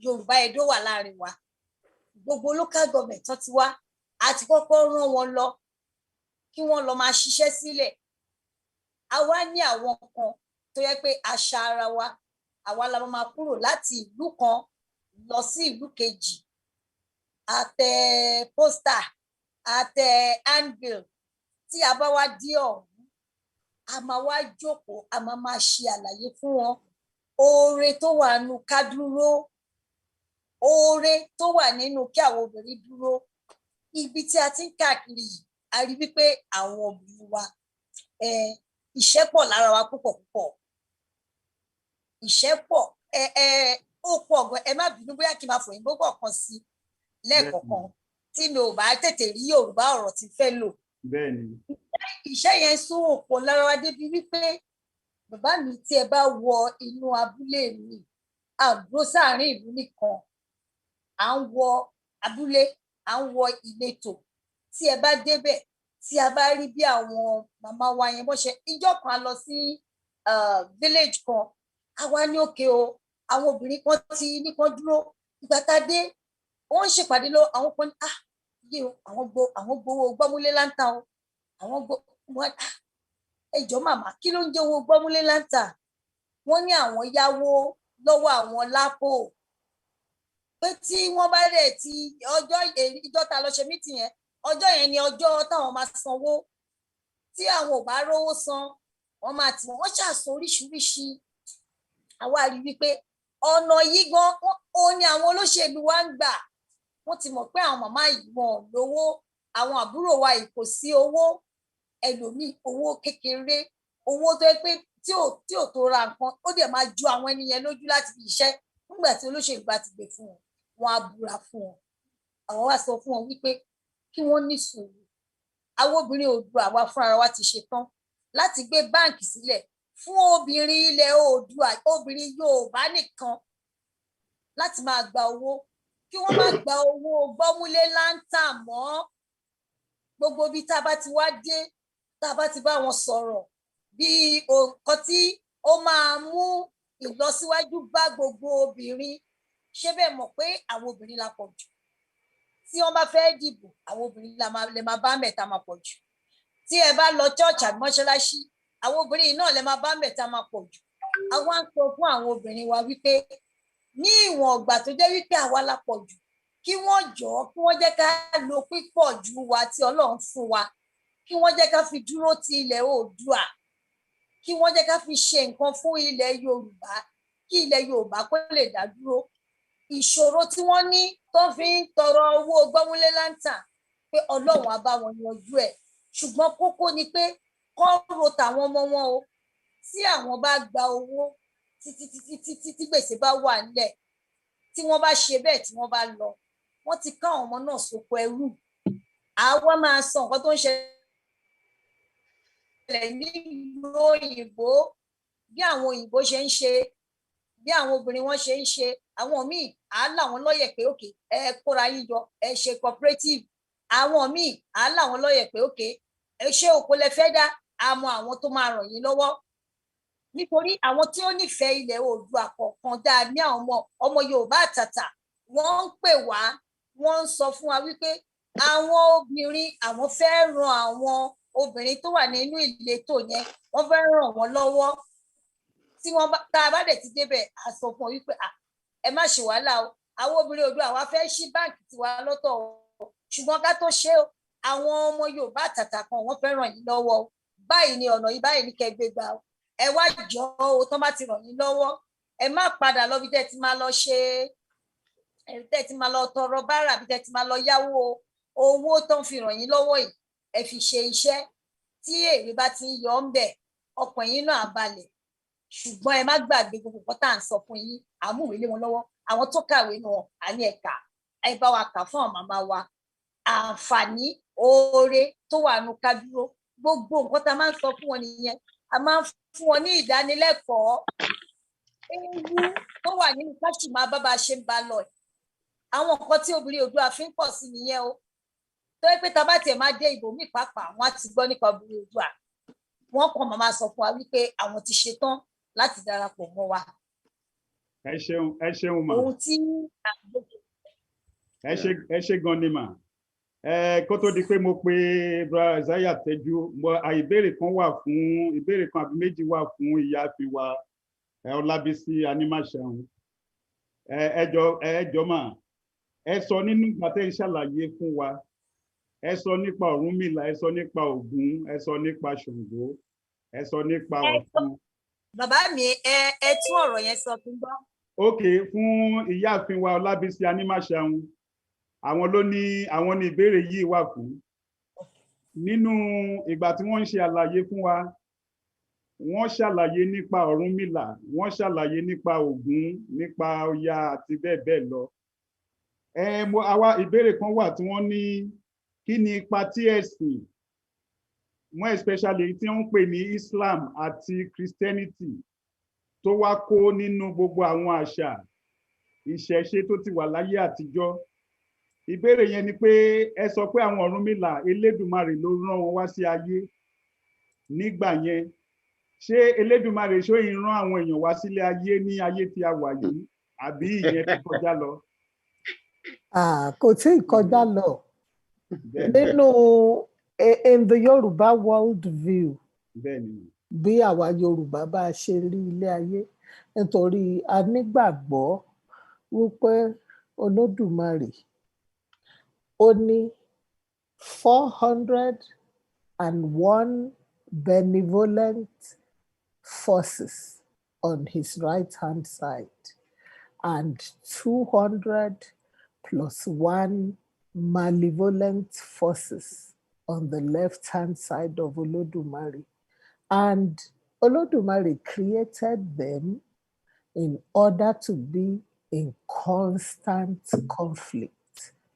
Yorùbá Ẹdó wà láàrin wa gbogbo local government tó ti wá a ti kọ́kọ́ rán wọn lọ kí wọ́n lọ máa ṣiṣẹ́ sílẹ̀ a wá ní àwọn kan tó yẹ pé àṣà ara wa àwa la máa kúrò láti ìlú kan lọ sí ìlú kejì àtẹ pósítà àtẹ handbill tí a bá wá dé ọ̀hún a máa wá jókòó a máa ṣe àlàyé fún wọn oore tó wà nínú ká dúró oore tó wà nínú kí àwọn obìnrin dúró ibi tí a ti ń káàkiri yìí a rí wípé àwọn obìnrin wa iṣẹ́ pọ̀ lára wa púpọ̀ iṣẹ́ pọ̀ ó pọ̀ gan ẹ má bínú bóyá kí n máa fòyìnbó kọ̀ọ̀kan sí lẹ́ẹ̀kọ̀ọ̀kan tí mi ò bá tètè rí Yorùbá ọ̀rọ̀ tí fẹ́ lò. Bẹ́ẹ̀ni. Iṣẹ́ yẹn sún òpó lára wa débi wípé bàbá mi tí ẹ bá wọ inú abúlé mi àdúró sáàrin ìlú nìkan à ń wọ abúlé à ń wọ ìletò tí ẹ bá débẹ̀ tí a bá rí bí àwọn màmá wa yẹn bó ṣe ìjọ kan lọ sí village kan àwa ní òkè o àwọn obìnrin kan ti ní kan dúró ìgbà tá a dé wọ́n ń ṣèpàdé lọ àwọn kan yé o àwọn gbowó gbọ́múlé láńtà o àwọn wọn ẹjọ́ màmá kí ló ń jẹ́ owó gbọ́múlé láńtà wọ́n ní àwọn yáwó lọ́wọ́ àwọn lápò pé tí wọ́n bá rẹ̀ ti ìjọ ta lọ ṣe mítì yẹn ọjọ́ yẹn ni ọjọ́ táwọn máa sanwó tí àwọn ò bá rówó san wọ́n máa tì wọ́n ṣàṣọ oríṣiríṣi àwa rí wípé ọ̀nà yìí gan ó ní àwọn olóṣèlú wa ń gbà wọ́n ti mọ̀ pé àwọn màmá yìí wọn ò lówó àwọn àbúrò wa yìí kò sí owó ẹlòmíì owó kékeré owó tó yẹ pé tí ò tó ra nǹkan ó dẹ̀ máa ju àwọn ènìyàn lójú láti fi iṣẹ́ nígbà tí olóṣèlú bá ti gbé fún wọn wọn á búra fún wọn àwọn wá sọ fún wọn wípé kí wọ́n ní sùúrù àwọn obìnrin Oòduà àwa fúnra wa ti ṣetán láti gbé báǹkì sílẹ̀ fún obìnrin ilẹ̀ Oòduà obìnrin Yorùbá nìkan láti máa gba owó kí wọ́n má gba owó gbọ́múlé láńtà mọ́ gbogbo bí tá a bá ti wá dé tá a bá ti bá wọn sọ̀rọ̀ bí nǹkan tí ó máa mú ìlọsíwájú bá gbogbo obìnrin ṣé bẹ́ẹ̀ mọ̀ pé àwọn obìnrin la pọ̀ jù tí wọ́n bá fẹ́ dìbò àwọn obìnrin lè máa bá mẹ́ta máa pọ̀ jù tí ẹ bá lọ church àbí mọ́ṣáláṣí àwọn obìnrin náà lè máa bá mẹ́ta máa pọ̀ jù àwa ń sọ fún àwọn obìnrin wa wípé ní ìwọ̀n ọgbà tó jẹ́ wípé àwa la pọ̀ jù kí wọ́n jọ̀ọ́ kí wọ́n jẹ́ ká lo pípọ̀ jù wa tí Ọlọ́run fún wa kí wọ́n jẹ́ ká fi dúró ti ilẹ̀ Oòduà kí wọ́n jẹ́ ká fi ṣe nǹkan fún ilẹ̀ Yorùbá kí ilẹ̀ Yorùbá kó lè dá dúró ìṣòro tí wọ́n ní tó fi ń tọrọ owó gbọ́múlé láǹtà pé Ọlọ́run á bá wọn yanjú ẹ̀ ṣùgbọ́n kókó ni pé kọ́ ro tàwọn ọmọ wọn o tí àwọn bá gba owó tí gbèsè bá wà nílẹ̀ tí wọ́n bá ṣe bẹ́ẹ̀ tí wọ́n bá lọ wọ́n ti ká àwọn ọmọ náà sóko ẹrú àwa máa sọ nǹkan tó ń ṣẹlẹ̀ nílùú òyìnbó bí àwọn òyìnbó ṣe ń ṣe bí àwọn obìnrin wọn ṣe ń ṣe àwọn míì á láwọn lọ́yẹ̀ pé òkè ẹ kóra yín jọ ẹ ṣe cooperative àwọn míì á láwọn lọ́yẹ̀ pé òkè ẹ ṣe òkò lẹ fẹ́ dá àmọ́ àwọn tó máa ràn yín lọ́wọ́ nítorí àwọn tí ó nífẹ̀ẹ́ ilẹ̀ Oòduà kọ̀ọ̀kan dáa ní àwọn ọmọ Yorùbá àtàtà wọ́n ń pè wá wọ́n ń sọ fún wa wípé àwọn obìnrin àwọn fẹ́ ran àwọn obìnrin tó wà nínú ìletò yẹn wọ́n fẹ́ ràn wọ́n lọ́wọ́ tí wọ́n bá tá a bá dẹ̀ ti débẹ̀ a sọ fún ọ wípé ẹ má ṣe wàhálà o àwọn obìnrin Oòduà wa fẹ́ ṣí báǹkì tiwa lọ́tọ̀ o ṣùgbọ́n ká tó ṣe o àwọn ọmọ Yorùbá àtàtà kan wọ́n fẹ́ ràn yín lọ́wọ́ o báyìí ni ọ̀nà yìí báyìí ní kẹ́ gbé gbà o ẹ wá jọ o tán bá ti ràn yín lọ́wọ́ ẹ má padà lọ bí tẹ́ ti máa lọ ṣe tẹ́ ti máa lọ tọrọ bárà bí tẹ́ ti máa lọ yáwó owó tán fi ràn yín lọ́wọ́ yìí ẹ fi ṣe iṣẹ́ tí èrè bá ti ń yọ ń bẹ̀ ọkàn yín náà balẹ̀ ṣùgbọ́n ẹ má gbàgbé gbogbo nǹkan tá à ń sọ fún yín àmúwèé lé wọn lọ́wọ́ àwọn tó kàwé náà àní ẹ̀ka ẹ bá wa kà fún àwọn màmá wa àǹfààní oore tó wà nù ká dúró gbogbo nǹkan tá a máa ń sọ fún wọn nìyẹn a máa ń fún wọn ní ìdánilẹ́kọ̀ọ́ ewu tó wà nínú káṣí máa bá ṣe ń bá lọ àwọn nǹkan tí obìnrin Oòduà fi ń pọ̀ sí nìyẹn o tó yẹ pé tá a bá tiẹ̀ máa dé ibòmíì pàápàá wọn á ti gbọ́ nípa obìnrin Oòduà wọn kàn máa sọ fún wa wípé àwọn ti ṣetán láti darapọ̀ mọ́ wa. ẹ ṣeun mà. ohun tí ẹ ṣe gan ni mà. Kó tó di pé mo pe brother Isaiah Tẹ́jú ìbéèrè kan àbí méjì wà fún ìyáàfin wa Ọlábísí Anímáṣẹ̀hún. ẹ jọ̀ọ́ mà ẹ sọ nínú ìgbà tẹ́ ń ṣàlàyé fún wa ẹ sọ nípa Ọ̀rúnmìlà ẹ sọ nípa Ògún ẹ sọ nípa Ṣàngó ẹ sọ nípa Ọ̀ṣun. bàbá mi ẹ tún ọ̀rọ̀ yẹn sọ fún gbọ́. ok fún ìyáàfin wa Ọlábísí Anímáṣẹ̀hún àwọn ní ìbéèrè yìí wà fún nínú ìgbà tí wọ́n ń ṣe àlàyé fún wa wọ́n ṣàlàyé nípa Ọ̀rúnmìlà wọ́n ṣàlàyé nípa Ògún nípa Ọya àti bẹ́ẹ̀ bẹ́ẹ̀ lọ àwa ìbéèrè kan wà tí wọ́n ní kí ni ipa tí ẹ̀sìn more especially tí wọ́n ń pè ní Islam àti Christianity tó wá kó nínú gbogbo àwọn àṣà ìṣẹ̀ṣe tó ti wà láyé àtijọ́. Ìbéèrè yẹn ni pé ẹ sọ pé àwọn Ọ̀rúnmìlà Elédùmarè ló rán wọn wá sí ayé nígbà yẹn ṣé Elédùmarè ṣó ìran àwọn èèyàn wá sílé ayé ní ayé tí a wà yìí àbí ìyẹn ti kọjá lọ? Kò tí ì kọjá lọ nínú in the Yoruba worldview bí àwa Yorùbá bá ṣe rí ilé ayé nítorí a nígbàgbọ́ wípé Olódùmarè ó ní 401 benevolent forces on his right hand side and 200 plus 1 malevolent forces on the left hand side of Olódùmarè. And Olódùmarè created them in order to be in constant conflict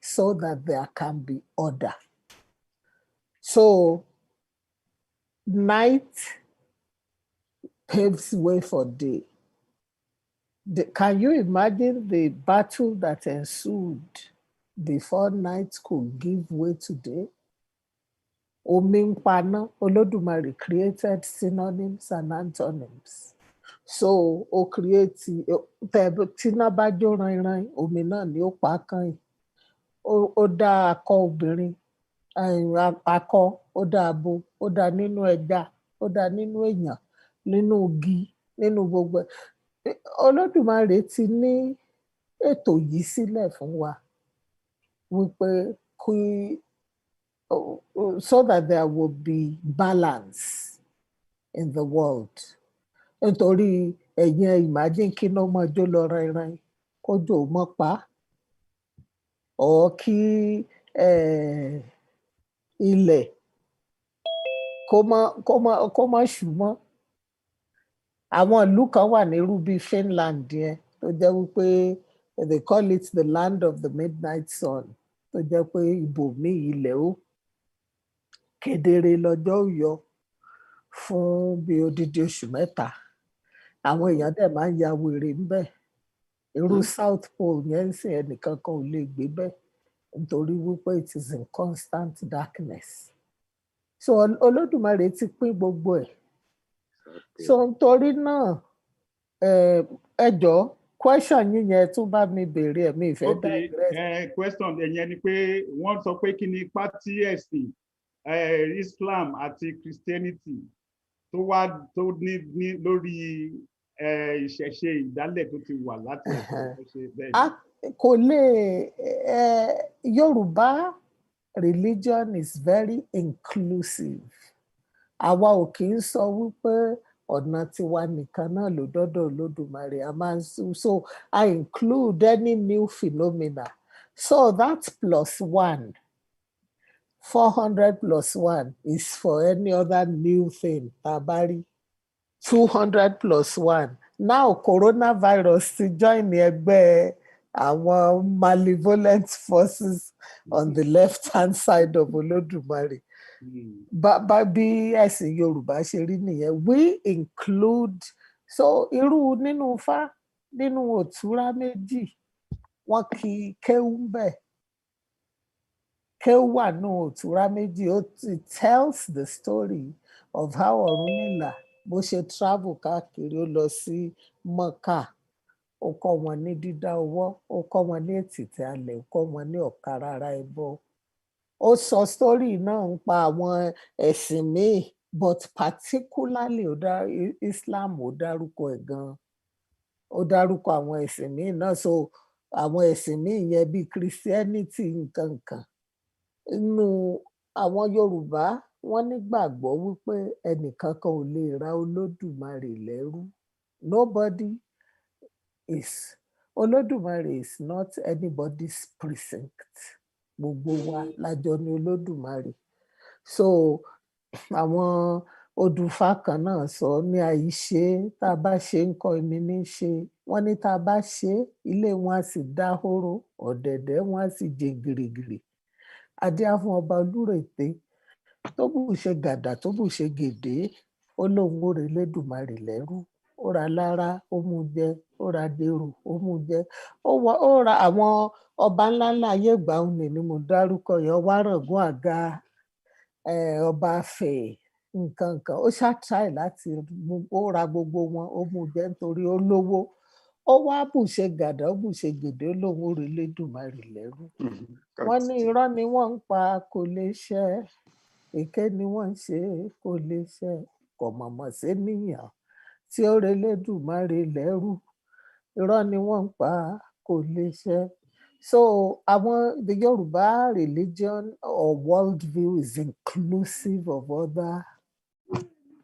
so that there can be order. So night paves way for day. Can you imagine the battle that ensued before night could give way to day? Omi ń paná, Olódùmarè created synonyms and antonyms. So ó create tíná bá jó ranran, omi náà ni ó pa kàn yìí. Ó dá akọ obìnrin, akọ, ó dá abo, ó dá nínú ẹja, ó dá nínú èèyàn, nínú igi, nínú gbogbo ẹ̀. Olódùmarè ti ní ètò yìí sílẹ̀ fún wa wípé kí so that there will be balance in the world. Nítorí ẹ̀yin imagine kí iná máa jó lọ rẹ́rẹ́ kójò mọ́ pa ọ̀ kí ilẹ̀ kó má ṣú mọ́. Àwọn ìlú kan wà ní irú bíi Finland yẹn tó jẹ́ wípé they call it the land of the midnight sun, tó jẹ́ pé ibòmíì ilẹ̀ ó kedere lọ́jọ́ ó yọ fún bí odidi oṣù mẹ́ta. Àwọn èèyàn dẹ̀ máa ń ya wèrè ńbẹ̀. Irú South Pole yẹn ń sìn ẹnìkan kan ò lè gbé bẹ́ẹ̀ nítorí wípé it is in constant darkness. So Olódùmarè ti pín gbogbo ẹ̀. So nítorí náà ẹ jọ̀ọ́ question yín yẹn tún bá mi béèrè ẹ̀ mi ìfẹ́ digress. Question ẹ̀yẹn ni pé wọ́n sọ pé kí ni ipa tí ẹ̀sìn Islam àti Christianity tó ní lórí ìṣẹ̀ṣe ìdálẹ̀ tó ti wà láti ẹ̀ṣẹ̀ bẹ́ẹ̀. Kò lè Yorùbá religion is very inclusive. Àwa ò kì í sọ wípé ọ̀nà tiwa nìkan náà ló dọ́dọ̀ Olódùmarè. So I include any new phenomena. So that's +1. 400 + 1 is for any other new thing. Tabari. 200 + 1. Now coronavirus ti join ẹgbẹ́ àwọn malevolent forces on the left-hand side of Olódùmarè. Bí ẹ̀sìn Yorùbá ṣe rí nìyẹn. We include, so irú nínú Ifá nínú òtúrá méjì wọn kì í kéwú bẹ́ẹ̀. Kéwú wà nínú òtúrá méjì. It tells the story of how Ọ̀rúnmìlà bó ṣe travel káàkiri ó lọ sí Mọ́kà. Ó kọ́ wọn ní dídá ọwọ́, ó kọ́ wọn ní ètìtì alẹ̀, ó kọ́ wọn ní ọ̀kárara ẹbọ. Ó sọ story náà ń pa àwọn ẹ̀sìn míì, but particularly Islam ó dárúkọ ẹ̀ gan-an. Ó dárúkọ àwọn ẹ̀sìn míì náà. So àwọn ẹ̀sìn míì yẹn bíi Christianity nǹkan kan. Inú àwọn Yorùbá wọ́n nígbàgbọ́ wípé ẹnìkankan ò lè ra Olódùmarè lẹ́rú. Nobody is. Olódùmarè is not anybody's precinct. Gbogbo wa lájọ ní Olódùmarè. So àwọn odùfá kan náà sọ ní àìṣe tá a bá ṣe ń kọ́ ẹni ní ṣe. Wọ́n ní tá a bá ṣe ilé wọn á sì dáhóró, ọ̀dẹ̀dẹ̀ wọn á sì jẹ gìrìgìrì. Adé á fún ọba Olúrèté tó bù ṣe gàdà tó bù ṣe gèdè, ó lóun ó re Elédùmarè lẹ́rú. Ó ra lára, ó mú jẹ, ó ra dèrò, ó mú jẹ. Ó ra àwọn ọba ńláńlá ayé ìgbà òní ni mo dárúkọ yẹn. Ọba Ràngún Àga, ọba Afẹ̀, nǹkan kan. Ó try láti ó ra gbogbo wọn, ó mú jẹ nítorí ó lówó. Ó wá bù ṣe gàdà, ó bù ṣe gèdè, ó lóun ó re Elédùmarè lẹ́rú. Wọ́n ní irọ́ ni wọ́n ń pa kò lè ṣẹ. Èké ni wọ́n ń ṣe kò lè ṣẹ. Kò mọ̀mọ̀ sí níyàn tí ó re Elédùmarè lẹ́rú. Irọ́ ni wọ́n ń pa kò lè ṣẹ. So the Yoruba religion or worldview is inclusive of other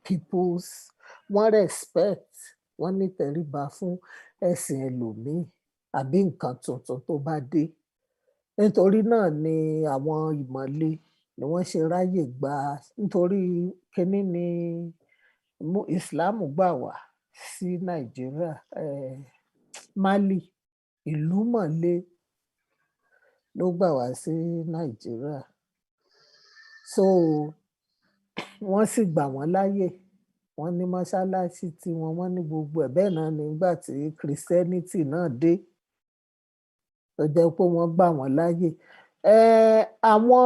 people's. Wọ́n respect, wọ́n ní tẹríba fún ẹ̀sìn ẹlòmíì àbí nǹkan tuntun tó bá dé. Nítorí náà ni àwọn ìmọ̀le ni wọ́n ṣe ráyè gbà. Nítorí kíní ni Islam gbà wá sí Nàìjíríà. Mali, ìlú mọ̀le ló gbà wá sí Nàìjíríà. So wọ́n sì gbà wọ́n láyè. Wọ́n ní mọ́ṣáláṣí tiwọn, wọ́n ní gbogbo ẹ̀. Bẹ́ẹ̀ náà nígbà tí Christianity náà dé, tó jẹ́ pé wọ́n gbà wọ́n láyè. Àwọn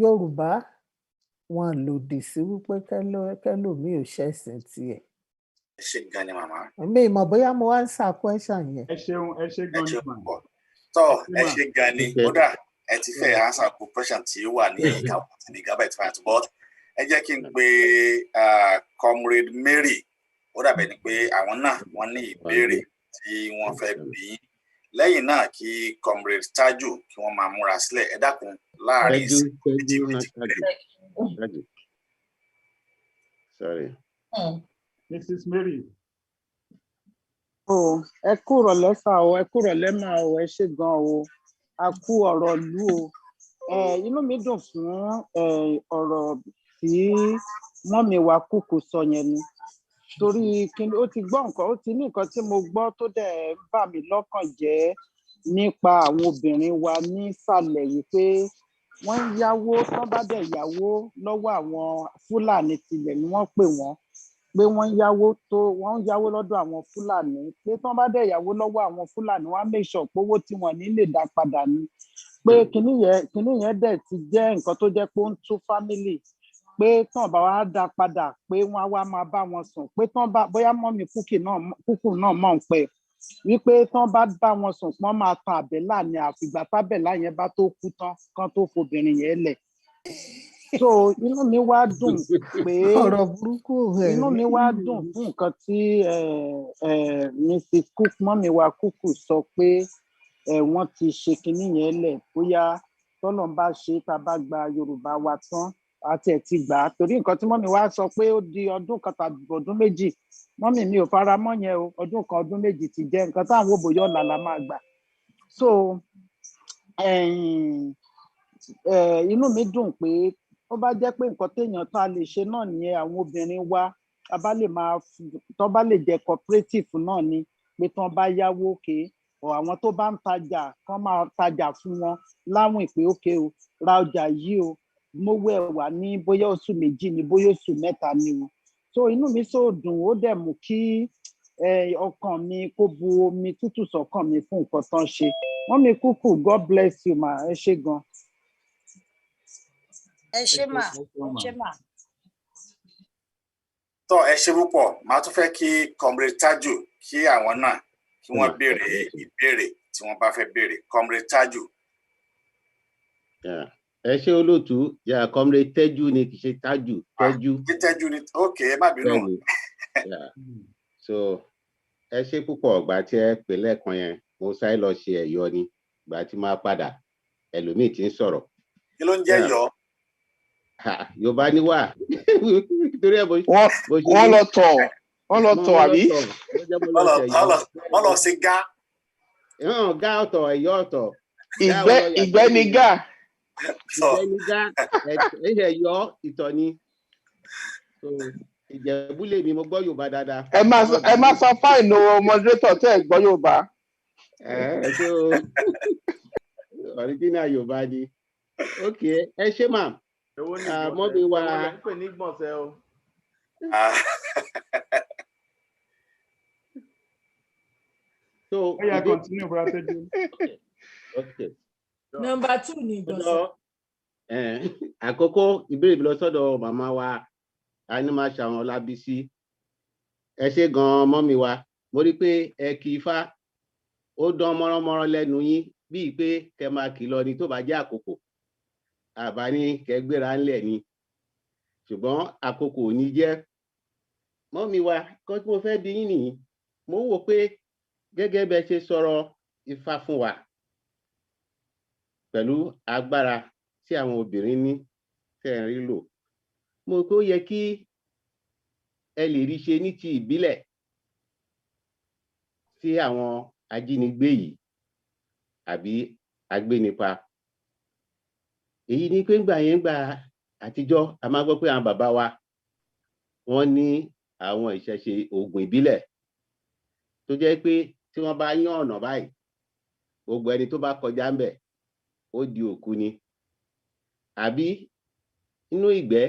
Yorùbá wọn lòdì sí wípé kẹ́lòmíì ò ṣẹ̀sìn tiẹ̀. Ẹ ṣé gan ni màmá. Mi ì mọ̀ bóyá mo answer question yẹn. Ẹ ṣé gan ni màmá. Tọ́ ẹ ṣé gan ni. Kódà ẹ ti fẹ́ answer question tí ó wà ní ìka ní gigabyte 5, but ẹ jẹ́ kí n pe comrade Mary ó dàbẹ̀ ni pé àwọn náà wọ́n ní ìbéèrè tí wọ́n fẹ́ bí lẹ́yìn náà kí comrade Tájù kí wọ́n máa múra sílẹ̀ ẹ dákun láàrin méjì péré. Sorry. Mrs. Mary. Ẹ kú ìrọ̀lẹ́ sà o, ẹ kú ìrọ̀lẹ́ mà o, ẹ ṣé gan o, a kú ọ̀rọ̀ ìlú o. Inú mi dùn fún ọ̀rọ̀ tí mọ́mì wa Kúkú sọ yẹn ni. Torí ó ti gbọ́ nǹkan, ó ti ní nǹkan tí mo gbọ́ tó dẹ̀ bà mí lọ́kàn jẹ́ nípa àwọn obìnrin wa nísàlẹ̀ yìí pé wọ́n ń yáwó, tán bá dẹ̀ yáwó lọ́wọ́ àwọn Fúlàní tilẹ̀ ni wọ́n pè wọ́n. Pé wọ́n ń yáwó lọ́dọ̀ àwọn Fúlàní pé tán bá dẹ̀ yáwó lọ́wọ́ àwọn Fúlàní wọ́n á make sure pé owó tí wọ́n ní lè dá padà ni pé kinní yẹn dẹ̀ ti jẹ́ nǹkan tó jẹ́ pé ó ń tú family pé tán bá wá dá padà pé wọ́n á wá máa bá wọn sùn pé tán bá bóyá mọ́mì Kúkú náà mọ̀ ń pẹ́ wípé tán bá bá wọn sùn pọ́n máa tan àbẹ́là ni àfìgbà tábẹ́là yẹn bá tó kú tán kán tó fobìnrin yẹn lẹ̀. So inú mi wá dùn pé ọ̀rọ̀ burúkú inú mi wá dùn fún nǹkan tí Mrs. Cook mọ́mì wa Kúkú sọ pé wọ́n ti ṣe kinní yẹn lẹ̀ bóyá tọ́nà bá ṣe tá a bá gba Yorùbá wa tán àti ẹ̀ ti gbà á torí nǹkan tí mọ́mì wa sọ pé ó di ọdún kan tàbí ọdún méjì mọ́mì mi ò fara mọ́ yẹn o ọdún kan ọdún méjì ti jẹ́ nǹkan táwọn òbòyọ́ ọ̀la la máa gbà. So inú mi dùn pé ó bá jẹ́ pé nǹkan téèyàn tá a lè ṣe náà nìyẹn àwọn obìnrin wa a bá lè máa tán bá lè jẹ́ cooperative náà ni pé tán bá yáwó òkè ọ àwọn tó bá ń tajà kán máa tajà fún wọn láwìn pé òkè o ra ọjà yìí o mówó ẹ̀ wá ní bóyá oṣù méjì ni bóyá oṣù mẹ́ta ni o. So inú mi so dùn ó dẹ̀ mú kí ọkàn mi kó bu omi tútù sọ́kàn mi fún nǹkan tán ṣe. Mọ́mì Kúkú God bless you ma ẹ ṣé gan. Ẹ ṣé mà ẹ ṣé mà. Tó ẹ ṣé púpọ̀ màá tún fẹ́ kí comrade Tájù kí àwọn náà kí wọ́n béèrè ìbéèrè tí wọ́n bá fẹ́ béèrè comrade Tájù. Ẹ ṣé Olóòtú yà comrade Tẹ́jú ni kì í ṣe Tájù Tẹ́jú. Tẹ́jú ni ok ẹ má bínú. So ẹ ṣé púpọ̀ ọgbà tí ẹ pè lẹ́ẹ̀kan yẹn mo sáré lọ ṣe ẹ̀yọ ni ìgbà tí máa padà ẹlòmíì ti ń sọ̀rọ̀. Kí ló ń jẹ́ yọ? Yorùbá ní wà torí ẹ bó ṣe wọ́n lọ tọ̀ àbí wọ́n lọ sí gá. Gá ọ̀tọ̀ ẹ̀yọ́ ọ̀tọ̀. Ìgbẹ́ ni gá. Ìgbẹ́ ni gá ẹ̀yọ́ ìtọ̀ ni. Ìjẹ̀bú lèmi mo gbọ́ Yorùbá dáadáa. Ẹ má sọ fáìnù moderator tẹ́ ẹ gbọ́ Yorùbá. So original Yorùbá ni. Ok ẹ ṣé mà. Mọ́bí wa. So continue brother Teju. Okay. Number 2 ni ìjọsìn. Àkọ́kọ́ ìbéèrè mi lọ sọ́dọ̀ màmá wa Animasha àwọn Ọlábísí. Ẹ ṣé gan mọ́mí wa mo rí pé ẹ kì í fá ó dán mọ́ránmọ́rán lẹ́nu yín bíi pé kẹ máa kìlọ̀ ni tó bá jẹ́ àkókò àbá ní kẹgbéra ńlẹ̀ ni ṣùgbọ́n àkókò ò ní jẹ́. Mọ́mí wa kọ́ tí mo fẹ́ bi yín nìyí mo wò pé gẹ́gẹ́ bẹ ṣe sọ̀rọ̀ Ifá fún wa pẹ̀lú agbára tí àwọn obìnrin ní tẹ̀ ń rí lò mo rò pé ó yẹ kí ẹ lè rí ṣe ní ti ìbílẹ̀ sí àwọn ajínigbé yìí àbí agbénipa. Èyí ni pé ńgbà yẹn gbà àtijọ́ a máa gbọ́ pé àwọn bàbá wa wọ́n ní àwọn ìṣẹ̀ṣe oògùn ìbílẹ̀ tó jẹ́ pé tí wọ́n bá yán ọ̀nà báyìí gbogbo ẹni tó bá kọjá ń bẹ̀ ó di òkú ni àbí inú ìgbẹ́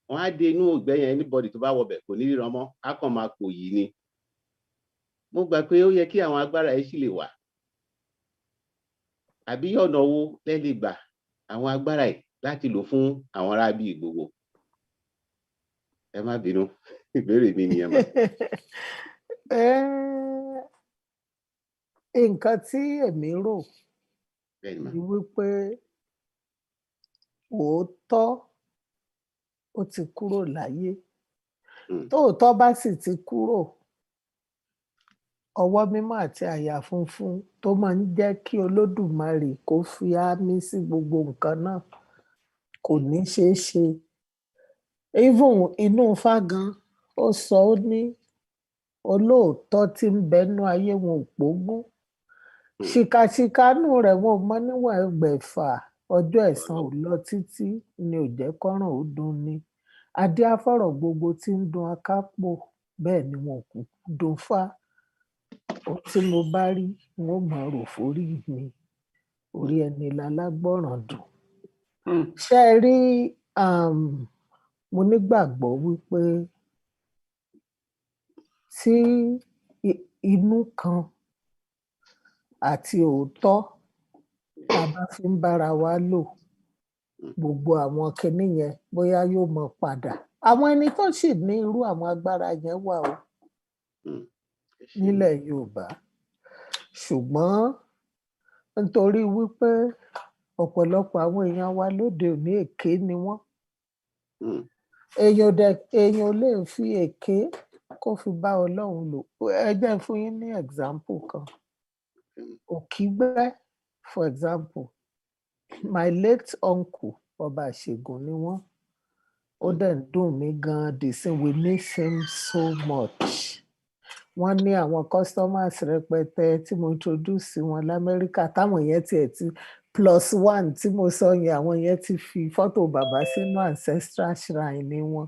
wọ́n á dé inú ìgbẹ́ yẹn anybody tó bá wọbẹ̀ kò ní ríran mọ́ á kàn máa pò yìí ni. Mo gbà pé ó yẹ kí àwọn agbára yìí sì lè wà àbí ọ̀nà wo lẹ́ lè gbà àwọn agbára yìí láti lò fún àwọn ará bíi gbogbo. Ẹ má bínú ìbéèrè mi nìyẹn mà. Nǹkan tí èmi rò ni wípé òótọ́ ó ti kúrò láyé tóòtọ́ bá sì ti kúrò ọwọ́ mímọ́ àti àyà funfun tó máa ń jẹ́ kí Olódùmarè kó fi àmì sí gbogbo nǹkan náà kò ní ṣeé ṣe even inú Ifá gan ó sọ ó ní olóòótọ́ tí ń bẹnú ayé wọn ò pógún ṣìkàṣìkànú rẹ̀ wọn ò mọ níwọ̀n ẹgbẹ̀fà ọjọ́ ẹ̀san ò lọ títí ni ò jẹ́ kọ́ràn ó dùn ni adé afọ̀rọ̀ gbogbo tí ń dun akápò bẹ́ẹ̀ ni wọn kò dùn fá ohun tí mo bá rí n ó mọ̀ rò forí mi orí ẹni lálágbọ́ràn dùn ṣé ẹ rí mo nígbàgbọ́ wípé tí inú kan àti òótọ́ tá a bá fi ń bára wa lò gbogbo àwọn kinní yẹn bóyá yóò mọ padà àwọn ẹni tó sì ní irú àwọn agbára yẹn wà o nílẹ̀ Yorùbá ṣùgbọ́n nítorí wípé ọ̀pọ̀lọpọ̀ àwọn èèyàn wa lóde òní èké ni wọ́n èèyàn lè fi èké kó fi bá Ọlọ́run lò ẹ jẹ́ fún yín ní example kan Òkígbẹ́ for example my late uncle ọba Ìṣègùn ni wọ́n ó dẹ̀ ń dùn mí gan-an the same we miss him so much wọ́n ní àwọn customers rẹpẹtẹ tí mo introduce sí wọn l'Amẹ́ríkà táwọn yẹn tiẹ̀ ti +1 tí mo sọ yẹn àwọn yẹn ti fi fọ́tò bàbá sínú ancestral shrine wọn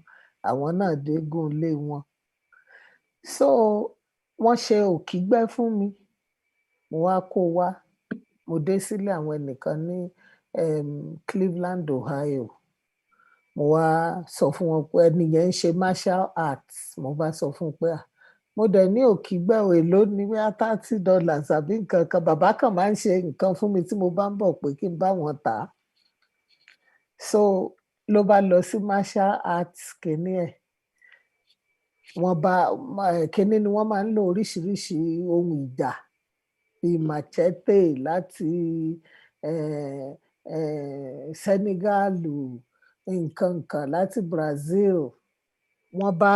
àwọn náà dégún ilé wọn so wọ́n ṣe Òkígbẹ́ fún mi mo wá kó wá mo dé sílé àwọn ẹnìkan ní Cleveland Ohio mo wá sọ fún wọn pé ẹni yẹn ń ṣe martial arts mo bá sọ fún un pé mo dẹ̀ ní Òkígbẹ́ èlò ní wíwá $30 àbí nǹkan kan bàbá kan máa ń ṣe nǹkan fún mi tí mo bá ń bọ̀ pé kí n bá wọn tà á so ló bá lọ sí martial arts kìíní ẹ̀ wọ́n bá kìíní ni wọ́n máa ń lo oríṣiríṣi ohun ìjà bíi machete láti Senegal nǹkan kan láti Brazil wọ́n bá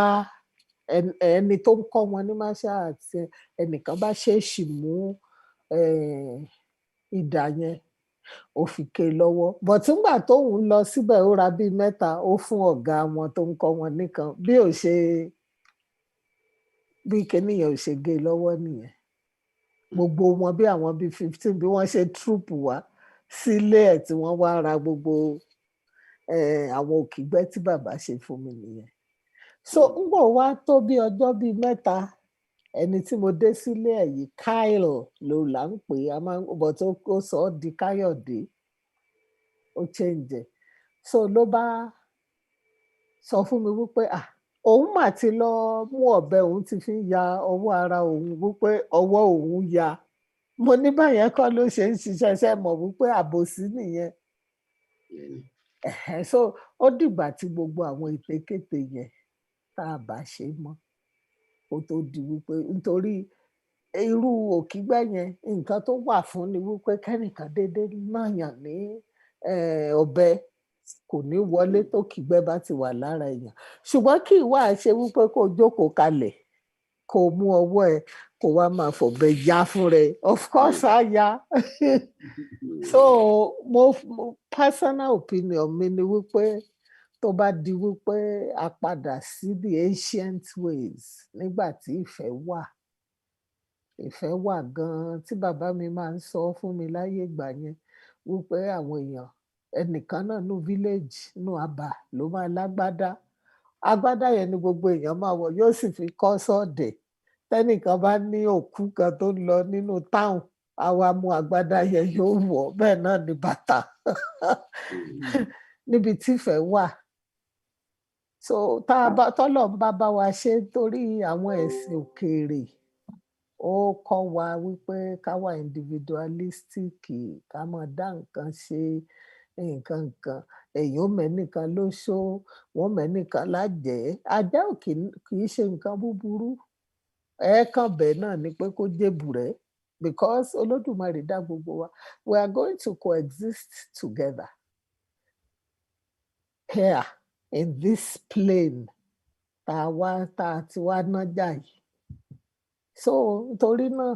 ẹni tó ń kọ́ wọn ní martial arts ẹnìkan bá ṣèèṣì mú idà yẹn ó fi ké lọ́wọ́ but nígbà tóun lọ síbẹ̀ ó ra bíi 3 ó fún ọ̀gá wọn tó ń kọ́ wọn nìkan bí kinní yẹn ò ṣe gé lọ́wọ́ nìyẹn gbogbo wọn bí àwọn bíi 15 bí wọ́n ṣe troop wá sílé ẹ̀ tí wọ́n wá ra gbogbo àwọn Òkígbẹ́ tí bàbá ṣe fún mi nìyẹn so ń bọ̀ wá tó bí ọjọ́ bíi 3 ẹni tí mo dé sílé ẹ̀ yìí Kyle ló là ń pè é bọ̀ tó kó sọ ọ́ di Káyọ̀dé ó change ẹ̀ so ló bá sọ fún mi wípé òun mà ti lọ mú ọ̀bẹ òun ti fi ya ọwọ́ ara òun wípé ọwọ́ òun ya mo ní báyẹn kọ́ ló ṣe ń ṣiṣẹ́ ṣe mọ̀ wípé àbòsí nìyẹn so ó dìgbà tí gbogbo àwọn ìtékété yẹn tá a bá ṣe mọ́ kó tó di wípé nítorí irú Òkígbẹ́ yẹn nǹkan tó wà fún ni wípé kẹ́nìkan déédéé náyàn ní ọ̀bẹ kò ní wọlé tó Òkígbẹ́ bá ti wà lára èèyàn ṣùgbọ́n kì í wá ṣe wípé kó jókòó kalẹ̀ kó mú ọwọ́ ẹ kó wá máa fọ̀bẹ ya fún rẹ of course á ya so mo personal opinion mi ni wípé tó bá di wípé a padà sí the ancient ways nígbà tí ìfẹ́ wà gan-an tí bàbá mi máa ń sọ fún mi láyé ìgbà yẹn wípé àwọn èèyàn ẹnìkan náà ní village ní àbá ló máa lágbádá agbádá yẹn ni gbogbo èèyàn máa wọ̀ yóò sì fi kọ́ sọ́ọ̀dẹ̀ tẹ́nìkan bá ní òkú kan tó ń lọ nínú town àwa mú agbádá yẹn yóò wọ̀ bẹ́ẹ̀ náà ni bàtà níbi tífẹ̀ wà so tọ́lọ̀ ń bá wa ṣe torí àwọn ẹ̀sìn òkèèrè ó kọ́ wa wípé ká wà individualistic ká máa dá nǹkan ṣe nǹkan kan èèyàn mẹ́nìkan lóṣó wọ́n mẹ́nìkan lájẹ́ ajá kì í ṣe nǹkan búburú ẹ̀ẹ̀kan bẹ́ẹ̀ náà ni pé kó jébù rẹ̀ because Olódùmarè dá gbogbo wa we are going to coexist together here in this plane tá a ti wá nájà yìí. So nítorí náà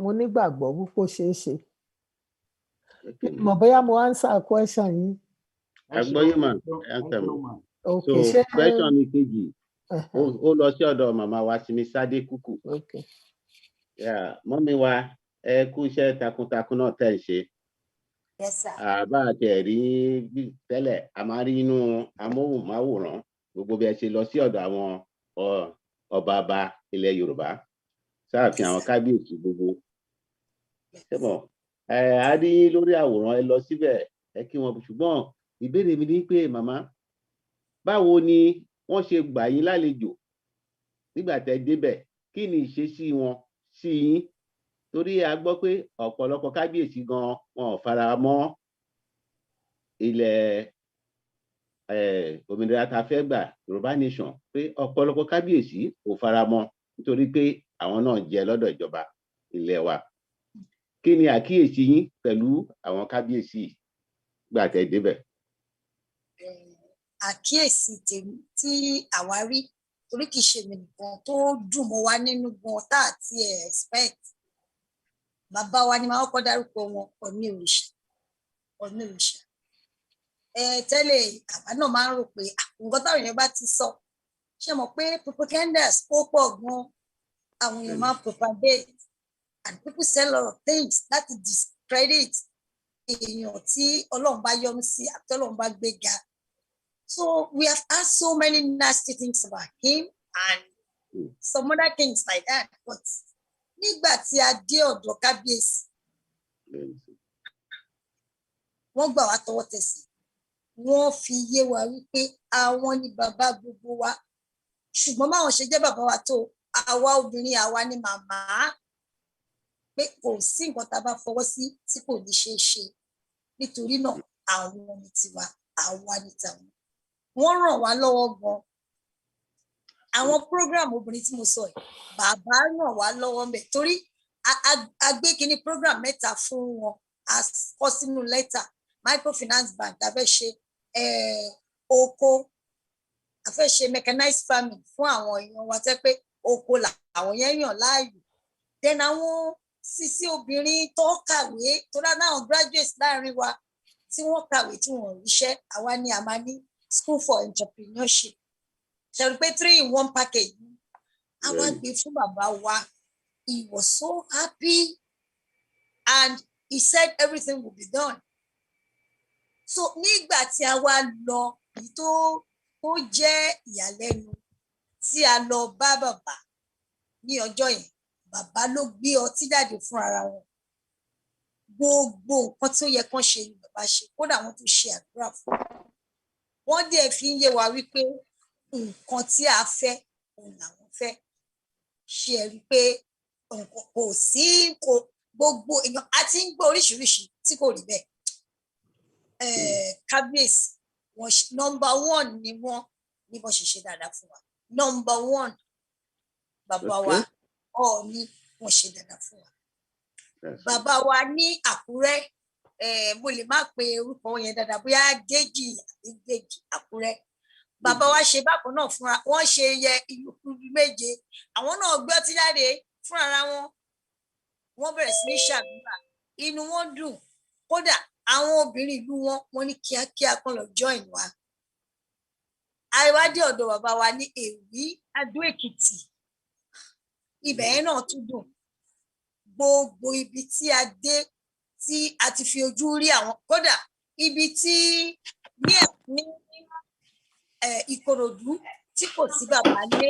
mo nígbàgbọ́ wípé ó ṣeé ṣe. Mo bóyá mo answer question yín. Àgbọ́yé mà, answer mi. Okay, so question mi kejì ó lọ sí ọ̀dọ̀ màmá wa Simisade Kúkù. Mọ́mí wa ẹ kú iṣẹ́ takuntakun náà tẹ̀ ń ṣe. Yes, sir. Àbá àti ẹ̀rí tẹ́lẹ̀ a máa rí inú amóhùnmáwòrán gbogbo bí ẹ ṣe lọ sí ọ̀dọ̀ àwọn ọba ilẹ̀ Yorùbá sáàfin àwọn kábíyèsí gbogbo. A rí lórí àwòrán ẹ lọ síbẹ̀ ẹ kí wọn, ṣùgbọ́n ìbéèrè mi ni pé màmá báwo ni wọ́n ṣe gbà yín lálejò nígbà tẹ́ débẹ̀, kí ni ìṣesí wọn sí yín? Torí a gbọ́ pé ọ̀pọ̀lọpọ̀ kábíyèsí gan wọn ò fara mọ́ ilẹ̀ òmìnira tá fẹ́ gbà Yorùbá nation, pé ọ̀pọ̀lọpọ̀ kábíyèsí ò fara mọ́ nítorí pé àwọn náà jẹ lọ́dọ̀ ìjọba ilẹ̀ wa. Kí ni àkíyèsí yín pẹ̀lú àwọn kábíyèsí gbà tẹ́ débẹ̀? Àkíyèsí tèmi tí àwa rí, torí kìí ṣe mi nìkan tó dùn mọ́ wa nínú gan tá àti expect. Bàbá wa ni máa kọ́kọ́ dárúkọ wọn, Ọ̀ọ̀ni òrìṣà. Tẹ́lẹ̀ àwa náà máa ń rò pé nǹkan táwọn èèyàn bá ti sọ, ṣe mọ̀ pé propagandas ó pọ̀ gan, àwọn èèyàn máa propagate and people say a lot of things láti discredit èèyàn tí Ọlọ́run bá yọ́nú sí àti Ọlọ́run bá gbé ga. So we have heard so many nasty things about him and some other things like that. But nígbà tí a dé ọ̀dọ̀ kábíyèsí, wọ́n gbà wá tọwọ́ tẹsẹ̀, wọ́n fi yé wa wípé àwọn ni bàbá gbogbo wa, ṣùgbọ́n báwọn ṣe jẹ́ bàbá wa tó, àwa obìnrin àwa ni màmá, pé kò sí nǹkan tá a bá fọwọ́ sí tí kò ní ṣeé ṣe, nítorí náà àwọn ni tiwa, àwa ni tàwọn. Wọ́n ràn wá lọ́wọ́ gan. Àwọn program obìnrin tí mo sọ yìí, bàbá ràn wá lọ́wọ́ ńbẹ̀, torí a gbé kíní program mẹ́ta fún wọn, a kọ sínú lẹ́tà. Microfinance bank a fẹ́ ṣe oko, a fẹ́ ṣe mechanized farming fún àwọn èèyàn wa tẹ́ pé oko làwọn yẹn yàn láàyò. Then àwọn sisi obìnrin tó kàwé, tó dá náà graduates láàrin wa tí wọ́n kàwé tí wọ́n ríṣẹ́, àwa ni a máa ní school for entrepreneurship. Ṣe rí pé 3-in-1 package. Àwa gbé fún bàbá wa. He was so happy and he said everything will be done. So nígbà tí a wá lọ, èyí tó jẹ́ ìyàlẹ́nu, tí a lọ bá bàbá ní ọjọ́ yẹn, bàbá ló gbé ọtí jáde fún ara wọn. Gbogbo nǹkan tó yẹ kán ṣe ni bàbá ṣe, kódà wọ́n tún ṣe àdúrà fún wọn. Wọ́n dẹ̀ fi ń yé wa wípé nǹkan tí a fẹ́ òun làwọn fẹ́. Ṣé ẹ rí pé kò sí gbogbo èèyàn, a ti ń gbọ́ oríṣiríṣi tí kò rí bẹ́ẹ̀. Kábíyèsí wọn number 1 ni wọ́n ní bọ́n ṣe dáadáa fún wa. Number 1 bàbá wa Ọọ̀ni wọ́n ṣe dáadáa fún wa. Bàbá wa ní Àkúrẹ́, mo lè má pe orúkọ yẹn dáadáa, bóyá Déjì àbí Déjì Àkúrẹ́. Bàbá wa ṣe bákan náà fúnra, wọ́n ṣe yẹ ìlú méje, àwọn náà gbé ọtí jáde fún ara wọn. Wọ́n bẹ̀rẹ̀ sí ní ṣàdúrà, inú wọn dùn, kódà àwọn obìnrin ìlú wọn ní kíákíá kan lọ join wa. Àìwádìí ọ̀dọ̀ bàbá wa ní Èwí Adó Èkìtì, ibẹ̀ yẹn náà tún dùn. Gbogbo ibi tí a dé tí a ti fi ojú rí àwọn, kódà ibi tí ní Ìkòròdú tí kò sí bàbá lé,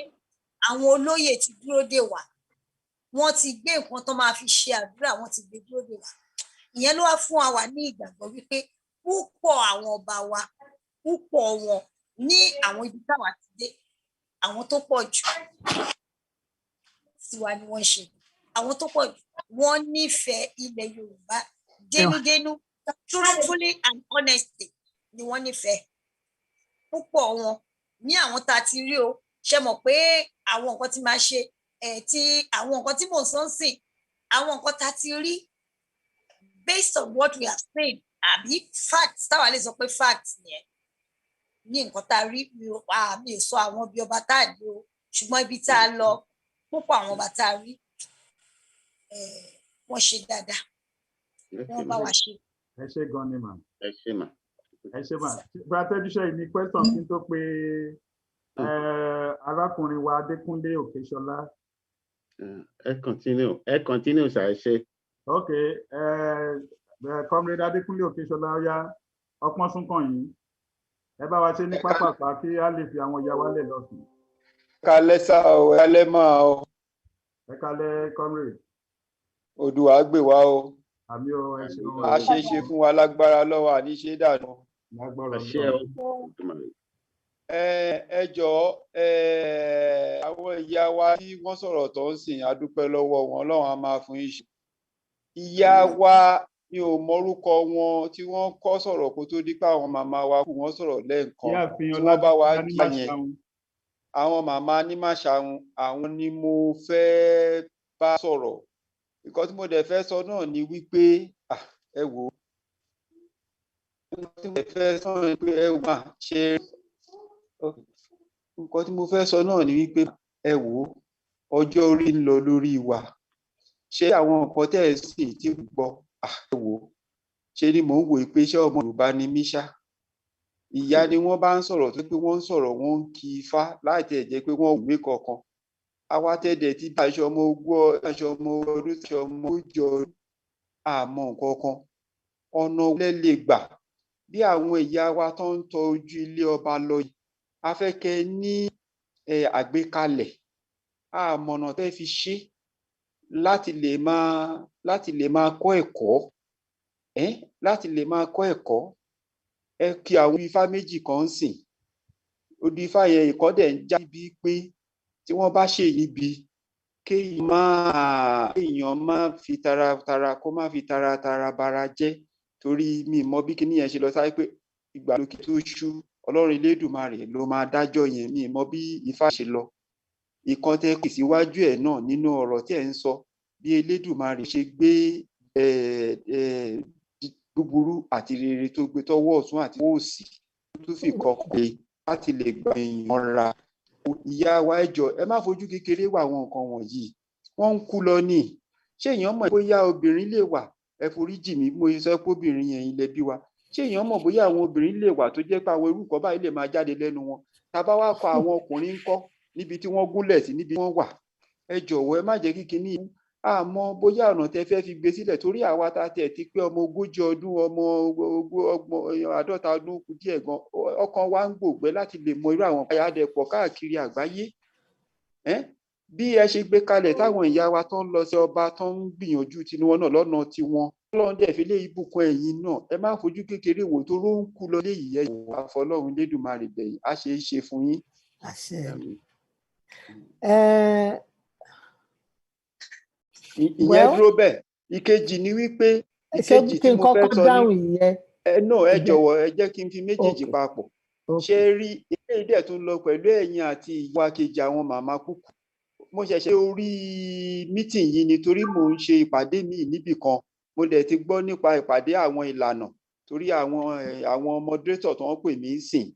àwọn olóyè ti dúró dè wá. Wọ́n ti gbé nǹkan tó máa fi ṣe àdúrà, wọ́n ti gbé dúró dè wá. Ìyẹn ló wá fún wa ní ìgbàgbọ́ wípé púpọ̀ àwọn ọba wa, púpọ̀ wọn ní àwọn ibi táwa ti dé, àwọn tó pọ̀ jù tiwa ni wọ́n ṣe. Àwọn tó pọ̀ jù wọ́n nífẹ̀ẹ́ ilẹ̀ Yorùbá dénúdénú, truthfully and honestly ni wọ́n nífẹ̀ẹ́. Púpọ̀ wọn ní àwọn tá a ti rí o, ṣe mọ̀ pé àwọn nǹkan tí máa ṣe tí àwọn nǹkan tí mò ń sọ ń sìn, àwọn nǹkan tá a ti rí based on what we have seen àbí fact táwa lè sọ pé fact nìyẹn ní nǹkan tá a rí mi ò sọ àwọn bí ọba tá a ní o ṣùgbọ́n ibi tá a lọ púpọ̀ àwọn ọba tá a rí wọ́n ṣe dáadáa wọ́n bá wa ṣe. ẹ ṣé gan ni mà. ẹ ṣé mà. ẹ ṣé mà. Bratẹ́dúṣẹ́ ní question kí n tó pé arákùnrin wa Adékúnlé Òkèṣọlá. ẹ continue sir, ẹ ṣé. ok comrade Adékúnlé Òkèṣọlá ó yá ọpọ́n súnkàn yìí ẹ bá wa ṣe ní pápápá kí a lè fi àwọn ìyá wa lẹ̀ lọ́sùn. Kálẹ́ sá o, ẹ kálẹ́ máa o. ẹ kálẹ́ comrade. Odùwà gbè wá o. Àmì o, ẹ ṣeun. Àṣeṣe fún wa lágbára lọ́wọ́ àníṣe dànù. Lágbára ẹ jọ̀ọ́ àwọn ìyá wa tí wọ́n sọ̀rọ̀ tó ń sìn adúpẹ́ lọ́wọ́ wọn Ọlọ́run á máa fún yín ṣe. Ìyá wa mi ò mọrúkọ wọn tí wọ́n kọ́ sọ̀rọ̀ kó tó dípé àwọn màmá wa kù wọ́n sọ̀rọ̀ lẹ́ẹ̀kan tí wọ́n bá wa kí yẹn. Àwọn màmá ní Màṣàun àwọn ni mo fẹ́ bá sọ̀rọ̀. Nǹkan tí mo dẹ̀ fẹ́ sọ náà ni wípé ẹ wò ó. Nǹkan tí mo fẹ́ sọ ni pé ẹ wà ṣe nǹkan tí mo fẹ́ sọ náà ni wípé ẹ wò ó ọjọ́ orí ń lọ lórí wa. Ṣé àwọn nǹkan tẹ́ ẹ sì ti gbọ́ ẹ wò ó ṣe ni mò ń wò pé ṣé ọmọ Yorùbá ni mí ṣá. Ìyá ni wọ́n bá ń sọ̀rọ̀ tó pé wọ́n ń sọ̀rọ̀ wọ́n ń kí ifá láti ẹ̀ jẹ́ pé wọ́n wùmí kankan. Àwa tẹ́lẹ̀ tí bá aṣọ ọmọ ogún aṣọ ọmọ ọdún aṣọ ọmọ ogójì ọdún àmọ́ nǹkan kan ọ̀nà lè gbà bí àwọn ìyá wa tó ń tọ ojú ilé ọba lọ yìí a fẹ́ kẹ́ ní àgbékalẹ̀ àmọ̀nà tẹ́ fi ṣe láti lè máa kọ́ ẹ̀kọ́ láti lè máa kọ́ ẹ̀kọ́ ẹ kí àwọn ifá méjì kan ń sìn odi ifá yẹn ìkọ́ dẹ̀ ń já bíi pé tí wọ́n bá ṣe níbi kéèyàn má fi taratara kó má fi taratara bara jẹ́ torí mi mọ bí kíní yẹn ṣe lọ sáré pé ìgbà lókè tó ṣú Ọlọ́run Elédùmarè ló máa dájọ́ yẹn mi mọ bí ifá ṣe lọ ìkan tẹ́ pè síwájú ẹ̀ náà nínú ọ̀rọ̀ tí ẹ̀ ń sọ bí Elédùmarè ṣe gbé búburú àti rere tó gbé tọwọ́ ọ̀tún àti tọwọ́ òsì tó fi kọ́ pé láti lè gba èèyàn ra ìyá wa ẹ jọ̀ọ́ ẹ má fojú kékeré wà àwọn nǹkan wọ̀nyí wọ́n ń kú lọ ní ṣé èèyàn mọ̀ bóyá obìnrin lè wà ẹ foríjì mí mo sọ pé obìnrin yẹn ilẹ̀ bí wa ṣé èèyàn mọ̀ bóyá àwọn obìnrin lè wà tó jẹ́ pé àwọn irú nǹkan báyìí lè máa jáde lẹ́nu wọn tá bá wá kọ àwọn ọkùnrin ńkọ́ níbi tí wọ́n gúnlẹ̀ sí níbi tí wọ́n wà ẹ jọ̀wọ́ ẹ má jẹ́ kí kinní àmọ́ bóyá ọ̀nà tẹ́ fẹ́ fi gbé sílẹ̀ torí àwa ta tẹ̀ ti pé ọmọ ogójì ọdún ọmọ àádọ́ta ọdún kù díẹ̀ gan ọkàn wa ń gbògbẹ́ láti lè mọ irú àwọn ayádẹ̀pọ̀ káàkiri àgbáyé bí ẹ ṣe gbé kalẹ̀ táwọn ìyá wa tó ń lọ sí ọba tó ń gbìyànjú tiwọn náà lọ́nà tiwọn Ọlọ́run dẹ̀ fi lé ìbùkún ẹ̀yin náà ẹ má fojú kékeré wò tó ló ń kú lọ léyìí ẹ wò àfọlọ́run Lédùmarè bẹ̀yìn á ṣe é ṣe fún yín. Ìyẹn dúró bẹ́ẹ̀ ìkejì ni wípé ìkejì tí mo fẹ́ sọ ní ẹ jọ̀wọ́ ẹ jẹ́ kí n fi méjèèjì papọ̀ ṣe rí ilé ìdẹ̀ tó ń lọ pẹ̀lú ẹ̀yin àti ìyá kejì àwọn màmá kúkú mo ṣẹ̀ṣẹ̀ orí mítìn yìí nítorí mò ń ṣe ìpàdé mi níbì kan mo dẹ̀ ti gbọ́ nípa ìpàdé àwọn ìlànà torí àwọn moderator tó ń pè mí sìn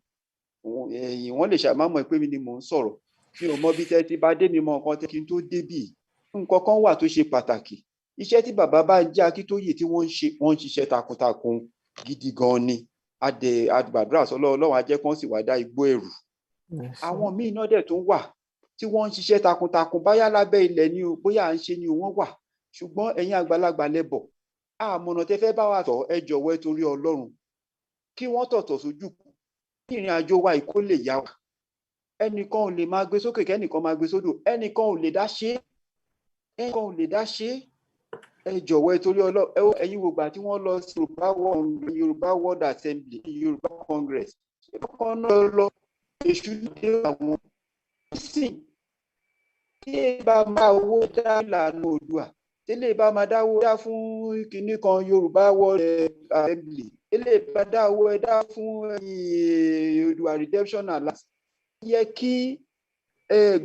wọ́n lè ṣàmámọ̀ pé mi ni mò ń sọ̀rọ̀ mi ò mọ bí tẹ́ ti bá dé mi mọ nǹkan tẹ́ kí n tó débì nǹkan kan wà tó ṣe pàtàkì iṣẹ́ tí bàbá bá ń jẹ́ Akíntóyè tí wọ́n ń ṣiṣẹ́ takuntakun gidi gan ni àgbàdúrà sọ́lọ́ Ọlọ́run á jẹ́ kán sì wá dá igbó ẹ̀rù àwọn míì náà dẹ̀ tún wà tí wọ́n ń ṣiṣẹ́ takuntakun báyá lábẹ́ ilẹ̀ ni o bóyá à ń ṣe ni o wọ́n wà ṣùgbọ́n ẹ̀yin àgbàlagbà lẹ́bọ̀ àmọ̀nà tẹ́ fẹ́ bá wa tọ̀ ẹ jọ̀wọ́ ẹ torí Ọlọ́run kí wọ́n tọ̀tọ̀ sójú kí ìrìn àjò wa ìkó lè yá wa ẹnìkan ò lè máa gbé sókè kẹ́nìkan máa gbé sódò ẹnìkan ò lè dá ṣe ẹ jọ̀wọ́ ẹ torí Ọlọ́run ẹ̀yin wo gbà tí wọ́n lọ sí Yorùbá World Assembly Yorùbá Congress ẹ̀kọ́ náà lọ èṣù dé àwọn ìsìn tí ẹ bá máa owó dá ìlànà Oòduà tẹ́lẹ̀ bá máa dáwó dá fún kinní kan Yorùbá World Assembly tẹ́lẹ̀ bá dáwó dá fún Oòduà Redemption Alliance yẹ kí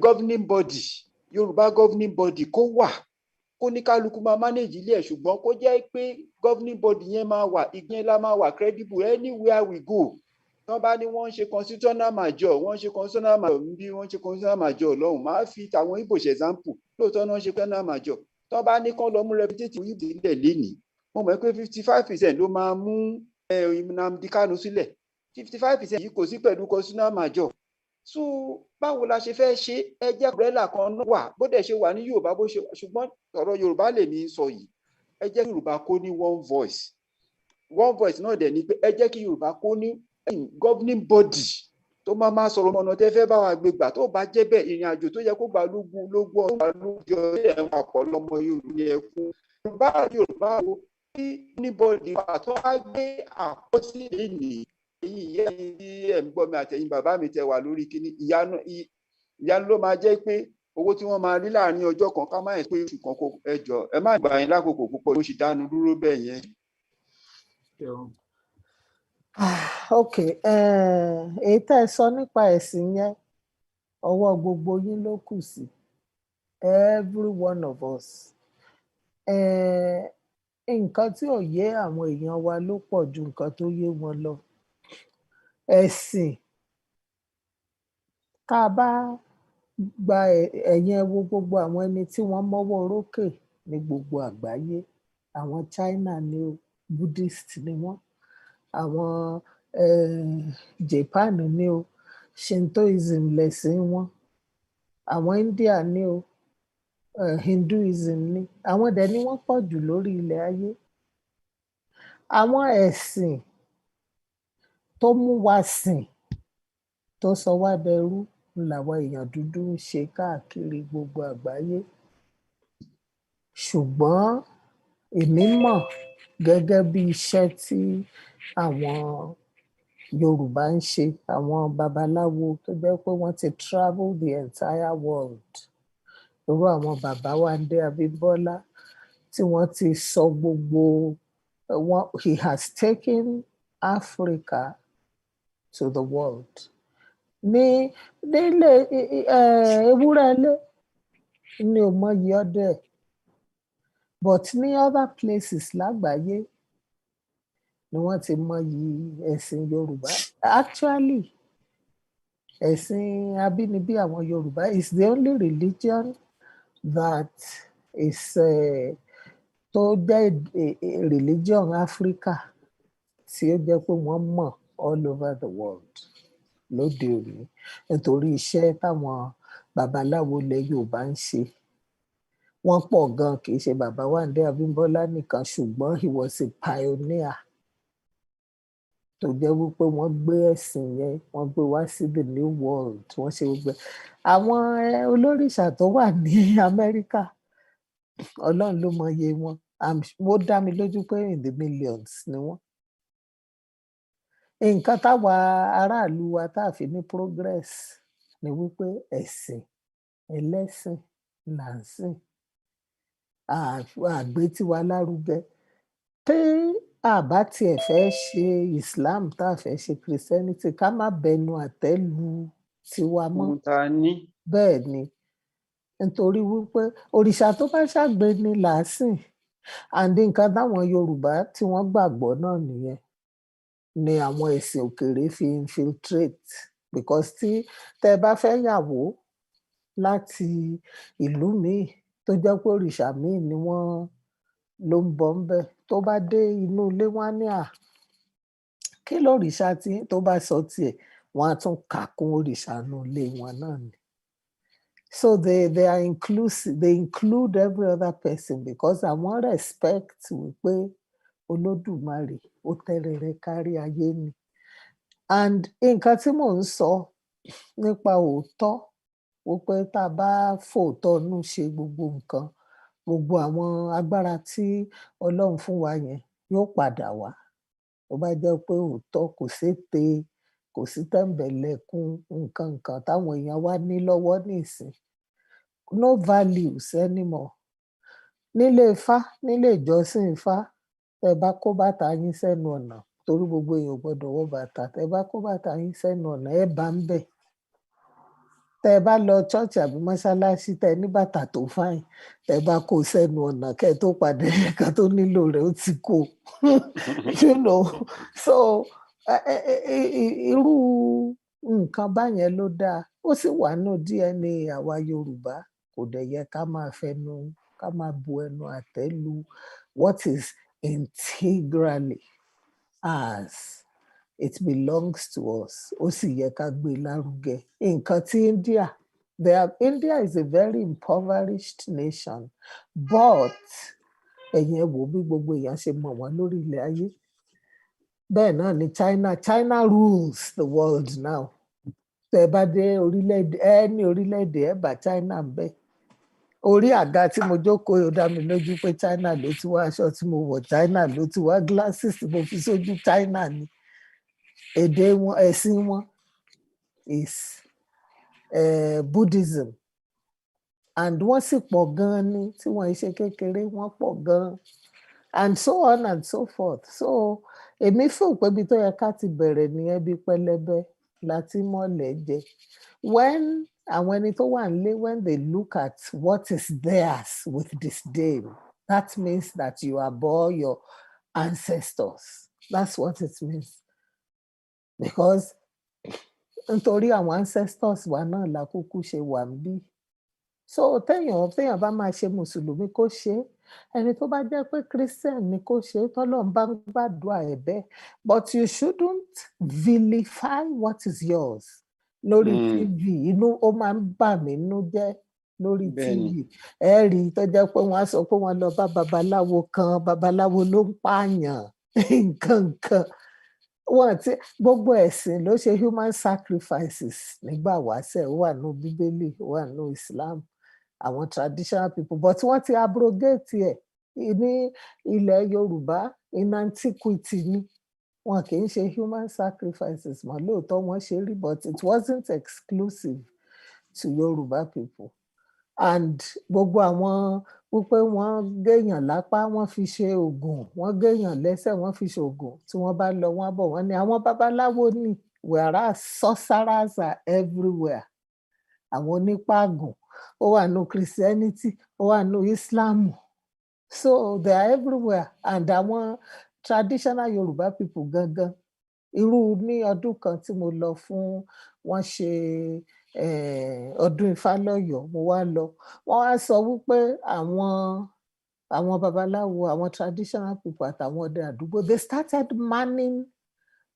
governing body Yorùbá governing body kó wà kó ní kálukú máa manage ilé ẹ̀, ṣùgbọ́n kó jẹ́ pé governing body yẹn máa wà, ìgbìyànjú la máa wà credible anywhere we go. Wọ́n bá ní wọ́n ń ṣe constitutional major, wọ́n ń ṣe constitutional major bí wọ́n ń ṣe constitutional major lọ́hùn, máa fi tàwọn Ìgbò ṣe example, lóòótọ́ náà ń ṣe constitutional major. Tọ́ bá ní kán lọ mú representative Ìgbò sílẹ̀ lénìí, mo mọ̀ pé 55% ló máa mú Nnamdi Kanu sílẹ̀. 55% yìí kò sí pẹ̀lú constitutional major. So báwo la ṣe fẹ́ ṣe? Ẹ jẹ́ umbrella kan náà wà, bó dẹ̀ ṣe wà ní Yorùbá bó ṣe, ṣùgbọ́n ọ̀rọ̀ Yorùbá lèmi sọ yìí. Ẹ jẹ́ kí Yorùbá kó ní one voice. One voice náà dẹ̀ ni pé ẹ jẹ́ kí Yorùbá kó ní governing body tó máa sọ̀rọ̀ ọ̀nà tẹ́ fẹ́ bá wa gbé gbà. Tó bá jẹ́ bẹ́ẹ̀, ìrìn àjò tó yẹ kó gbà lógún ọdún ẹ̀ àpọ̀ lọ́mọ Yorùbá wo bí anybody wà tó wá gbé àkọsílẹ̀ nìyí. Èyí ìyá tí ẹ̀ ń gbọ́ mi àtẹ̀yìn bàbá mi tẹ wà lórí kíní, ìyanu ló máa jẹ́ pé owó tí wọ́n máa rí láàrin ọjọ́ kan ká má yẹn pé oṣù kan kó ẹjọ́ ẹ má gbà yín lákòókò púpọ̀ ló ṣì dánu dúró bẹ́ẹ̀ yẹn. Ok, èyí tẹ́ ẹ sọ nípa ẹ̀sìn yẹn ọwọ́ gbogbo yín ló kù sí, every one of us. Nǹkan tí ò yé àwọn èèyàn wa ló pọ̀ ju nǹkan tó yé wọn lọ. Ẹ̀sìn tá a bá gba ẹ̀yẹn wo gbogbo àwọn ẹni tí wọ́n mọ́wọ́ orókè ní gbogbo àgbáyé, àwọn China ni o, Buddhist ni wọ́n, àwọn Japan ni o, Shintoism lẹ̀sìn wọn, àwọn India ni o, Hinduism ni, àwọn dẹ̀ ni wọ́n pọ̀ jù lórí ilẹ̀ ayé. Àwọn ẹ̀sìn tó mú wa sìn, tó sọ wá dẹrú làwọn èèyàn dúdú ń ṣe káàkiri gbogbo àgbáyé. Ṣùgbọ́n èmi mọ̀ gẹ́gẹ́ bí iṣẹ́ tí àwọn Yorùbá ń ṣe, àwọn babaláwo tó jẹ́ pé wọ́n ti travel the entire world. Irú àwọn bàbá Wándé Abímbọ́lá tí wọ́n ti sọ gbogbo he has taken Africa to the world. Nílé ewúrẹ́ ilé ni ò mọyì ọdẹ, but ní other places lágbàáyé ni wọ́n ti mọyì ẹ̀sìn Yorùbá. Actually, ẹ̀sìn abínibí àwọn Yorùbá is the only religion that is tó jẹ́ religion Africa tí ó jẹ́ pé wọ́n mọ̀ all over the world lóde òní, nítorí iṣẹ́ táwọn babaláwo ilẹ̀ Yorùbá ń ṣe. Wọ́n pọ̀ gan, kì í ṣe bàbá Wándé Abímbọ́lá nìkan, ṣùgbọ́n he was a pioneer tó jẹ́ wípé wọ́n gbé ẹ̀sìn yẹn, wọ́n gbé wá sí the new world, wọ́n ṣe gbogbo. Àwọn olórìṣà tó wà ní Amẹ́ríkà, Ọlọ́run ló mọye wọn, mo dá mi lójú pé in the millions ni wọ́n. Nǹkan táwa aráàlú wa tá a fi ní progress ni wípé ẹ̀sìn ẹlẹ́sìn là ń sìn, àgbé tiwa lárugẹ. Tí àbá tiẹ̀ fẹ́ ṣe Islam tá a fẹ́ ṣe Christianity, ká má bẹnu àtẹ́ lu tiwa mọ́. Bẹ́ẹ̀ ni, nítorí wípé òrìṣà tó bá ṣàgbé ni là á sìn. And nǹkan táwọn Yorùbá tí wọ́n gbàgbọ́ náà nìyẹn ni àwọn ẹ̀sìn òkèèrè fi infiltrate, because tí tẹ bá fẹ́ yàwó láti ìlú míì tó jẹ́ pé òrìṣà míì ni wọ́n ló ń bọ ńbẹ̀, tó bá dé inú ilé wọn ní kí lòrìṣà tí tó bá sọ tiẹ̀, wọ́n á tún kà kún òrìṣà inú ilé wọn náà ni. So they are inclusive, they include every other person because àwọn respect wípé Olódùmarè ó tẹ́rẹrẹ kárí ayé ni. And nǹkan tí mò ń sọ nípa òótọ́ wípé tá a bá fòótọ́ nú ṣe gbogbo nǹkan, gbogbo àwọn agbára tí Ọlọ́run fún wa yẹn yóò padà wá. Tó bá jẹ́ pé òótọ́, kò sété, kò sí tẹ̀m̀bẹ̀lẹ̀kun nǹkan táwọn èèyàn wá ní lọ́wọ́ nísìn. No values anymore. Nílé Ifá, nílé ìjọsìn Ifá, tẹ bá kó bàtà yín sẹ́nu ọ̀nà, torí gbogbo èèyàn ò gbọdọ̀ wọ bàtà, tẹ bá kó bàtà yín sẹ́nu ọ̀nà ẹ bá ń bẹ̀. tẹ bá lọ ṣọ́ọ̀ṣì àbí mọ́ṣáláṣí tẹ ní bàtà tó fáìn tẹ bá kó sẹ́nu ọ̀nà kẹ tó pàdé ẹ̀ka tó nílò rẹ̀ ó ti kó you know so irú nǹkan báyẹn ló dáa ó sì wà nù DNA àwa Yorùbá kò dẹ̀ yẹ ká máa bu ẹnu àtẹ́ lu what is integrally ours. It belongs to us. Ó sì yẹ ká gbé lárugẹ. Nǹkan tí India is a very impoverished nation, but ẹ̀yin ẹ wò bí gbogbo èèyàn ṣe mọ̀ wọ́n lórí ilẹ̀ ayé. Bẹ́ẹ̀ náà ni China rules the world now. Tẹ́ bá dé orílẹ̀-èdè ẹ bá China ń bẹ. Orí àga tí mo jókòó ó dá mi lójú pé China ló ti wá, aṣọ tí mo wọ̀ China ló ti wá, glasses tí mo fi sójú China ni. Èdè wọn, ẹ̀sìn wọn is Buddhism, and wọ́n sì pọ̀ gan-an ni tí wọ́n ṣe kékeré, wọ́n pọ̀ gan-an, and so on and so forth. So èmi feel pé ibi tó yẹ ká ti bẹ̀rẹ̀ nìyẹn bí pẹlẹbẹ láti mọ̀lẹ́ jẹ. When àwọn ẹni tó wà nílé, when they look at what is theirs with disdain, that means that you abhor your ancestors. That's what it means. Because nítorí àwọn ancestors wa náà la kúkú ṣe wà ń bí. So téèyàn bá máa ṣe mùsùlùmí kó ṣe é, ẹni tó bá jẹ́ pé christian ni kó ṣe é, tọ́lọ́run bá ń gbàdúrà ẹ̀ bẹ́ẹ̀, but you shouldn't vilify what is yours lórí TV. Inú ó máa ń bà mí nínú jẹ́ lórí TV. Ẹ rí i tó jẹ́ pé wọ́n á sọ pé wọ́n lọ bá babaláwo kan, babaláwo ló ń pààyàn nǹkan. Wọ́n ti gbogbo ẹ̀sìn ló ṣe human sacrifices nígbà wáṣẹ̀, ó wà nínú Bíbélì, ó wà nínú Islam, àwọn traditional people, but wọ́n ti abrogate ẹ̀ ní ilẹ̀ Yorùbá in antiquity ni. Wọn kì í ṣe human sacrifices mọ́, lóòótọ́ wọ́n ṣe rí, but it wasn't exclusive to Yorùbá people. And gbogbo àwọn wípé wọ́n géèyàn lápá wọ́n fi ṣe oògùn, wọ́n géèyàn lẹ́sẹ̀ wọ́n fi ṣe oògùn, tí wọ́n bá lọ wọ́n bọ̀ wọ́n ní àwọn babaláwo ni, whereas sorcerers are everywhere. Àwọn onípàgùn ó wà nínú Christianity, ó wà nínú Islam, so they are everywhere. And àwọn traditional Yorùbá people gangan, irú ní ọdún kan tí mo lọ fún wọ́n ṣe ọdún Ifá lọ́yọ̀ọ́, mo wá lọ, wọ́n wá sọ wípé àwọn babaláwo, àwọn traditional people àtàwọn ọdẹ àdúgbò, they started manning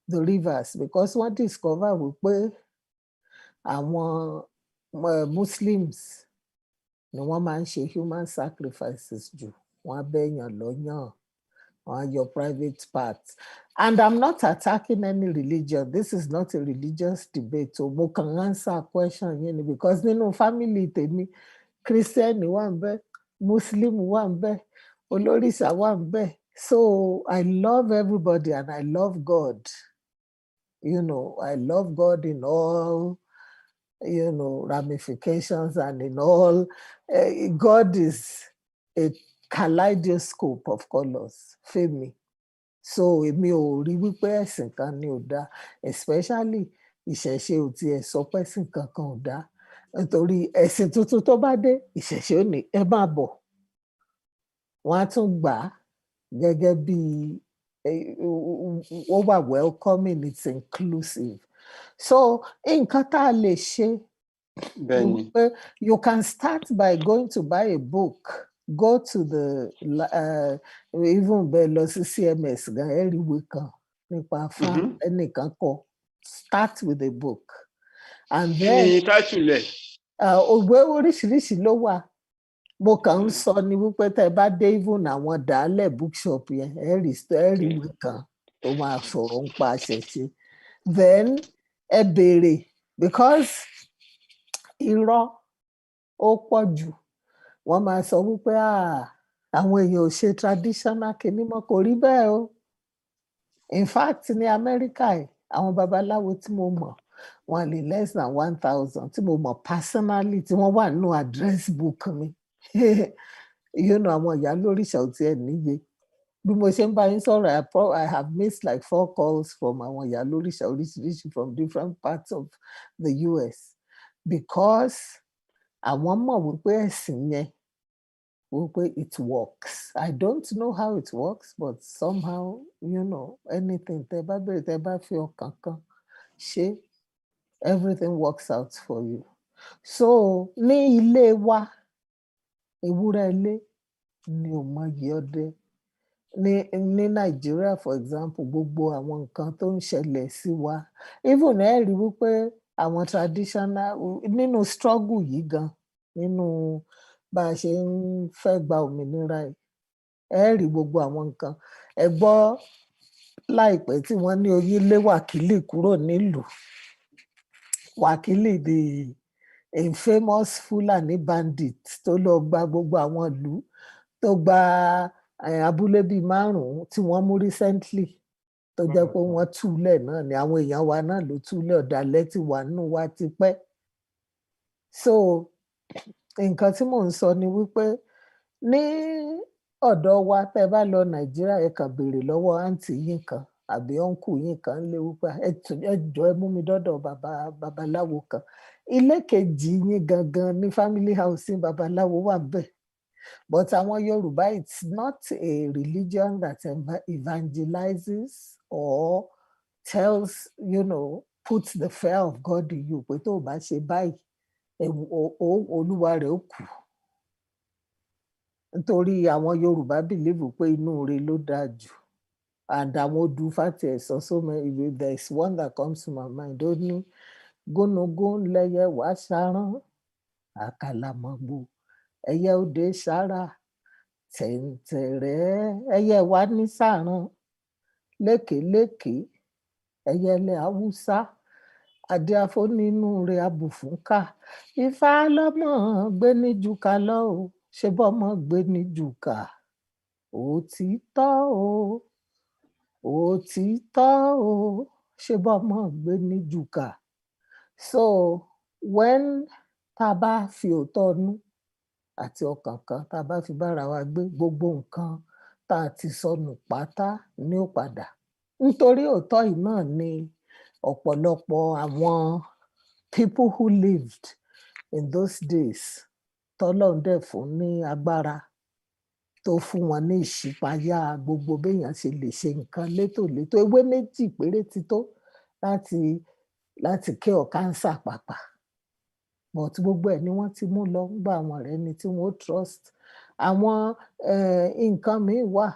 the rivers because wọ́n discover wípé àwọn Muslims ni wọ́n máa ń ṣe human sacrifices jù. Wọ́n á bẹ́yàn lọ́yàn, wọ́n á yọ private parts. And I'm not attacking any religion. This is not a religious debate. So mo kàn answer question yẹn ni because nínú family tèmi, Christian wà ń bẹ, Muslim wà ń bẹ, olórìṣà wà ń bẹ. So I love everybody and I love God. You know, I love God in all, you know, ramifications and in all. God is a kaleidoscope of colors, Femi. So èmi ò rí wípé ẹ̀sìn kan ni ò dá, especially ìṣẹ̀ṣe ò tiẹ̀ sọ pé ẹ̀sìn kankan ò dá. Nítorí ẹ̀sìn tuntun tó bá dé, ìṣẹ̀ṣe ò ní ẹ máa bọ̀. Wọ́n á tún gbà á gẹ́gẹ́ bí ó wà welcoming, it's inclusive. So nǹkan tá a lè ṣe, you can start by going to buy a book. Go to the even bẹ́ẹ̀ lọ sí CMS gan ẹ rí ìwé kan nípa Ifá ẹnìkan kọ. Start with a book, and then òwe oríṣiríṣi ló wà. Mo kàn ń sọ ni wípé tẹ́ bá dé even àwọn dàálẹ̀ bookshop yẹn ẹ rí ìwé kan tó máa sọ̀rọ̀ nípa àṣẹ̀ṣe. Then ẹ béèrè, because irọ́ ó pọ̀ jù. Wọ́n máa sọ wípé àwọn èèyàn ò ṣe traditional kìíní mọ́, kò rí bẹ́ẹ̀ o. In fact ní Amẹ́ríkà àwọn babaláwo tí mo mọ̀ wọ́n lè less than 1,000 tí mo mọ̀ personally tí wọ́n wà nínú address book mi. You know, àwọn ìyá lóríṣà ò tiẹ̀ níye. Bí mo ṣe ń bá yín sọ̀rọ̀, I have missed like 4 calls from àwọn ìyá lóríṣà oríṣiríṣi from different parts of the US. because àwọn mọ̀ wípé ẹ̀sìn yẹn wípé it works. I don't know how it works, but somehow, anything tẹ́ bá bẹ̀rẹ̀ tẹ́ bá fi ọkàn kan ṣe, everything works out for you. So ní ilé wa, ewúrẹ́ ilé ni ò mọyì ọdẹ. Ní Nàìjíríà, for example, gbogbo àwọn nǹkan tó ń ṣẹlẹ̀ sí wa, even ẹ rí wípé àwọn traditional nínú struggle yìí gan, nínú bá a ṣe ń fẹ́ gba òmìnira yìí, ẹ rí gbogbo àwọn nǹkan. Ẹ gbọ́ láìpẹ́ tí wọ́n ní Oyin lé Wákìlì kúrò nílùú. Wákìlì the infamous Fulani bandit tó lọ gba gbogbo àwọn ìlú, tó gba abúlé bíi 5 tí wọ́n mú recently, tó jẹ́ pé wọ́n túlẹ̀ náà ni àwọn èèyàn wa náà ló túlẹ̀, ọ̀dàlẹ̀ ti wà nínú wa ti pẹ́. So nǹkan tí mò ń sọ ni wípé ní ọ̀dọ̀ wa tẹ́ bá lọ Nàìjíríà, ẹ kàn béèrè lọ́wọ́ àǹtí yín kan àbí ọ̀nkù yín kan lé wípé ẹ jọ̀ọ́ ẹ mú mi dọ́dọ̀ babaláwo kan. Ilé kejì yín gangan ní family house ní babaláwo wà bẹ́ẹ̀. But àwọn Yorùbá, it's not a religion that evangelizes or tells, puts the fear of God in you. Pé tó bá ṣe báyìí, olúwa rẹ̀ ó kú. Nítorí àwọn Yorùbá believe pé inú ire ló dáa jù. And àwọn odù fàtì ẹ̀sọ́ there is one that comes to my mind. Ó ní gúnugún lẹ́yẹ wá ṣarán, àkàlàmọ̀gbò ẹyẹ òde sára, tẹ̀ǹtẹ̀rẹ́ ẹyẹ wá ní sàrán, lékèélékèé ẹyẹlé Haúsá, adé afọ́nínú rẹ̀ abùfúnká. Ifá lọ́mọ gbé ní jùkà lọ o, ṣe bọ́mọ gbé ní jùkà. Òtítọ́ o, òtítọ́ o, ṣe bọ́mọ gbé ní jùkà. So when tá a bá fi òótọ́ nú àti ọkàn kan tá a bá fi bára wa gbé, gbogbo nǹkan tá a ti sọnù pátá ní ó padà. Nítorí òótọ́ yìí náà ni ọ̀pọ̀lọpọ̀ àwọn people who lived in those days tọ́lọ́run dẹ̀ fún ní agbára, tó fún wọn ní ìṣípayá gbogbo béèyàn ṣe lè ṣe nǹkan létòlétò. Ewé méjì péré ti tó láti cure cancer pàpà. But gbogbo ẹ̀ ni wọ́n ti mú lọ gbà àwọn ọ̀rẹ́ ni tí wọ́n trust. Àwọn nǹkan míì wà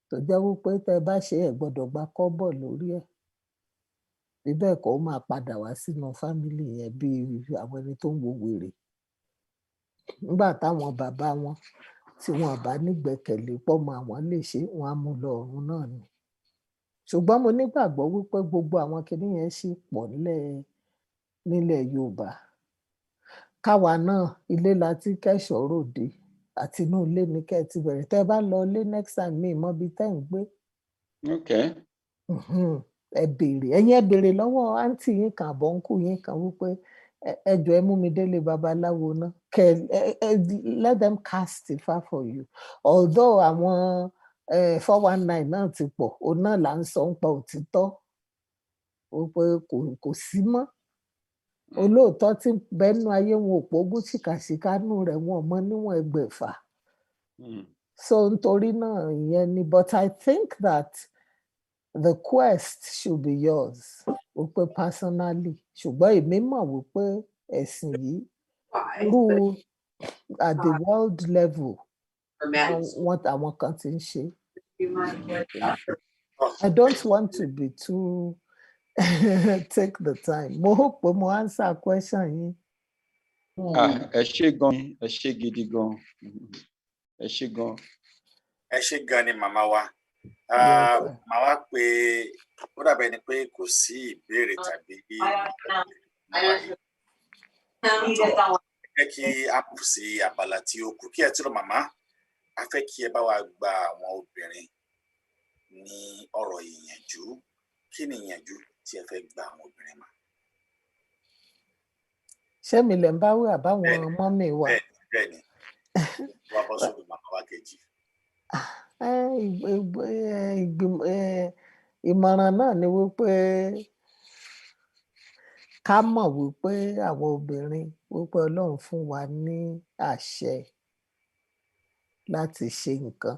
tó jẹ́ wípé tẹ́ bá ṣe ẹ̀ gbọ́dọ̀ gba kọ́bọ̀ lórí ẹ̀. Bí bẹ́ẹ̀ kọ́ ó máa padà wá sínú fámílì yẹn bí àwọn ẹni tó ń wo wèrè. Nígbà táwọn bàbá wọn tí wọn bá nígbẹ̀kẹ̀lé pọ́mọ àwọn lè ṣe, wọn á mú lọ ọ̀run náà ni. Ṣùgbọ́n mo nígbàgbọ́ wípé gbogbo àwọn kinní yẹn ṣì pọ̀ nílẹ̀ Yorùbá. Káwa náà, ilé la ti kẹ́ṣọ̀ọ́ ròde, àti inú ilé ni kẹ́ ẹ ti bẹ̀rẹ̀. Tẹ́ bá lọ ilé next time, mi mọ ibi tẹ́ ń gbé. Okay. Ẹ béèrè lọ́wọ́ àǹtí yín kan àbọ̀ ńkù yín kan wípé ẹ jọ̀ọ́ ẹ mú mi délé babaláwo náà. Let them cast Ifá for you. Although àwọn 419 náà ti pọ̀, òun náà là ń sọ ń pa òtítọ́ wípé kò sí mọ́. Olóòótọ́ tí bẹ́nu ayé wọn ò pógún ṣìkàṣìkà nù rẹ̀, wọn mọ níwọ̀n ẹgbẹ̀fà. So nítorí náà ìyẹn ni, but I think that the quest should be yours wípé personally. Ṣùgbọ́n èmi mọ̀ wípé ẹ̀sìn yìí at the world level wọ́n àwọn kan ti ń ṣe. I don't want to be too take the time. Mo hope pé mo answer question yín. Ẹ ṣé gan, ẹ ṣé gidi gan, ẹ ṣé gan. Ẹ ṣé gan ni màmá wa. Màá wá pé ó dàbẹ̀ ni pé kò sí ìbéèrè tàbí jẹ́ kí a kù sí abala tí ó kù. Kí ẹ tó lọ màmá, a fẹ́ kí ẹ bá wa gba àwọn obìnrin ní ọ̀rọ̀ ìyànjú. Kí ni ìyànjú tí ẹ fẹ́ gba àwọn obìnrin mà? Ṣé mi lè ń bá wí àbáwọn mọ́mì wa? Bẹ́ẹ̀ni, wá bọ́ sórí màmá wa kejì. Ìmọ̀ràn náà ni wípé ká mọ̀ wípé àwọn obìnrin wípé Ọlọ́run fún wa ní àṣẹ láti ṣe nǹkan.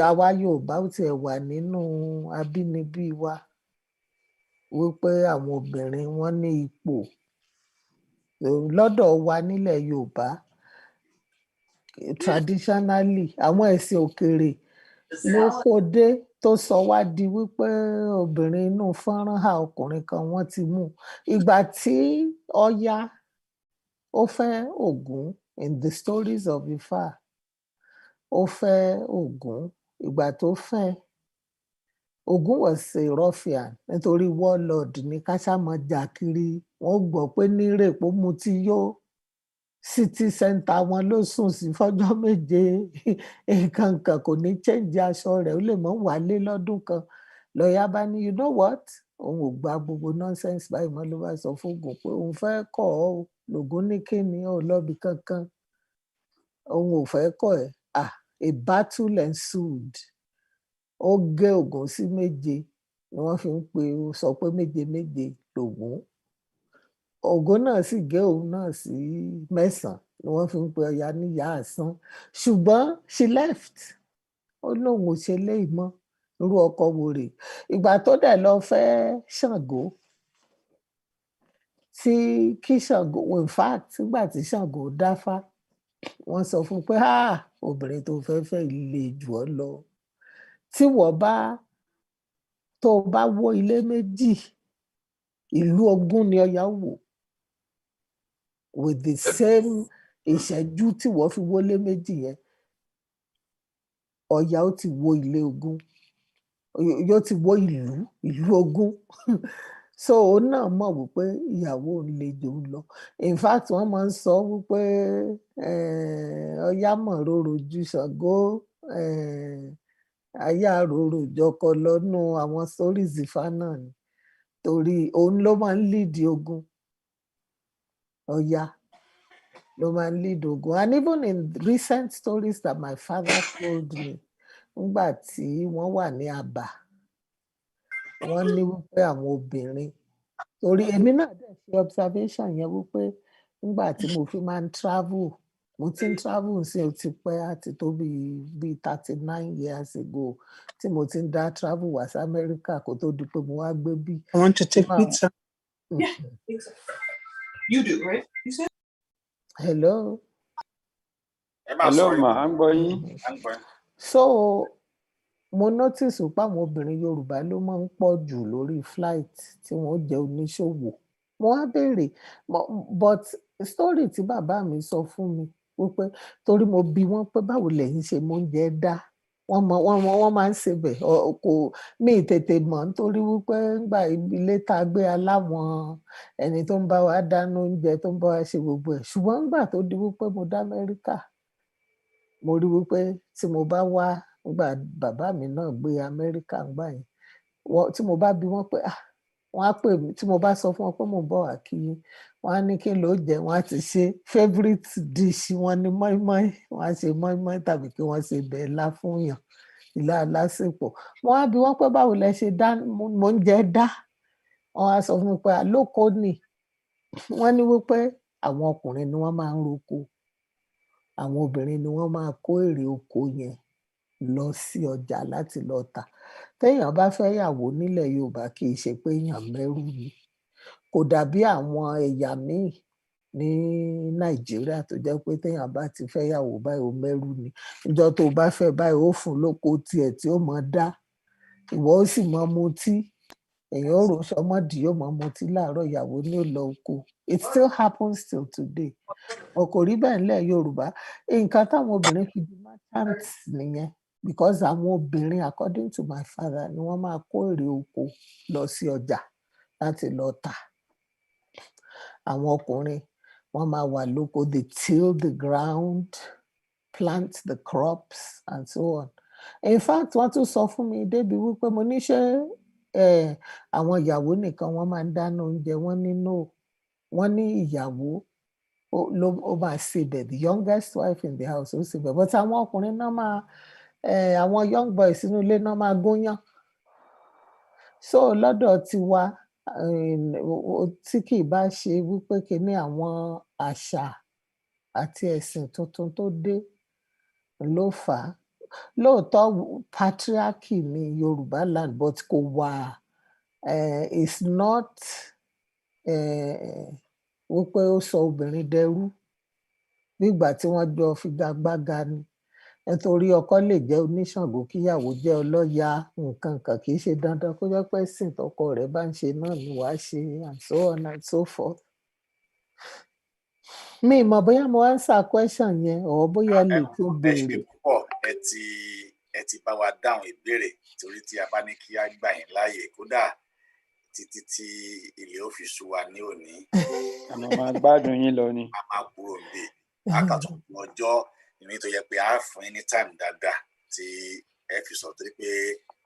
Àwa Yorùbá ó tiẹ̀ wà nínú abínibí wa wípé àwọn obìnrin wọ́n ní ipò lọ́dọ̀ wa nílẹ̀ Yorùbá traditionally àwọn ẹ̀sìn òkèèrè ló kó dé tó sọ wá di wípé obìnrin inú fọ́nrán ha ọkùnrin kan wọ́n ti mú ìgbà tí Ọya ó fẹ́ Ògún in the stories of Ifá ó fẹ́ Ògún ìgbà tó fẹ́ Ògún was a ruffian nítorí warlord ní kásámọ jà kiri wọ́n gbọ́ pé ní rèpó mutí yó city center wọn ló sùn sí fọ́jọ́ méje nǹkan kan kò ní change aṣọ rẹ̀ ó lè mọ́ wálé lọ́dún kan lọ́ọ̀yà bá ní you know what òun ò gba gbogbo nonsense báyìí mọ́ ló bá sọ fún Ògún pé òun fẹ́ kọ̀ ọ́ lògún ní kíni ò lọ́bi kankan òun ò fẹ́ kọ̀ ẹ́ a battle ensued ó gé Ògún sí méje ni wọ́n fi ń pe sọ pé méje méje lògún Ògún náà sì gé òun náà sí mẹ́sàn-án ni wọ́n fi ń pe Ọya níyà àsán ṣùgbọ́n she left ó lóun ò ṣe léyìí mọ́ irú ọkọ wo rè ìgbà tó dẹ̀ lọ fẹ́ Ṣàngó tí kí Ṣàngó in fact nígbà tí Ṣàngó dáfá wọ́n sọ fún pé obìnrin tó fẹ́ lè jù ọ́ lọ tí wọ́n bá tó bá wó ilé méjì ìlú ogún ni Ọya wò with the same ìṣẹ́jú tí wọ́n fi wọlé méjì yẹn Ọya ó ti wó ilé ogún yóò ti wó ìlú ogún so òun náà mọ̀ wípé ìyàwó òun lè jò ú lọ in fact wọ́n máa ń sọ wípé Ọya mọ̀ rorò ju Ṣàngó aya rorò jọkọ lọ́nù àwọn stories Ifá náà ni torí òun ló máa ń lead ogun Ọya ló máa ń lead ogun and even in recent stories that my father told me nígbà tí wọ́n wà ní Àbà wọ́n ní wípé àwọn obìnrin torí èmi náà dẹ̀ ṣe observation yẹn wípé nígbà tí mo fi máa ń travel mo ti ń travel sí o ti pẹ́ àti tó bíi 39 years ago tí mo ti ń dá travel wá sí America kó tó di pé mo wá gbé bí. I want to take pizza. Yeah, pizza. You do, right? You said. Hello. Hello ma, à ń gbọ́ yín. So mo notice pé àwọn obìnrin Yorùbá ló máa ń pọ̀ jù lórí flight tí wọ́n jẹ́ oníṣòwò mo wá béèrè but story tí bàbá mi sọ fún mi wípé torí mo bi wọ́n pé báwo lẹ̀yin ṣe mọ oúnjẹ dá wọ́n máa ń sebẹ̀ kò mí tètè mọ̀ nítorí wípé ńgbà ilé tá a gbé aláwọn ẹni tó ń bá wa dáná oúnjẹ tó ń bá wa ṣe gbogbo ẹ̀ ṣùgbọ́n ńgbà tó di wípé mo dá Amẹ́ríkà mo rí wípé tí mo bá wá nígbà bàbá mi náà gbé Amẹ́ríkà ńgbà yẹn tí mo bá bi wọ́n pé wọ́n á pè mí tí mo bá sọ fún wọn pé mo ń bọ̀ wá kí yín wọ́n á ní kí ló jẹ wọ́n á ti ṣe favourite dish wọn ní mọ́ínmọ́ín wọ́n á ṣe mọ́ínmọ́ín tàbí kí wọ́n ṣe bẹ́ẹ̀lá fún yàn ìlà alásèpọ̀ wọ́n á bi wọ́n pé báwo lẹ ṣe dá mo ń jẹ dá wọ́n á sọ fún mi pé àlókò ni wọ́n ní wípé àwọn ọkùnrin ni wọ́n máa ń roko àwọn obìnrin ni wọ́n máa kó èrè oko yẹn lọ sí ọjà láti lọ tà téèyàn bá fẹ́ yàwó nílẹ̀ Yorùbá kì í ṣe pé èèyàn mẹ́rù ni kò dàbí àwọn ẹ̀yà míì ní Nàìjíríà tó jẹ́ pé téèyàn bá ti fẹ́ yàwó báyìí ó mẹ́rù ni ìjọ tó bá fẹ́ báyìí ó fún lóko tiẹ̀ tí ó mọ dá ìwọ ó sì mọ mutí èèyàn ò rò sọmọdì yóò mọ mutí láàárọ̀ ìyàwó ní ò lọ oko it still happens till today kò rí bẹ́ẹ̀ nílẹ̀ Yorùbá nǹkan táwọn obìnrin fi di merchant nìyẹn because àwọn obìnrin according to my father ni wọ́n máa kó èrè oko lọ sí ọjà láti lọ tà àwọn ọkùnrin wọ́n máa wà lóko they till the ground plant the crops and so on in fact wọ́n tún sọ fún mi débi wípé mo ní ṣe àwọn ìyàwó nìkan wọ́n máa ń dáná oúnjẹ wọ́n ní no wọ́n ní ìyàwó ó máa sebẹ̀ the youngest wife in the house ó sebẹ̀ but àwọn ọkùnrin náà máa àwọn young boys inú ilé náà máa gúnyán so lọ́dọ̀ tiwa tí kì í bá ṣe wípé kíní àwọn àṣà àti ẹ̀sìn tuntun tó dé ló fà á. Lóòótọ́ patriarchy ní Yorùbá land but kò wà is not wípé ó sọ obìnrin dẹrú nígbà tí wọ́n jọ figagbága ni. Nítorí ọkọ lè jẹ́ oníṣàngó kíyàwó jẹ́ ọlọ́ya nǹkan kan, kì í ṣe dandan kó jẹ́ pé ẹ̀sìn tọkọ rẹ̀ bá ń ṣe náà ni wàá ṣe and so on and so forth. Mi mọ̀ bóyá mo answer question yẹn or bóyá lè tún béèrè. Ẹ ti bá wa dáhùn ìbéèrè torí tí a bá ní kí á gbà yín láàyè kódà títí tí ilé ó fi sú wa ní òní. Àmọ́ máa gbádùn yín lọ ni. A máa kúrò níbí. Àkàtún ọjọ́ ìrìn tó yẹ pé a fún yín ní time dáadáa tí ẹ fi sọ torí pé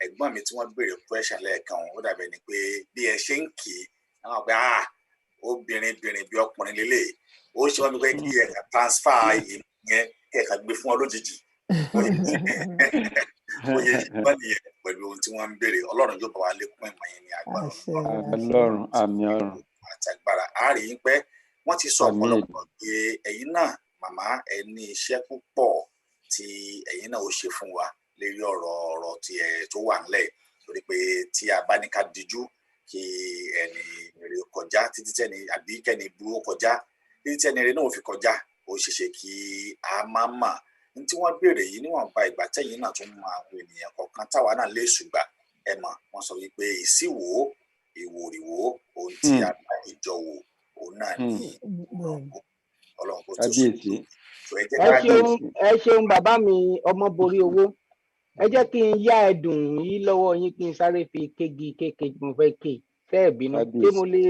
ẹ̀gbọ́n mi tí wọ́n béèrè question lẹ́ẹ̀kan ó dàbẹ̀ ni pé bí ẹ ṣe ń kì í àwọn ọgbà obìnrin bí ọkùnrin lélẹ̀ ó ṣe wọ́n mi pé kí ẹ̀ka transfer ìmọ̀ yẹn kí ẹ̀ka gbé fún ọ lójijì. Oyè ṣùgbọ́n nìyẹn pẹ̀lú ohun tí wọ́n ń béèrè Ọlọ́run yóò bá wa lékún ìmọ̀ yẹn ní agbára Ọlọ́run àmì ọ̀run àti agbára àárín yín pé wọ́n ti sọ ọ̀pọ̀lọpọ̀ pé ẹ̀yin náà màmá ẹ ní iṣẹ́ púpọ̀ tí ẹ̀yin náà ó ṣe fún wa lórí ọ̀rọ̀ tí ẹ tó wà ńlẹ̀ torí pé tí a bá ní ká dijú kí ẹni rere kọjá títí tẹ́ni àbí kẹ́ni burú kọjá títí tẹ́ni rere náà ò fi kọjá ó ṣeéṣe kí a máa mà ní tí wọ́n béèrè yìí níwọ̀nba ìgbà tẹ́yìn náà tún mọ àwọn ènìyàn kọ̀ọ̀kan táwa náà lè ṣùgbà ẹ mọ̀ wọ́n sọ wípé ìsíwò ìwòrìwò ohun tí a bá ìjọ wò òun náà ní Ọlọ́run kó tó sùn. Ẹ ṣeun bàbá mi ọmọ borí owó ẹ jẹ́ kí n yá ẹ̀dùn yìí lọ́wọ́ yín kí n sáré fi kégi mo fẹ́ ké tẹ́ ẹ̀ bínú pé mo lè.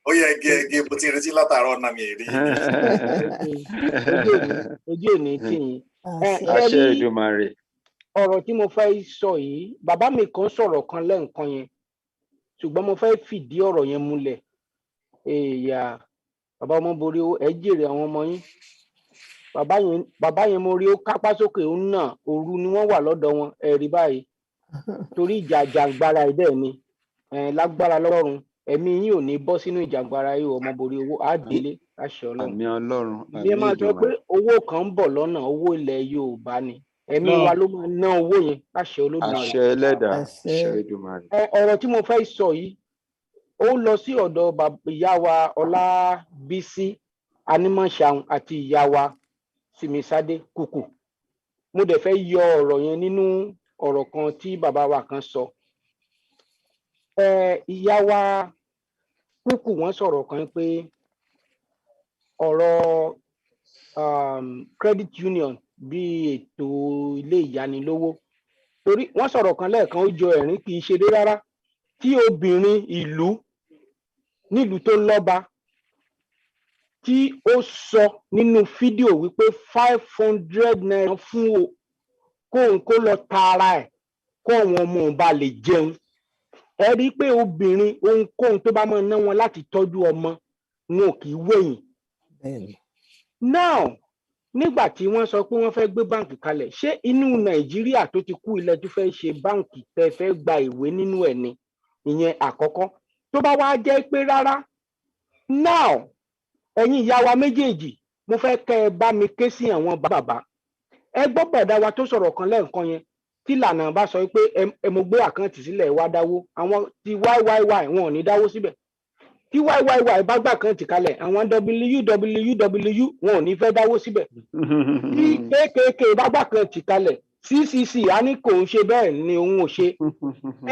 Ó yẹ gẹ́gẹ́ bó ti retí látàárọ̀ náà mi rí. Ojú òní tì yín. Àṣẹ Èdùmàrè. Ọ̀rọ̀ tí mo fẹ́ sọ yìí bàbá mi kan sọ̀rọ̀ kan lẹ́ǹkan yẹn ṣùgbọ́n mo fẹ́ fìdí ọ̀rọ̀ yẹn múlẹ̀. Bàbá ọmọ borí owó ẹ jèrè àwọn ọmọ yín. Bàbá yẹn mo rí ó kápá sókè ó nà òru ni wọ́n wà lọ́dọ̀ wọn ẹ rí báyìí torí ìjà àjàngbara ẹ̀ dẹ̀ ni lágbára lọ́rùn ẹ̀mí yín ò ní bọ́ sínú ìjàngbara yìí ọmọ borí owó á délé láṣẹ Ọlọ́run. Àmì Ọlọ́run. Bí ẹ máa sọ pé owó kan ń bọ̀ lọ́nà owó ilẹ̀ Yorùbá ni ẹ̀mí wa ló máa ná owó yẹn láṣẹ Olódùmarè. Àṣẹ Ẹlẹ́dàá àṣẹ Èdùmàrè. Ọ̀rọ̀ tí mo fẹ́ sọ yìí ó lọ sí ọ̀dọ̀ ìyá wa Ọlábísí Anímọ̀ṣàun àti ìyá wa Sìmísádé Kúkù. Mo dẹ̀ fẹ́ yọ ọ̀rọ̀ yẹn nínú ọ̀rọ̀ kan tí bàbá wa kan sọ. Ìyá wa Kúkù wọ́n sọ̀rọ̀ kan pé ọ̀rọ̀ credit union bí ètò ilé ìyánilówó torí wọ́n sọ̀rọ̀ kan lẹ́ẹ̀kan ó jọ ẹ̀rín kì í ṣeré rárá tí obìnrin ìlú nílùú tó lọ́ba tí ó sọ nínú fídíò wípé 500 naira fún kóun kó lọ tààrà ẹ̀ kó àwọn ọmọ òun bá lè jẹun ẹ rí i pé obìnrin ohunkóhun tó bá máa ná wọn láti tọ́jú ọmọ wọn ò kì í wẹ̀yìn. Now nígbà tí wọ́n sọ pé wọ́n fẹ́ gbé báǹkì kalẹ̀ ṣé inú Nàìjíríà tó ti kú ilẹ̀ tó fẹ́ ṣe báǹkì tẹ́ fẹ́ gba ìwé nínú ẹ̀ ni ìyẹn àkọ́kọ́ tó bá wá jẹ́ pé rárá now ẹ̀yin ìyá wa méjèèjì mo fẹ́ kẹ́ ẹ bá mi ké sí àwọn bàbá ẹ gbọ́ bọ̀dá wa tó sọ̀rọ̀ kan lẹ́ẹ̀kan yẹn tí lànà bá sọ pé ẹ mo gbé àkáǹtì sílẹ̀ wá dáwó àwọn ti YYY wọn ò ní dáwó síbẹ̀ tí YYY bá gbà àkáǹtì kalẹ̀ àwọn WWW wọn ò ní fẹ́ dáwó síbẹ̀ tí KKK bá gbà àkáǹtì kalẹ̀ CCC á ní kò ń ṣe bẹ́ẹ̀ ni òun ò ṣe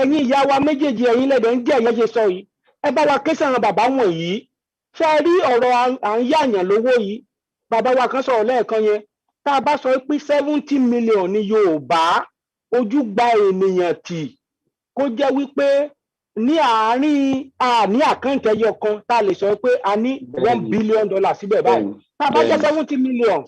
ẹ̀yin ìyá wa méjèèjì ẹ̀yin lẹ́dẹ̀ ń jẹ́ ẹ̀yẹ́ ṣe sọ yìí ẹ bá wa ké sí àwọn bàbá wọ̀nyí ṣe rí ọ̀rọ̀ à ń yáàyàn lówó yìí bàbá wa kan sọ̀rọ̀ lẹ́ẹ̀kan yẹn tá a bá sọ pé 70 million ní Yorùbá ojú gba ènìyàn tì kó jẹ́ wípé ní àárín ní àkáǹtì ẹyọ kan tá a lè sọ pé a ní $1 billion síbẹ̀ báyìí tá a bá jẹ́ 70 million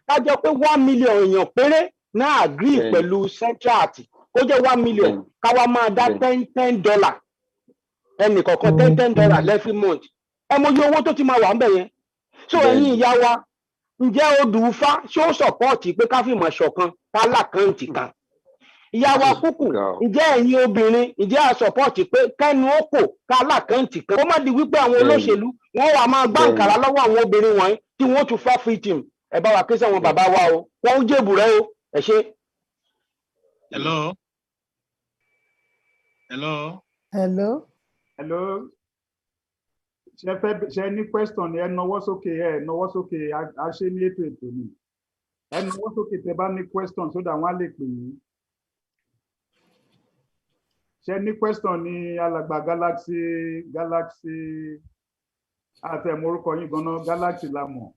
tá a jọ pé 1 million èèyàn péré náà agree pẹ̀lú central kó jẹ́ 1 million káwa máa dá $10 ẹnì kọ̀ọ̀kan $10 every month ẹ mọ iye owó tó ti máa wà ń bẹ̀ yẹn so ẹ̀yin ìyá wa ǹjẹ́ odù Ifá ṣé ó sọ̀pọ̀tì pé ká fìmọ̀ ṣọ̀kan ká lákàǹtì kan ìyá wa kúkú ǹjẹ́ ẹ̀yin obìnrin ǹjẹ́ a support pé kẹ́nu ó kò ká lákàntì kan ó má di wípé àwọn olóṣèlú wọ́n wà máa gbá nkàrà lọ́wọ́ àwọn obìnrin wọ̀nyí tí wọ́n tún fọ́ fìtìm ẹ bá wa ké sí àwọn bàbá wa o wọ́n ń jèbù rẹ o ẹ ṣé. Hello. ṣe ní question ẹ nawọ́ sókè a ṣe ní ètò ni ẹ nawọ́ sókè tẹ́ bá ní question sódà wọ́n á lè pè yín. ṣe ní question ní alàgbà galaxy àtẹ̀mọ́ orúkọ yín gan-an galaxy la mọ̀.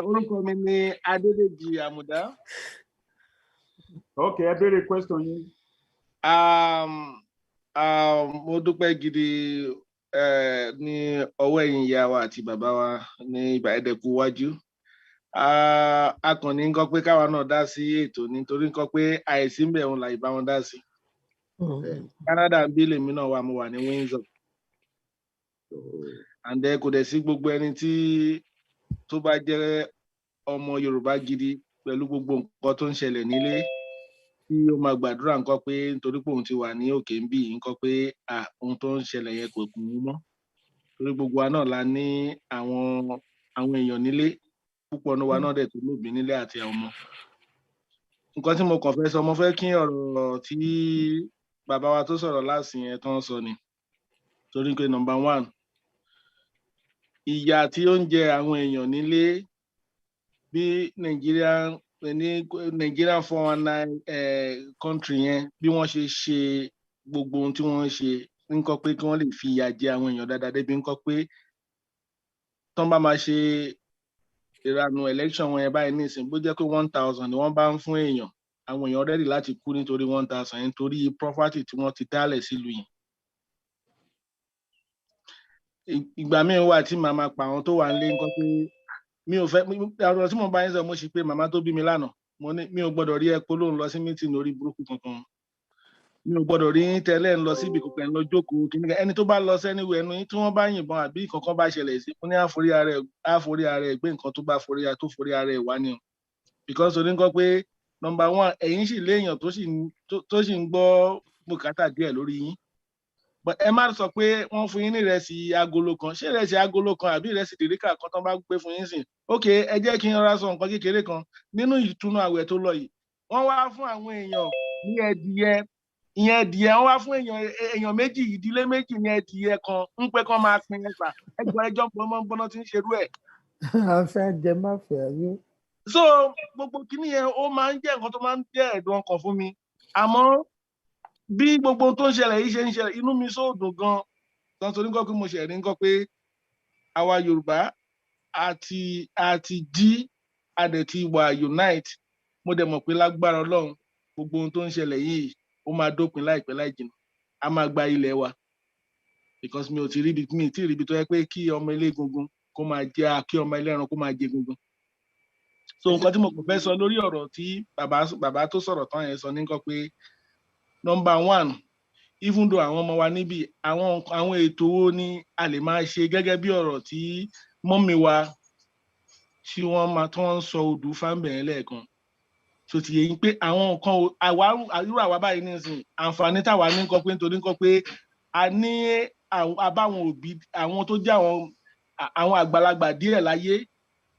Orúkọ mi ni Adédèjì Àmùdá. Ok, ẹ béèrè question yín. Mo dúpẹ́ gidi ní ọwọ́ ẹ̀yin ìyá wa àti bàbá wa ní ìbà ẹ̀dẹ̀kú wájú. A kàn ní nǹkan pé káwa náà dá sí ètò nítorí nǹkan pé àìsí ń bẹ̀ òun là ìbá wọn dá sí. Canada ń bí lèmi náà wà mo wà ní Windsor. And then kò dẹ̀ sí gbogbo ẹni tí tó bá jẹ́ ọmọ Yorùbá gidi pẹ̀lú gbogbo nǹkan tó ń ṣẹlẹ̀ nílé tí ó máa gbàdúrà nǹkan pé nítorí pé òun ti wà ní òkè ń bì nǹkan pé ohun tó ń ṣẹlẹ̀ yẹn kò kún un mọ́ torí gbogbo wa náà la ní àwọn èèyàn nílé púpọ̀ ní wa náà dẹ̀ tó lóbi nílé àti àwọn ọmọ. Nǹkan tí mo kàn fẹ́ sọ mo fẹ́ kí ọ̀rọ̀ tí bàbá wa tó sọ̀rọ̀ láàsìn yẹn tán sọ ni torí pé number one ìyà tí ó ń jẹ àwọn èèyàn nílé bí Nigerian 419 country yẹn bí wọ́n ṣe gbogbo ohun tí wọ́n ṣe nǹkan pé kí wọ́n lè fi ìyà jẹ àwọn èèyàn dáadáa débi nǹkan pé tán bá máa ṣe ìranù election wọn yẹn báyìí nísìn bó jẹ́ pé 1000 ni wọ́n bá ń fún èèyàn àwọn èèyàn ready láti kú nítorí 1000 yẹn nítorí property tí wọ́n ti dálẹ̀ sílùú yìí. Ìgbà míì wà tí màmá pa àwọn tó wà nílé nǹkan pé mi ò fẹ́ ọ̀rọ̀ tí mo bá yín sọ mo sì pé màmá tó bí mi lánàá mo ní mi ò gbọ́dọ̀ rí ẹ̀pọ̀ lóun lọ sí mítìn lórí burúkú kankan mi ò gbọ́dọ̀ rí tẹ́lẹ̀ ń lọ síbi kankan ń lọ jókòó kí ẹni tó bá lọ sẹ́niwé ẹnu tí wọ́n bá yìnbọn àbí kankan bá ṣẹlẹ̀ sí fún ní àforí ara ẹ̀ gbé nǹkan tó bá forí ara ẹ̀ wá ni o because oní nǹkan pé number one ẹ̀yin sì léèyàn tó sì ń gbọ́ bùkátà díẹ̀ lórí yín ẹ má sọ pé wọ́n fún yín ní ìrẹsì agolo kan ṣé ìrẹsì agolo kan àbí ìrẹsì dèríkà kan tán bá gbé fún yín sìn ok ẹ jẹ́ kí n rọra sọ nǹkan kékeré kan nínú ìtúnú àwẹ̀ tó lọ yìí wọ́n wá fún àwọn èèyàn ní ẹdìyẹ ìyẹn ẹdìyẹ wọ́n wá fún èèyàn méjì ìdílé méjì ní ẹdìyẹ kan ń pẹ́ kán máa pín ẹgbà ẹjọ́ bọ́nà tí ń ṣerú ẹ̀. àfẹ́ jẹ má fẹ́ ayé. so gbogbo kíní yẹn ó máa ń jẹ́ nǹkan tó máa ń jẹ́ ẹ̀dùn ọkàn fún mi àmọ́ bí gbogbo tó ń ṣẹlẹ̀ yìí ṣe ń ṣẹlẹ̀ inú mi sóòdùn gan-an tán torí nǹkan pé mo ṣẹ̀rí nǹkan pé àwa Yorùbá àti jí adẹ̀ ti wà unite mo dẹ̀ mọ̀ pé lágbára Ọlọ́run gbogbo ohun tó ń ṣẹlẹ̀ yìí ó máa dópin láìpẹ́ láì jìnnà a máa gba ilẹ̀ wa because mi ò tí rí ibi tó yẹ pé kí ọmọ ilé egungun kó máa jẹ kí ọmọ ẹlẹ́ran kó máa jẹ egungun so nǹkan tí mo kò fẹ́ sọ lórí ọ̀rọ̀ tí bàbá tó sọ̀rọ̀ tán yẹn sọ ní nǹkan pé number one even though àwọn ọmọ wa níbí àwọn ètò wo ni a lè máa ṣe gẹ́gẹ́ bí ọ̀rọ̀ tí mọ́mì wa tí wọ́n ń sọ odù fáńbẹ̀rẹ̀ lẹ́ẹ̀kan so ti yẹ yín pé àwọn nǹkan irú àwa báyìí nísìnyí àǹfààní táwa ní nǹkan pé nítorí nǹkan pé a ní àbáwọn òbí àwọn tó jẹ́ àwọn àgbàlagbà díẹ̀ láyé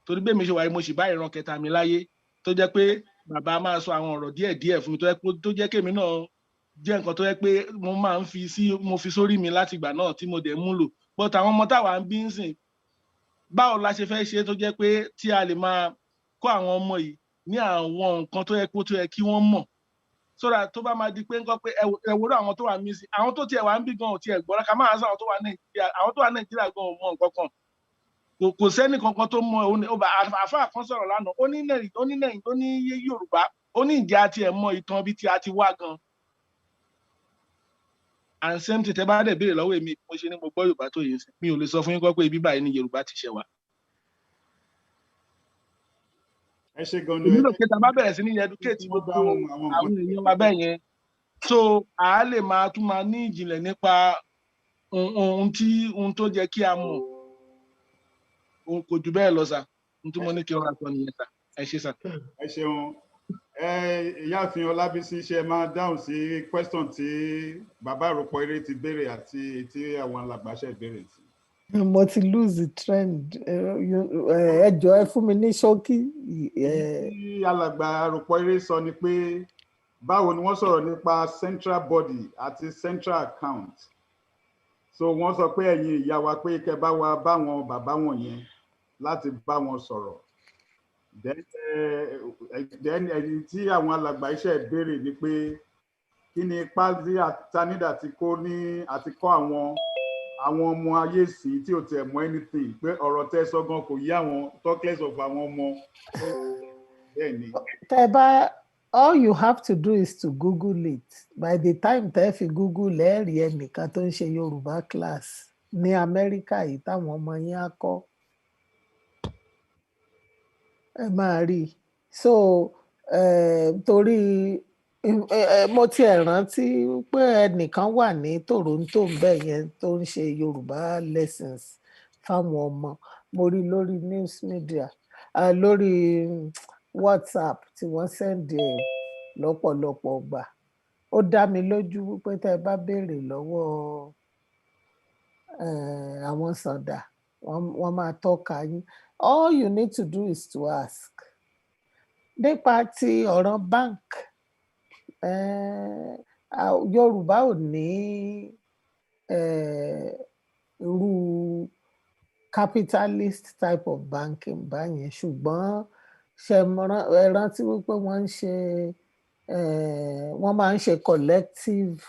torí bẹ́ẹ̀ mi ṣe wáyé mo sì bá ìran kẹta mi láyé tó jẹ́ pé bàbá máa sọ àwọn ọ̀rọ̀ díẹ̀ fún mi tó jẹ́ kémi náà jẹ́ nǹkan tó yẹ pé mo máa ń mo fi sórí mi láti ìgbà náà tí mo dẹ̀ mú lò but àwọn ọmọ táwa ń bí ń sìn báwo la ṣe fẹ́ ṣe tó jẹ́ pé tí a lè máa kọ́ àwọn ọmọ yìí ní àwọn nǹkan tó yẹ kí wọ́n mọ̀ sódà tó bá máa di pé nǹkan pé ẹ̀wòrán àwọn tó wà mí sí àwọn tó tiẹ̀ wà ń bí gan ò tiẹ̀ gbọ́ra ká máa sọ àwọn tó wà Nàìjíríà gan ò mọ nǹkan kan kò sẹ́ni kankan tó mọ àfáà kan sọ̀rọ̀ lánàá ó ní Yorùbá ó ní ìdí àti ẹ̀ mọ ìtàn bí tí a ti wá gan and same thing tẹ́ bá dẹ̀ béèrè lọ́wọ́ èmi mo ṣe ní mo gbọ́ Yorùbá tó yẹn sí mi ò lè sọ fún yín kọ́ pé ibi báyìí ni Yorùbá ti ṣẹ̀ wá. ẹ ṣe gan ni èmi ló kéta bá bẹ̀rẹ̀ sí ní educate gbogbo àwọn èèyàn wa bẹ́ẹ̀ yẹn so a lè máa tún máa ní ìjìnlẹ̀ nípa ohun tó jẹ́ kí a mọ̀ kò jù bẹ́ẹ̀ lọ sà ohun tí mo ní kí n ra sọ nìyẹn sà ẹ ṣe sà. ẹ ṣeun Ìyáàfin Ọlábísí ṣe máa dáhùn sí question tí bàbá Àròpọ̀ eré ti béèrè àti tí àwọn alàgbàṣẹ béèrè sí. Mo ti lose the trend. Ẹ jọ̀ọ́ ẹ fún mi ní ṣókí. Tí alàgbà Àròpọ̀ eré sọ ni pé báwo ni wọ́n sọ̀rọ̀ nípa central body àti central account. So wọ́n sọ pé ẹ̀yin ìyá wa pé kẹ́ bá wa báwọn bàbá wọn yẹn láti bá wọn sọ̀rọ̀. Then ẹ̀yin tí àwọn alàgbà iṣẹ́ béèrè ni pé kí ni ipá tí Tanida ti kó ní àti kọ́ àwọn ọmọ ayé sí tí ò tiẹ̀ mọ̀ anything pé ọ̀rọ̀ tẹ́ sọ gan kò yé àwọn talk less of àwọn ọmọ. Bẹ́ẹ̀ ni. Tẹ́ bá all you have to do is to Google it. By the time tẹ́ fi Google ẹ rí ẹnìkan tó ń ṣe Yorùbá class ní Amẹ́ríkà yìí táwọn ọmọ yẹn á kọ́. Ẹ máa rí i. So torí mo tiẹ̀ rántí pé ẹnìkan wà ní Toronto bẹ́ẹ̀ yẹn tó ń ṣe Yorùbá lessons fáwọn ọmọ. Mo rí lórí news media lórí WhatsApp tí wọ́n sẹ́ndì ẹ̀ lọ́pọ̀lọpọ̀ gbà. Ó dá mi lójú wípé tẹ́ ẹ bá béèrè lọ́wọ́ àwọn sàndà wọ́n máa tọ́ka yín. All you need to do is to ask. Nípa ti ọ̀rọ̀ bank, Yorùbá ò ní irú capitalist type of banking báyẹn, ṣùgbọ́n ẹ rántí wípé wọ́n máa ń ṣe collective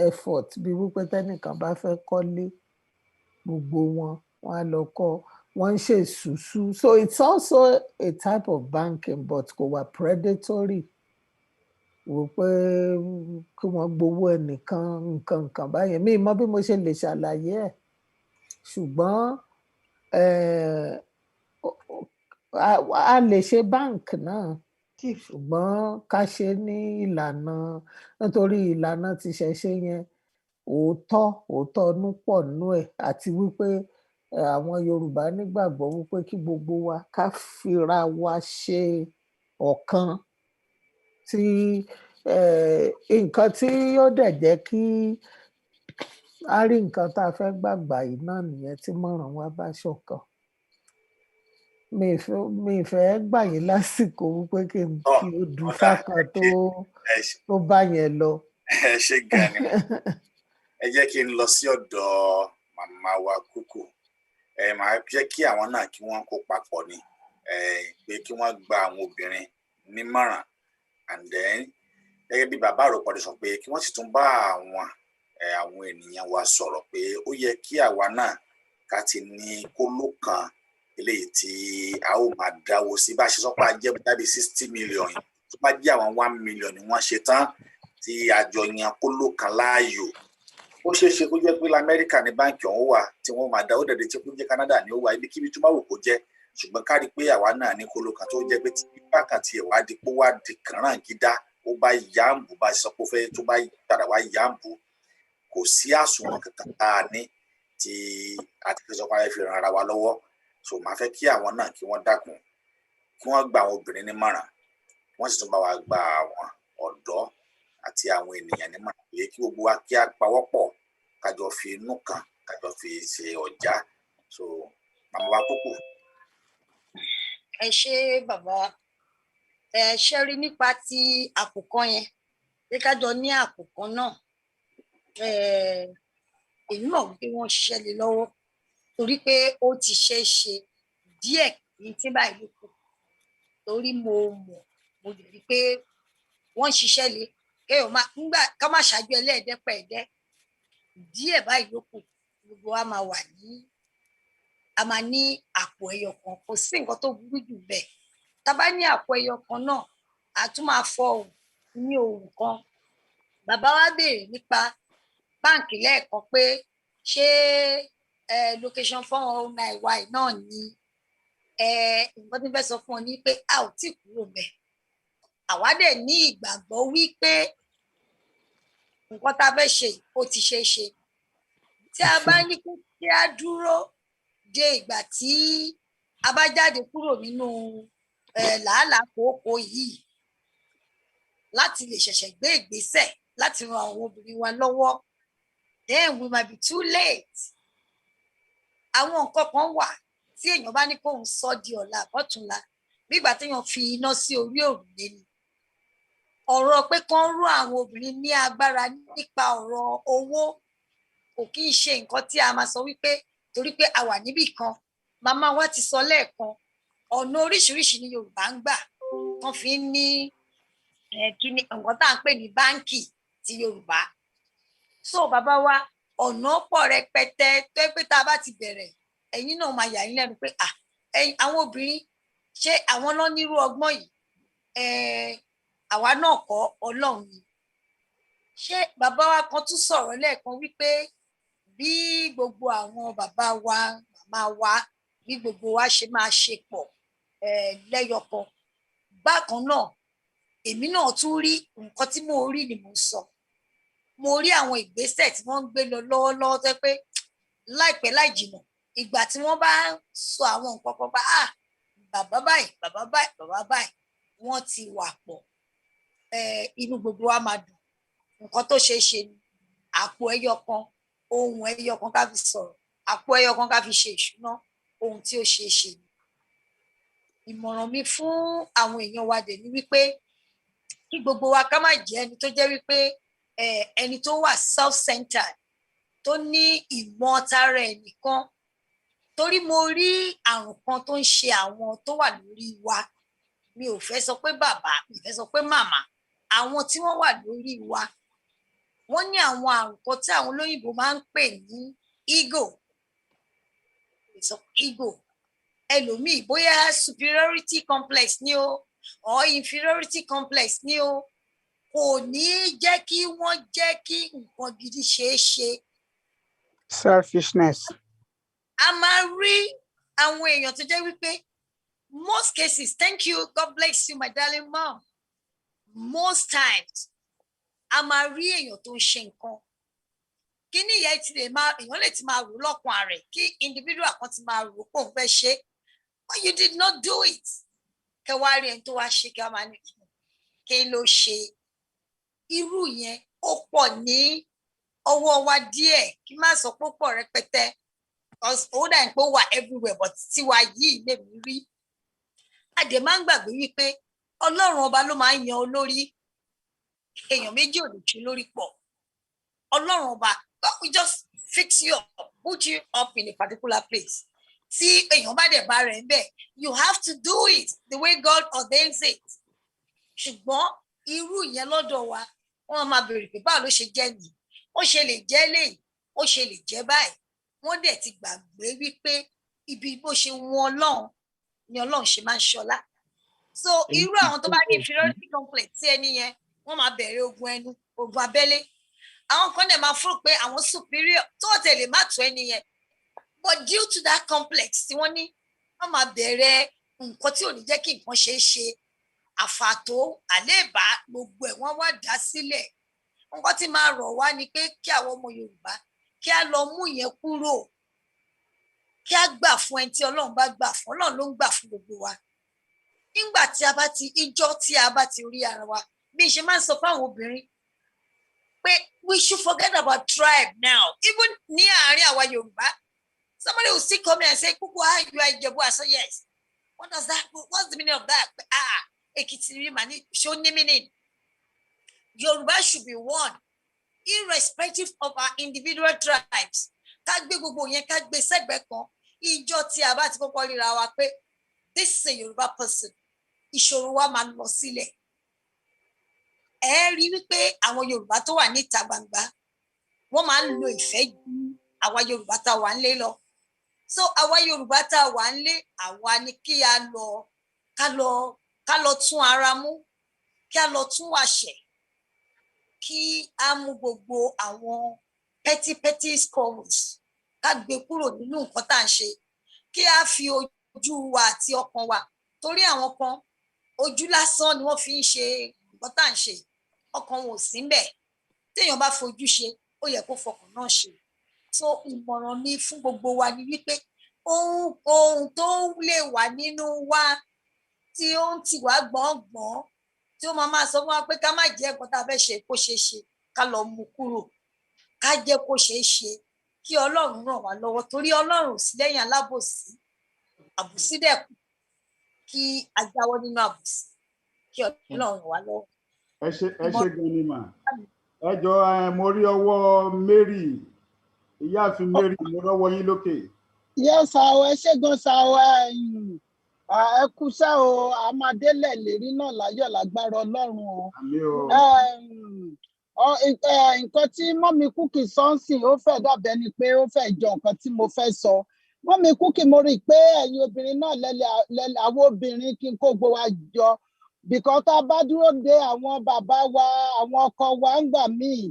effort bí wípé tẹ́nìkan bá fẹ́ kọ́lé gbogbo wọn á lọ kọ́. Wọ́n ń ṣe ṣùṣù. So it's also a type of banking but kò wà predatory. Wò pé kí wọ́n gbowó ẹnìkan nǹkan báyẹn. Mi mọ̀ bí mo ṣe lè ṣàlàyé ẹ̀. Ṣùgbọ́n a lè ṣe bank náà. Ṣùgbọ́n ká ṣe ní ìlànà nítorí ìlànà ti ṣẹ̀ṣe yẹn òótọ́ nú pọ̀ nú ẹ̀ àti wípé àwọn Yorùbá nígbàgbọ́ wípé kí gbogbo wa ká fira wa ṣe ọ̀kan tí nǹkan tí yóò dẹ̀ jẹ́ kí a rí nǹkan tá a fẹ́ gbàgbà yìí náà nìyẹn tí mọ̀ràn wa bá ṣọ̀kan. Mi fẹ́ gbà yín lásìkò wípé kí o dùn fákan tó bá yẹn lọ. Ẹ ṣé gan ni ẹ jẹ́ kí n lọ sí ọ̀dọ̀ màmá wa Kúkú. Màá jẹ́ kí àwọn náà kí wọ́n kó papọ̀ ni pé kí wọ́n gba àwọn obìnrin nímọ̀ràn and then gẹ́gẹ́ bí bàbá Àròpọ̀ sọ pé kí wọ́n sì tún bá àwọn ènìyàn wa sọ̀rọ̀ pé ó yẹ kí àwa náà ká ti ní kóló kan eléyìí tí a ó máa dáwó sí bá a ṣe sọ pé a jẹ́ jáde 60 million tó bá jẹ́ àwọn 1 million ni wọ́n ṣe tán tí àjọ yan kóló kan láàyò. Ó ṣeé ṣe kó jẹ́ pé lamẹ́ríkà ní báǹkì ọ̀hún wà tí wọ́n máa dáwó dẹ̀dẹ̀ tí kó jẹ́ Canada ni ó wà ibikíbi tó bá wù kó jẹ́ ṣùgbọ́n ká rí pé àwa náà ní kóló kan tó jẹ́ pé tí bákan tiẹ̀ wá di pé wá di kànràn gídá ó bá yàǹbù bá sọ pé ó fẹ́ tó bá padà wá yàǹbù kò sí àsùnwọ̀n kankan tá a ní tí a ti fi sọ pé a fi ran ara wa lọ́wọ́. So màá fẹ́ kí àwọn náà kí wọ́n dákun kí wọ́n gba àwọn obìnrin nímọ̀ràn wọ́n sì tún bá wa gba àwọn ọ̀dọ́ àti àwọn ènìyàn nímọ̀ràn pé kí gbogbo wa kí a pawọ́pọ̀ kájọ fi inú kan kájọ fi ṣe ọ̀já. So màmá wa Kúkú. Ẹ ṣé bàbá ṣe rí nípa ti àpò kan yẹn pé kájọ ní àpò kan náà èyí mọ̀ wípé wọ́n ṣiṣẹ́ lé lọ́wọ́ torí pé ó ti ṣe é ṣe díẹ̀ ní tí báyìí ló kù torí mo lè rí i pé wọ́n ṣiṣẹ́ lé kéèyàn ká má ṣáájú ẹlẹ́ẹ̀dẹ́pẹ̀ẹ́dẹ́ díẹ̀ báyìí ló kù gbogbo wa máa wà a máa ní àpò ẹyọ kan kò sí nǹkan tó burú jù bẹ́ẹ̀ tá a bá ní àpò ẹyọ kan náà a tún máa fọ òun ní ohun kan. Bàbá wa béèrè nípa báǹkì lẹ́ẹ̀kan pé ṣé location 409Y náà ni nǹkan tí n fẹ́ sọ fún ọ ní pé a ò tí kúrò bẹ́ẹ̀ àwa dẹ̀ ní ìgbàgbọ́ wípé nǹkan tá a fẹ́ ṣe ó ti ṣe é ṣe tí a bá ní kí a dúró de ìgbà tí a bá jáde kúrò nínú làálàá kòókò yìí láti lè ṣẹ̀ṣẹ̀ gbé ìgbésẹ̀ láti ran àwọn obìnrin wa lọ́wọ́, then we might be too late. Àwọn nǹkan kan wà tí èèyàn bá ní kóun sọ di ọ̀la àbọ̀túnla nígbà téèyàn fi iná sí orí òrùlé ni. Ọ̀rọ̀ pé kán rú àwọn obìnrin ní agbára nípa ọ̀rọ̀ owó kò kí ń ṣe nǹkan tí a máa sọ wípé torí pé a wà níbì kan. Màmá wa ti sọ lẹ́ẹ̀kan, ọ̀nà oríṣiríṣi ni Yorùbá ń gbà tán fi ń ní kíní nǹkan tá à ń pè ní báńkì ti Yorùbá. So bàbá wa ọ̀nà pọ̀ rẹpẹtẹ tó pé tá a bá ti bẹ̀rẹ̀ ẹ̀yin náà máa yà yín lẹ́nu pé àwọn obìnrin ṣé àwọn náà nírú ọgbọ́n yìí, àwa náà kọ́ Ọlọ́run ni. Ṣé bàbá wa kan tún sọ̀rọ̀ lẹ́ẹ̀kan wípé bí gbogbo àwọn bàbá wa màmá wa bí gbogbo wa ṣe máa ṣe pọ̀ lẹ́yọkan bákan náà èmi náà tún rí nǹkan tí mo rí ni mo sọ. Mo rí àwọn ìgbésẹ̀ tí wọ́n ń gbé lọ lọ́wọ́lọ́wọ́ tó pé láìpẹ́ láì jìnnà ìgbà tí wọ́n bá sọ àwọn nǹkan kan bá bàbá báyìí bàbá báyìí bàbá báyìí wọ́n ti wà pọ̀, inú gbogbo wa máa dùn. Nǹkan tó ṣeé ṣe ni àpò ẹyọ kan ohun ẹyọ kan ká fi sọ̀rọ̀, àpò ẹyọ kan ká fi ṣe ìṣúná, ohun tí ó ṣeé ṣe ni. Ìmọ̀ràn mi fún àwọn èèyàn wa dẹ̀ ni wípé kí gbogbo wa ká má jẹ́ ẹni tó jẹ́ wípé ẹni tó wà self-centered tó ní ìmọ̀ tara ẹ̀ nìkan. Torí mo rí àrùn kan tó ń ṣe àwọn tó wà lórí wa, mi ò fẹ́ sọ pé bàbá, mi ò fẹ́ sọ pé màmá, àwọn tí wọ́n wà lórí wa wọ́n ní àwọn àrùn kan tí àwọn olóyìnbó máa ń pè ní ego. Ẹlòmíì bóyá superiority complex ni o or inferiority complex ni o kò ní jẹ́ kí wọ́n jẹ́ kí nǹkan gidi ṣeé ṣe. Selfishness. A máa rí àwọn èèyàn tó jẹ́ wípé most cases, thank you, God bless you my darling mom, most times a máa rí èèyàn tó ń ṣe nǹkan kí ni ìyá ti lè máa èèyàn lè ti máa rò lọ́kàn rẹ̀ kí individual kan ti máa rò pé òun fẹ́ ṣe but you did not do it. Kẹ wá rí ẹni tó wá ṣe kí a máa ní kí ló ṣe. Irú yẹn ó pọ̀ ní ọwọ́ wa díẹ̀ kí má sọ pé ó pọ̀ rẹpẹtẹ ó dà ní pé ó wà everywhere but tiwa yìí lè mí rí. A dẹ̀ máa ń gbàgbé wípé Ọlọ́run ọba ló máa ń yan olórí, èèyàn méjì ò lè ṣe lórí pọ̀. Ọlọ́run ọba God will just fix you up, put you up in a particular place. Tí èèyàn bá dẹ̀ bá rẹ̀ ń bẹ̀, you have to do it the way God ordains it. Ṣùgbọ́n irú ìyẹn lọ́dọ̀ wa wọ́n máa béèrè pé báwo ló ṣe jẹ́ nìyí, ó ṣe lè jẹ́ léyìí, ó ṣe lè jẹ́ báyìí. Wọ́n dẹ̀ ti gbàgbé wípé ibi bó ṣe wọn Ọlọ́run ni Ọlọ́run ṣe máa ń ṣọlá. So irú àwọn tó bá ní inferiority complex tí ẹni yẹn wọ́n máa bẹ̀rẹ̀ ogun ẹnu, ogun abẹ́lé. Àwọn kan dẹ̀ máa fún pé àwọn superior tó tẹ̀lé má tó ẹni yẹn but due to that complex tí wọ́n ní wọ́n máa bẹ̀rẹ̀ nǹkan tí ò ní jẹ́ kí nǹkan ṣeé ṣe, àfàtó àléèbá gbogbo ẹ̀ wọ́n wá dá sílẹ̀. Nǹkan tí máa rọ̀ wá ni pé kí àwọn ọmọ Yorùbá kí a lọ mú yẹn kúrò, kí a gbà fún ẹni tí Ọlọ́run bá gbà fún, Ọlọ́run ló ń gbà fún gbogbo wa. Nígbà tí a bá ti ijọ́ tí a bá ti rí ara wa bí ṣe máa ń sọ fáwọn obìnrin pé we should forget about tribe now. Even ní àárín àwa Yorùbá, somebody will still come here and say, Kuku, how you are Ijebu? I say, yes. What does that, what's the meaning of that? Ekiti mani, show ni meaning. Yoruba should be one, irrespective of our individual tribes. Ká gbé gbogbo yẹn ká gbé sẹ́gbẹ̀ẹ́ kan. Ìjọ tí a bá ti kọ́kọ́ ríra wa pé this is a Yoruba person, ìṣòro wa máa lọ sílẹ̀. Ẹ rí wípé àwọn Yorùbá tó wà níta gbangba wọ́n máa ń lo ìfẹ́ ju àwa Yorùbá tá wà nílé lọ. So àwa Yorùbá tá wà nílé, àwa ni kí a lọ ká lọ tún ara mú, kí a lọ tún wà ṣe, kí a mú gbogbo àwọn petty squabbles ká gbé kúrò nínú nǹkan tá à ń ṣe, kí a fi ojú wa àti ọkàn wa, torí àwọn kan ojú lásán ni wọ́n fi ń ṣe nǹkan tá à ń ṣe, ọkàn wọn ò sí ńbẹ̀. Téèyàn bá fojú ṣe ó yẹ kó fọkàn náà ṣe. So ìmọ̀ràn mi fún gbogbo wa ni wípé ohun tó lè wà nínú wa tí ó ń tì wá gbọ̀ngbọ̀n tí ó máa sọ fún wa pé ká má jẹ́ nǹkan tá a fẹ́ ṣe kó ṣeé ṣe ká lọ mú kúrò ká jẹ́ kó ṣeé ṣe kí Ọlọ́run ràn wá lọ́wọ́ torí Ọlọ́run sí lẹ́yìn alábòsí àbòsí dẹ̀kù kí a jáwọ́ nínú àbòsí kí Ọlọ́run ràn wá lọ́wọ́. ẹ ṣe gan ni mà ẹ jọ mo rí ọwọ́ Mary ìyáàfin Mary mo rọ́wọ́ yín lókè. yes ẹ ṣe gan sa ẹ kú sá o àmàdélẹ̀ lérí náà láyọ̀ lágbára Ọlọ́run o. Nǹkan tí mọ́mí Kúkì sọ́nsìn ó fẹ́ dàbẹ́ ni pé ó fẹ́ jọ nǹkan tí mo fẹ́ sọ. Mọ́mí Kúkì mo rí i pé ẹ̀yin obìnrin náà lẹ́lẹ̀ àwọn obìnrin kí n kó gbowó jọ bìkọ́ tá a bá dúró de àwọn bàbá wa àwọn ọkọ wa ń gbà míì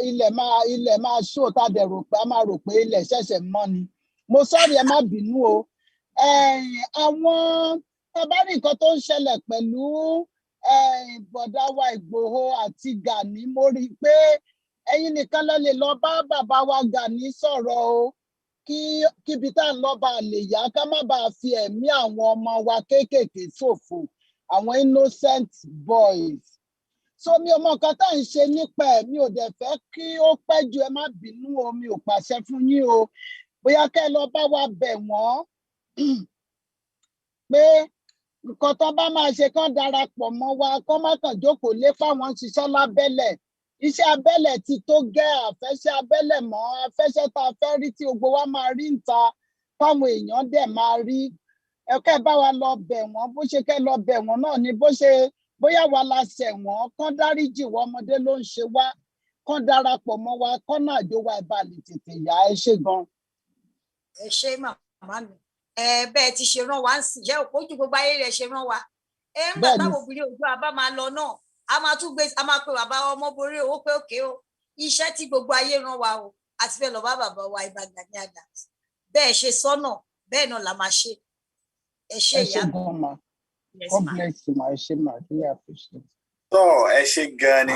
ilẹ̀ máa ṣó tá a dẹ̀ rò pé a máa rò pé ilẹ̀ ṣẹ̀ṣẹ̀ mọ́ ni. Mo sọ́ọ̀rì ẹ má bínú o. Àwọn bàbá nìkan tó ń ṣẹlẹ̀ pẹ̀lú bọ̀dá wa Ìgbòho àti Gani mo rí i pé ẹ̀yin nìkan lẹ lè lọ bá bàbá wa Gani sọ̀rọ̀ o kíbi tá à ń lọ bá lè yá ká má bàa fi ẹ̀mí àwọn ọmọ wa kéékèèké ṣòfò àwọn innocent boys. So mi ò mọ nǹkan tá à ń ṣe nípa ẹ̀ mi ò dẹ̀ fẹ́ kí ó pẹ́ ju ẹ má bínú o mi ò pàṣẹ fún yín o bóyá kẹ́ ẹ lọ bá wa bẹ̀ wọ́n pé nǹkan tó bá máa ṣe kán darapọ̀ mọ́ wa kán má kàn jókòó lé fáwọn ṣiṣẹ́ lábẹ́lẹ̀ iṣẹ́ abẹ́lẹ̀ ti tó gẹ́ àfẹ́ṣẹ́ abẹ́lẹ̀ mọ́ afẹ́ṣẹ́ tá a fẹ́ rí tí gbogbo wa máa rí níta fáwọn èèyàn dẹ̀ máa rí ẹ̀kẹ́ bá wa lọ bẹ̀ wọ́n bó ṣe kẹ́ lọ bẹ̀ wọ́n náà ni bó ṣe bóyá wa la ṣẹ̀ wọ́n kán dáríjì wọ́n ọmọdé ló ń ṣe wá kán darapọ̀ mọ́ wa kán náà jó wa ìbàlẹ̀ tètè yá ẹ ṣé gan. ẹ ṣé màmá mi bẹ́ẹ̀ ti ṣe rán wa ń sìn jẹ́ òpójú gbogbo ayé rẹ̀ ṣe rán wa ń gbà táwọn obìnrin òjò àbá máa lọ náà a máa tún gbé a máa pe bàbá ọmọ borí owó pé òkè o iṣẹ́ tí gbogbo ayé rán wa o àti fẹ́ lọ bá bàbá wa Ìbà Gani Adams bẹ́ẹ̀ ṣe sọ́nà bẹ́ẹ̀ náà la máa ṣe ẹ ṣé ìyá mi. God bless you ma ẹ ṣé ma really appreciate. tó ẹ ṣé gan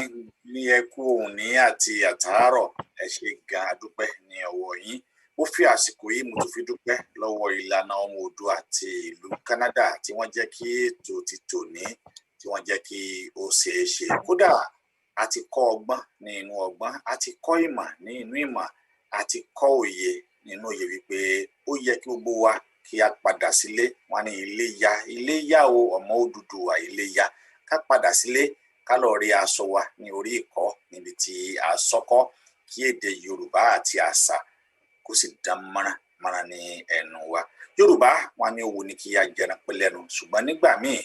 ní ẹ kú òun ní àti àtàárọ̀ ẹ ṣé gan adúpẹ́ ní ọwọ́ yín ó fi àsìkò yìí mo tún fi dúpẹ́ lọ́wọ́ ìlànà ọmọ Oòduà àti ìlú Canada tí wọ́n jẹ́ kí ètò ti tòní tí wọ́n jẹ́ kí ó ṣeé ṣe kódà a ti kọ́ ọgbọ́n ní inú ọgbọ́n a ti kọ́ ìmọ̀ ní inú ìmọ̀ a ti kọ́ òye nínú òye wípé ó yẹ kí gbogbo wa kí a padà sílé wọn ní ilé yá o ọmọ Odùduwà ilé yá ká padà sílé ká lọ rí aṣọ wa ní orí ìkọ́ níbi tí a sọ́kọ́ kí èdè Yorùbá àti àṣà kó sì dán mọ́rán ní ẹnu wa Yorùbá wọn ní òwò ní kí a jẹran pẹ́ lẹ́nu ṣùgbọ́n nígbà míì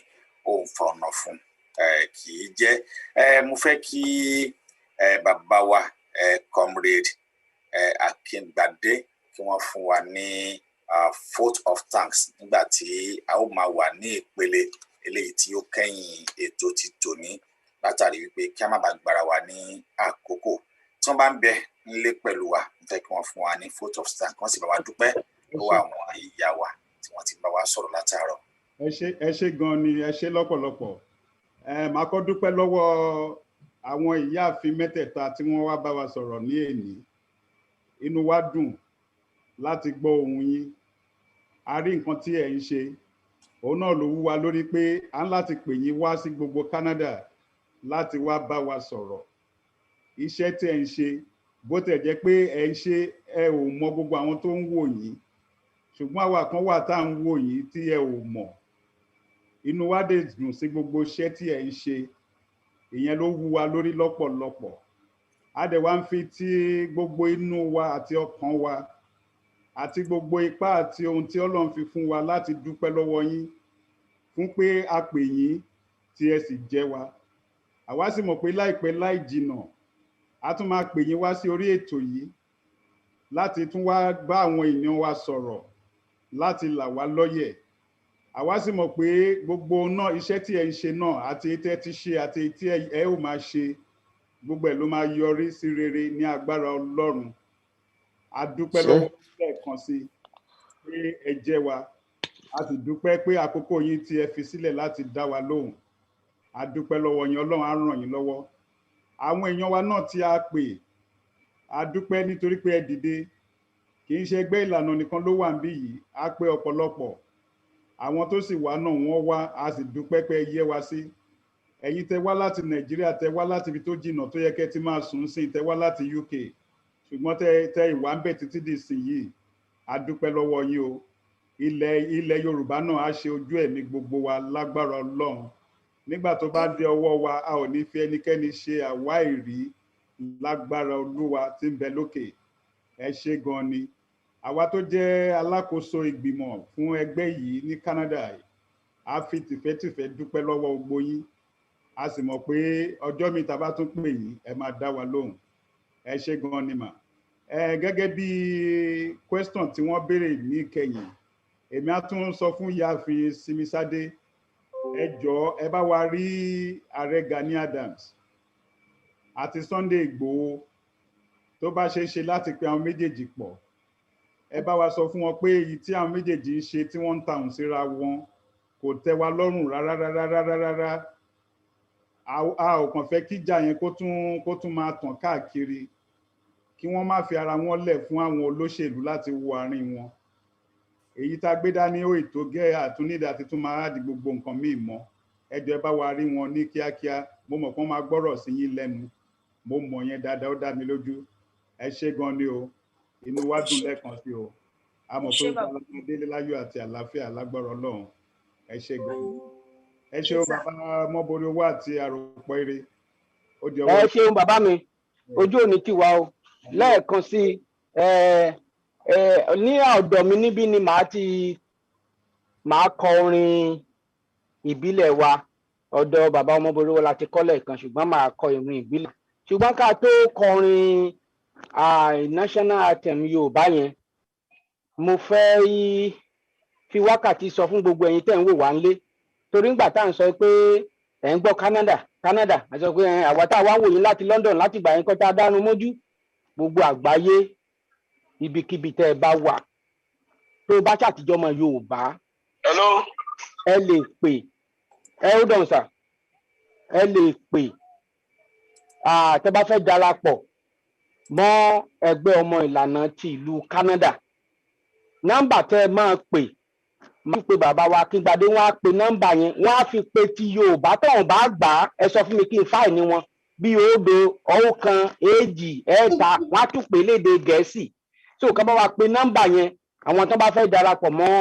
ó ń fa ọ̀nà fún kì í jẹ́ mo fẹ́ kí bàbá wa comrade Akíngbadé kí wọ́n fún wa ní vote of thanks nígbà tí a ó máa wà ní ìpele eléyìí tí ó kẹ́yìn ètò ti tòní látàrí wípé kí a má bàa gbára wa ní àkókò tí wọ́n bá ń bẹ nílé pẹ̀lú wa fẹ́ kí wọ́n fún wa ní vote of thanks wọ́n sì bá wa dúpẹ́ lọ́wọ́ àwọn ìyá wa tí wọ́n ti bá wa sọ̀rọ̀ látàárọ̀. ẹ ṣé gan ni ẹ ṣé lọ́pọ̀lọpọ̀ màá kọ́ dúpẹ́ lọ́wọ́ àwọn ìyáàfin mẹ́tẹ̀ẹ̀ta tí wọ́n wá bá wa sọ̀rọ̀ ní èní inú wa dùn láti gbọ́ ohùn yín a rí nǹkan tí ẹ̀ ń ṣe òun náà ló wú wa lórí pé a ń láti pè yín wá sí gbogbo Canada láti wá bá wa sọ̀rọ̀ iṣẹ́ tí ẹ̀ ń ṣe bó tẹ̀ jẹ́ pé ẹ̀ ń ṣe ẹ ò mọ gbogbo àwọn tó ń wò yín ṣùgbọ́n àwa kan wà tá à ń wò yín tí ẹ ò mọ̀ inú wa dé dùn sí gbogbo iṣẹ́ tí ẹ̀ ń ṣe ìyẹn ló wú wa lórí lọ́pọ̀lọpọ̀ a dẹ̀ wá ń fi tí gbogbo inú wa àti ọkàn wa àti gbogbo ipá àti ohun tí Ọlọ́run fi fún wa láti dúpẹ́ lọ́wọ́ yín fún pé a pè yín tí ẹ sì jẹ́ wa àwa sì mọ̀ pé láìpẹ́ láì jìnà a tún máa pè yín wá sí orí ètò yìí láti tún wá bá àwọn èèyàn wa sọ̀rọ̀ láti là wá lọ́yẹ̀ àwa sì mọ̀ pé gbogbo náà iṣẹ́ tí ẹ ń ṣe náà àti ètò ẹ ti ṣe àti ètò ẹ ò máa ṣe gbogbo ẹ̀ ló máa yọrí sí rere ní agbára Ọlọ́run a dúpẹ́ lọ́wọ́ lẹ́ẹ̀kan sí pé ẹ jẹ́ wa a sì dúpẹ́ pé àkókò yín tí ẹ fi sílẹ̀ láti dá wa lóhùn a dúpẹ́ lọ́wọ́ yín Ọlọ́run á ràn yín lọ́wọ́ àwọn èèyàn wa náà tí a pè a dúpẹ́ nítorí pé ẹ dìde kì í ṣe ẹgbẹ́ ìlànà nìkan ló wà níbí yìí a pè ọ̀pọ̀lọpọ̀ àwọn tó sì wá náà wọ́n wá a sì dúpẹ́ pé yẹ wá sí. Ẹ̀yin tẹ́ wá láti Nàìjíríà, tẹ́ wá láti ibi tó jìnnà tó yẹ kẹ́ ti máa sùn sí, tẹ́ wá láti UK ṣùgbọ́n tẹ́ ìwà ń bẹ títí di ìsìn yìí a dúpẹ́ lọ́wọ́ yín o. Ilẹ̀ Yorùbá náà á ṣe ojú ẹ̀mí gbogbo wa lágbára Ọlọ́run. Nígbà tó bá dé ọwọ́ wa a ò ní fi ẹnikẹ́ni ṣe àwáìrí lágbára Olúwa tí ń bẹ lókè. Ẹ ṣé gan ni. Àwa tó jẹ́ alákòóso ìgbìmọ̀ fún ẹgbẹ́ yìí ní Canada a fi tìfẹ́tìfẹ́ dúpẹ́ lọ́wọ́ gbogbo yín. A sì mọ̀ pé ọjọ́ mi tá bá tún pè yín ẹ máa dá wa lóhùn. Ẹ ṣé gan ni mà. Gẹ́gẹ́ bí question tí wọ́n béèrè ní kẹ́yìn, èmi á tún sọ fún ìyáàfin Simisade, ẹ jọ̀ọ́ ẹ bá wa rí ààrẹ Gani Adams àti Sunday Igboho tó bá ṣe é ṣe láti pe àwọn méjèèjì pọ̀. Ẹ bá wa sọ fún wọn pé èyí tí àwọn méjèèjì ń ṣe tí wọ́n ń tàùn síra wọn kò tẹ́ wa lọ́rùn rárá. A ò kàn fẹ́ kí ìjà yẹn kó tún máa tàn káàkiri, kí wọ́n má fi ara wọn lẹ̀ fún àwọn olóṣèlú láti wo àárín wọn. Èyí tá gbé dání ó ètò gẹ́ àtúnídà ti tún máa di gbogbo nǹkan míì mọ́. Ẹ jọ̀ọ́ ẹ bá wa rí wọn ní kíákíá. Mo mọ̀ kán máa gbọ́rọ̀ sí yín lẹ́nu. Mo mọ̀ yẹn dáadáa, ó dá mi lójú. Ẹ ṣé gan ni o. Inú wa dùn lẹ́ẹ̀kan sí o. A mọ̀ pé ó bá délé láyọ̀ àti àlàáfíà lágbára Ọlọ́run. Ẹ ṣé gan ni. Ẹ ṣé o bàbá Mọ́borí owó àti Àròpọ̀ Ire. Ẹ ṣeun bàbá mi, ojú òní tiwa o. Lẹ́ẹ̀kan sí ní ọ̀dọ̀ mi níbí ni màá kọ orin ìbílẹ̀ wa. Ọ̀dọ̀ bàbá Mọ́borí owó láti kọ́ lẹ́ẹ̀kan ṣùgbọ́n màá kọ orin ìbílẹ̀. Ṣùgbọ́n ká tó kọrin national anthem Yorùbá yẹn, mo fẹ́ fi wákàtí sọ fún gbogbo ẹ̀yin tẹ́ ń wò wá nílé. Torí ńgbà tá à ń sọ pé ẹ̀ ń gbọ́ Canada, a sọ pé àwa tá a wá wò yín láti London láti gbà yín kọ́ tá a dánu mójú. Gbogbo àgbáyé ibikíbi tẹ́ ẹ bá wà tó bá ṣàtijọ́ ọmọ Yorùbá. Hello. Ẹ lè pè hold on sir. Ẹ lè pè tẹ́ bá fẹ́ darapọ̀ mọ́ ẹgbẹ́ ọmọ ìlànà ti ìlú Canada. Nọ́mbà tẹ́ ẹ máa pè máa pe bàbá wa Akíngbadé, wọ́n á pe nọ́mbà yẹn, wọ́n á fi pe ti Yorùbá tóun bá gbà á. Ẹ sọ fún mi kí n fáìní wọn bí 0 1 2 3 wọ́n á tún pè lédè Gẹ̀ẹ́sì. So ká bá wa pe nọ́mbà yẹn àwọn tó bá fẹ́ darapọ̀ mọ́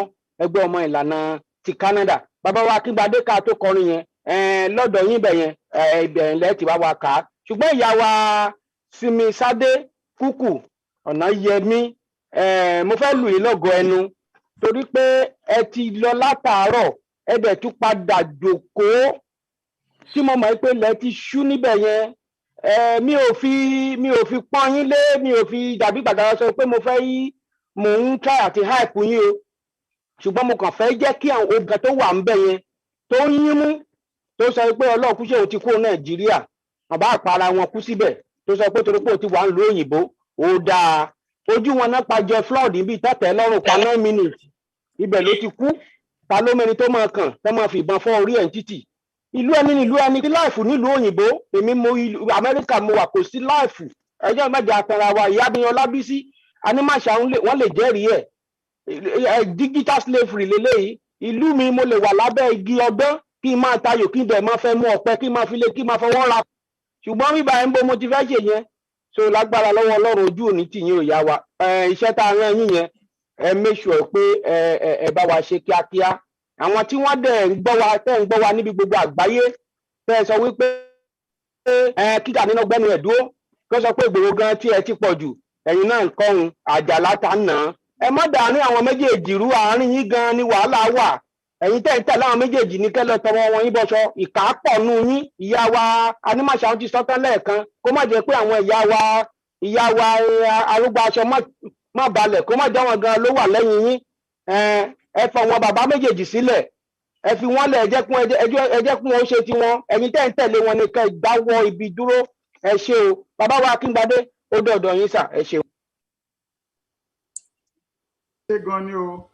ẹgbẹ́ ọmọ ìlànà ti Canada. Bàbá wa Akíngbadé ká tó kọrin yẹn lọ́dọ̀ yín bẹ̀ yẹn ibẹ̀ lẹ́ ti bá wa kà á. Ṣùgbọ́n ìyá wa Simisade Kúkù Ọ̀nàyẹmí, mo fẹ́ lù yín lọ́gọ ẹnu torí pé ẹ ti lọ látàárọ̀ ẹ dẹ̀ tún padà jókòó tí mo mọ̀ pé lẹ ti ṣú níbẹ̀ yẹn. Mi ò fi pọ́n yín lé, mi ò fi dàbí gbàgbà sọ pé mo ń try àti hype yín o. Ṣùgbọ́n mo kàn fẹ́ jẹ́ kí àwọn ogun tó wà ńbẹ̀ yẹn tó yín mú tó sọ pé Ọlọ́run kú ṣe òun ti kú Nàìjíríà, àbá àpárá wọn kú síbẹ̀ tó sọ pé torí pé ó ti wà ń lo òyìnbó ó dáa. Ojú wọn náà pa George Floyd bíi tẹ́tẹ́ lọ́rùn pa 9 minutes ibẹ̀ ló ti kú. Ta ló mẹ́ni tó máa kàn tó máa fi ìbọn fọ́ orí ẹ̀ ń títì. Ìlú ẹni kí láìfù nílùú òyìnbó, èmi mo Amẹ́ríkà mo wà kò sí láìfù. Ẹjọ́ mẹ́jọ àtàrà wa ìyá mi Ọlábísí Anímàṣà wọ́n lè jẹ́rìí ẹ̀. Digital slavery lélẹ́yìí. Ìlú mi mo lè wà lábẹ́ igi ọgbọ́n kí n máa tayò kí n dẹ̀ máa fẹ́ mú ọ̀pẹ kí n máa fi lé kí n máa fọwọ́ ra. Ṣùgbọ́n bíbá ẹ̀ ń bo mo ti fẹ́ ṣe yẹn. So lágbára lọ́wọ́ Ọlọ́run ojú òní tì yín ò yá wa. Iṣẹ́ tá a rán yín yẹn ẹ make sure pé ẹ bá wa ṣe kíákíá. Àwọn tí wọ́n dẹ̀ ń gbọ́ wa níbi gbogbo àgbáyé tẹ́ sọ wípé kíkà nínú gbẹ́nu ẹ̀ dúró kó sọ pé Ìgbòho gan tí ẹ ti pọ̀ jù ẹ̀yin náà ń kọ́hun àjàlá ta nà án. Ẹ má dàárín àwọn méjèèjì rú, àárín yín gan ni wàhálà wà. Ẹ̀yin tẹ́ ń tẹ̀lé àwọn méjèèjì ní kẹ́lẹ́ tọwọ́ wọn yín bọ́ṣọ. Ìkà pọ̀ nù yín. Ìyá wa Anímàṣà ti sọ tán lẹ́ẹ̀kan kó má jẹ́ pé àwọn ìyá wa arúgbó aṣọ má balẹ̀ kó má jẹ́ wọn gan ló wà lẹ́yìn yín. Ẹ fọ wọn bàbá méjèèjì sílẹ̀, ẹ fi wọn lẹ̀ ẹ jẹ́ kún wọn ṣe tiwọn. Ẹ̀yin tẹ́ ń tẹ̀lé wọn ní kẹ́ dáwọ́ ibi dúró. Ẹ ṣé o bàbá wa Akíngbadé ó dọ̀dọ̀ yín sà, ẹ ṣé o. Ṣé gan ni o.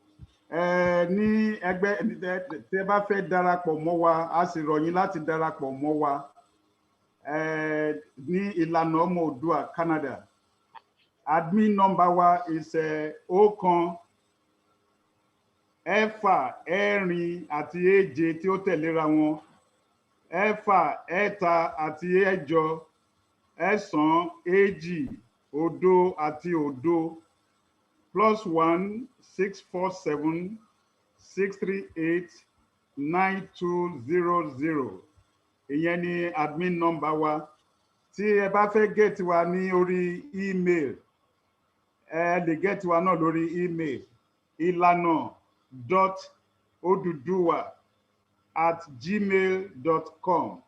Ní ẹgbẹ́ tí ẹ bá fẹ́ darapọ̀ mọ́ wa a sì rọ̀ yín láti darapọ̀ mọ́ wa ní ìlànà ọmọ Oòduà Canada. Admin number wa is 1 ẹ̀fà ẹ̀rin àti èje tí ó tẹ̀léra wọn, ẹ̀fà ẹ̀ta àti ẹ̀jọ, ẹ̀sán èjì òdo àti òdo, +1 647 638 9200. Ìyẹn ni admin number wa. Tí ẹ bá fẹ́ get wa ní orí email, ẹ lè get wa náà lórí email ilana.oduduwa@gmail.com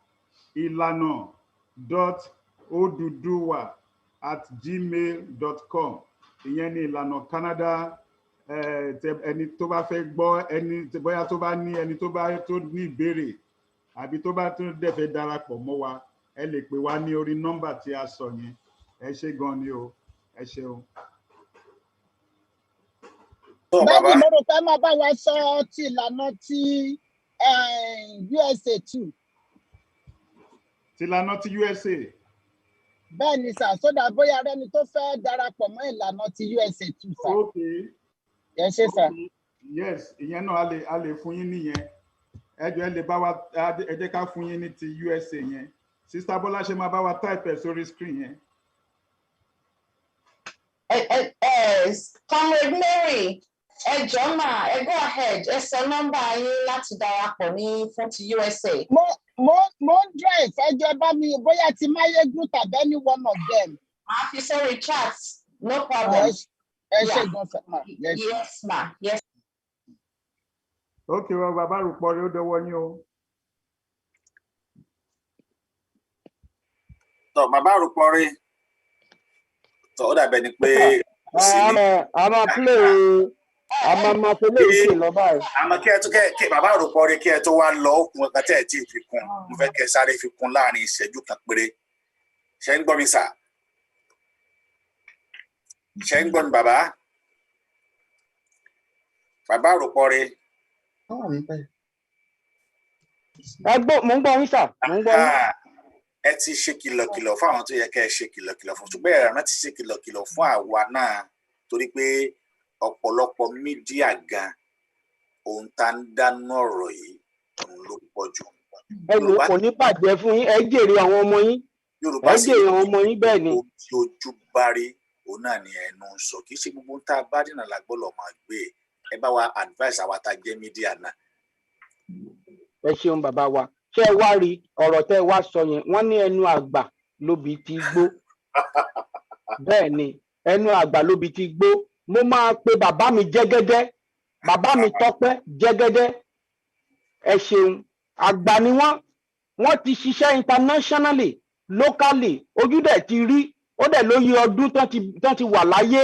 ilana.oduduwa@gmail.com. Ìyẹn ni ìlànà Canada. Ẹni tó bá fẹ́ gbọ́, ẹni bóyá tó bá ní ẹni tó ní ìbéèrè àbí tó bá tún dẹ̀ fẹ́ darapọ̀ mọ́ wa, ẹ lè pè wá ní orí nọ́mbà tí a sọ yẹn. Ẹ ṣé gan ni o, ẹ ṣeun. Bẹ́ẹ̀ni mo rò pé máa bá wa sọ ti ìlànà ti USA 2. Ti ìlànà ti USA. Bẹ́ẹ̀ni sà, sódà bóyá rẹni tó fẹ́ darapọ̀ mọ́ ìlànà ti USA 2 sà. Okay. Ẹ ṣé sà. Yes, ìyẹn náà a lè fún yín nìyẹn. Ẹ jọ̀ọ́ ẹ lè bá wa, ẹ jẹ́ ká fún yín ní ti USA yẹn. Sister Bọ́lá ṣe máa bá wa type ẹ̀ sórí screen yẹn. Comrade Mary, ẹ jọ̀ọ́ mà, ẹ go ahead, ẹ sọ nọ́mbà yín láti darapọ̀ ní fún ti USA. Mo ń drive, ẹ jọ̀ọ́ bá mi bóyá ti Mayegun tàbí any one of them. Màá fi sórí chat, no problem. Ẹ ṣé gan sà. Yes ma, yes. Okay, well, bàbá Àròpọ̀ rẹ̀ ó dọwọ́ yín o. Tọ́ bàbá Àròpọ̀ rẹ̀ tọ́ ó dàbẹ̀ ni pé àmà play àmà play ṣe lọ báyìí. Àmọ́ kí ẹ tó kẹ́ bàbá Àròpọ̀ rẹ̀ kí ẹ tó wá lọ òkun ọ̀gá tẹ́ ẹ tí ì fi kún, mo fẹ́ kẹ́ sáré fi kún láàrin ìṣẹ́jú kan péré. Ṣé ń gbọ́ mi sà? Ṣé ń gbọ́ mi bàbá? Bàbá Àròpọ̀ rẹ̀. Mo ń gbọ́ yín sà, mo ń gbọ́ yín. Ẹ ti ṣe kìlọ̀kìlọ̀ fún àwọn tó yẹ kẹ́ ẹ ṣe kìlọ̀kìlọ̀ fún, ṣùgbọ́n ẹ̀rọ ti ṣe kìlọ̀kìlọ̀ fún àwa náà torí pé ọ̀pọ̀lọpọ̀ mídíà gan ohun tá ń dáná ọ̀rọ̀ yìí òun ló pọ̀ jù. Ẹ lò kò ní bàjẹ́ fún yín, ẹ jèrè àwọn ọmọ yín. Yorùbá sì jèrè àwọn ọmọ yín bẹ́ẹ̀ ni. Tí ojú bá rí òun náà ni ẹnu ń sọ, kì í ṣe gbogbo tá a bá dènà lágbọ́lọ̀ máa gbé. Ẹ bá wa advice àwa tá a jẹ́ mídíà náà. Ẹ ṣeun bàbá wa, ṣé ẹ wá rí ọ̀rọ̀ tẹ́ ẹ wá sọ yẹn, wọ́n ní ẹnu àgbà lóbi ti gbó. Bẹ́ẹ̀ ni ẹnu àgbà lóbi ti gbó. Mo máa pe bàbá mi Jẹ́gẹ́dẹ́, bàbá mi Tọ́pẹ́ Jẹ́gẹ́dẹ́. Ẹ ṣeun, àgbà ni wọ́n ti ṣiṣẹ́ internationally, locally, ojú dẹ̀ ti rí, ó dẹ̀ lóye ọdún tán ti wà láyé.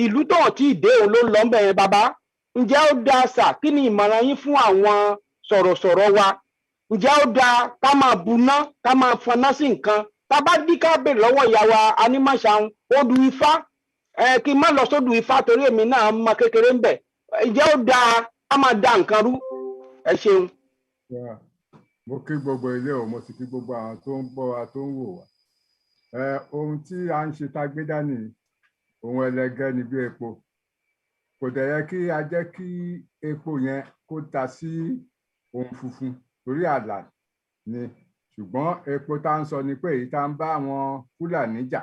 Ìlú tó hàn tí ìdè òun ló ń lọ ń bẹ̀yẹn bàbá. Ǹjẹ́ ó dáa sà, kí ni ìmọ̀ràn yín fún àwọn sọ̀rọ̀sọ̀rọ̀ wa? Ǹjẹ́ ó dáa ká máa buná, ká máa fọná sí nǹkan? Tá bá dí ká bèrè lọ́wọ́ ìyá wa Anímọ̀ṣàun, odù Ifá, kí n má lọ sódù Ifá torí èmi náà mọ kékeré ń bẹ̀. Ǹjẹ́ ó dáa ká máa da nǹkan rú? Ẹ ṣeun. Mo kí gbogbo ilé o, mo sì kí gbogbo àwọn tó ń gbọ́ wa tó ń wò wá. Ohun tí a ń ṣe tá gbé dání, ohun ẹlẹgẹ́ ni bí epo. Kò dẹ̀ yẹ kí a jẹ́ kí epo yẹn kó ta sí ohun funfun torí àlà ni, ṣùgbọ́n epo tá ń sọ ni pé èyí tá ń bá àwọn Fúlàní jà,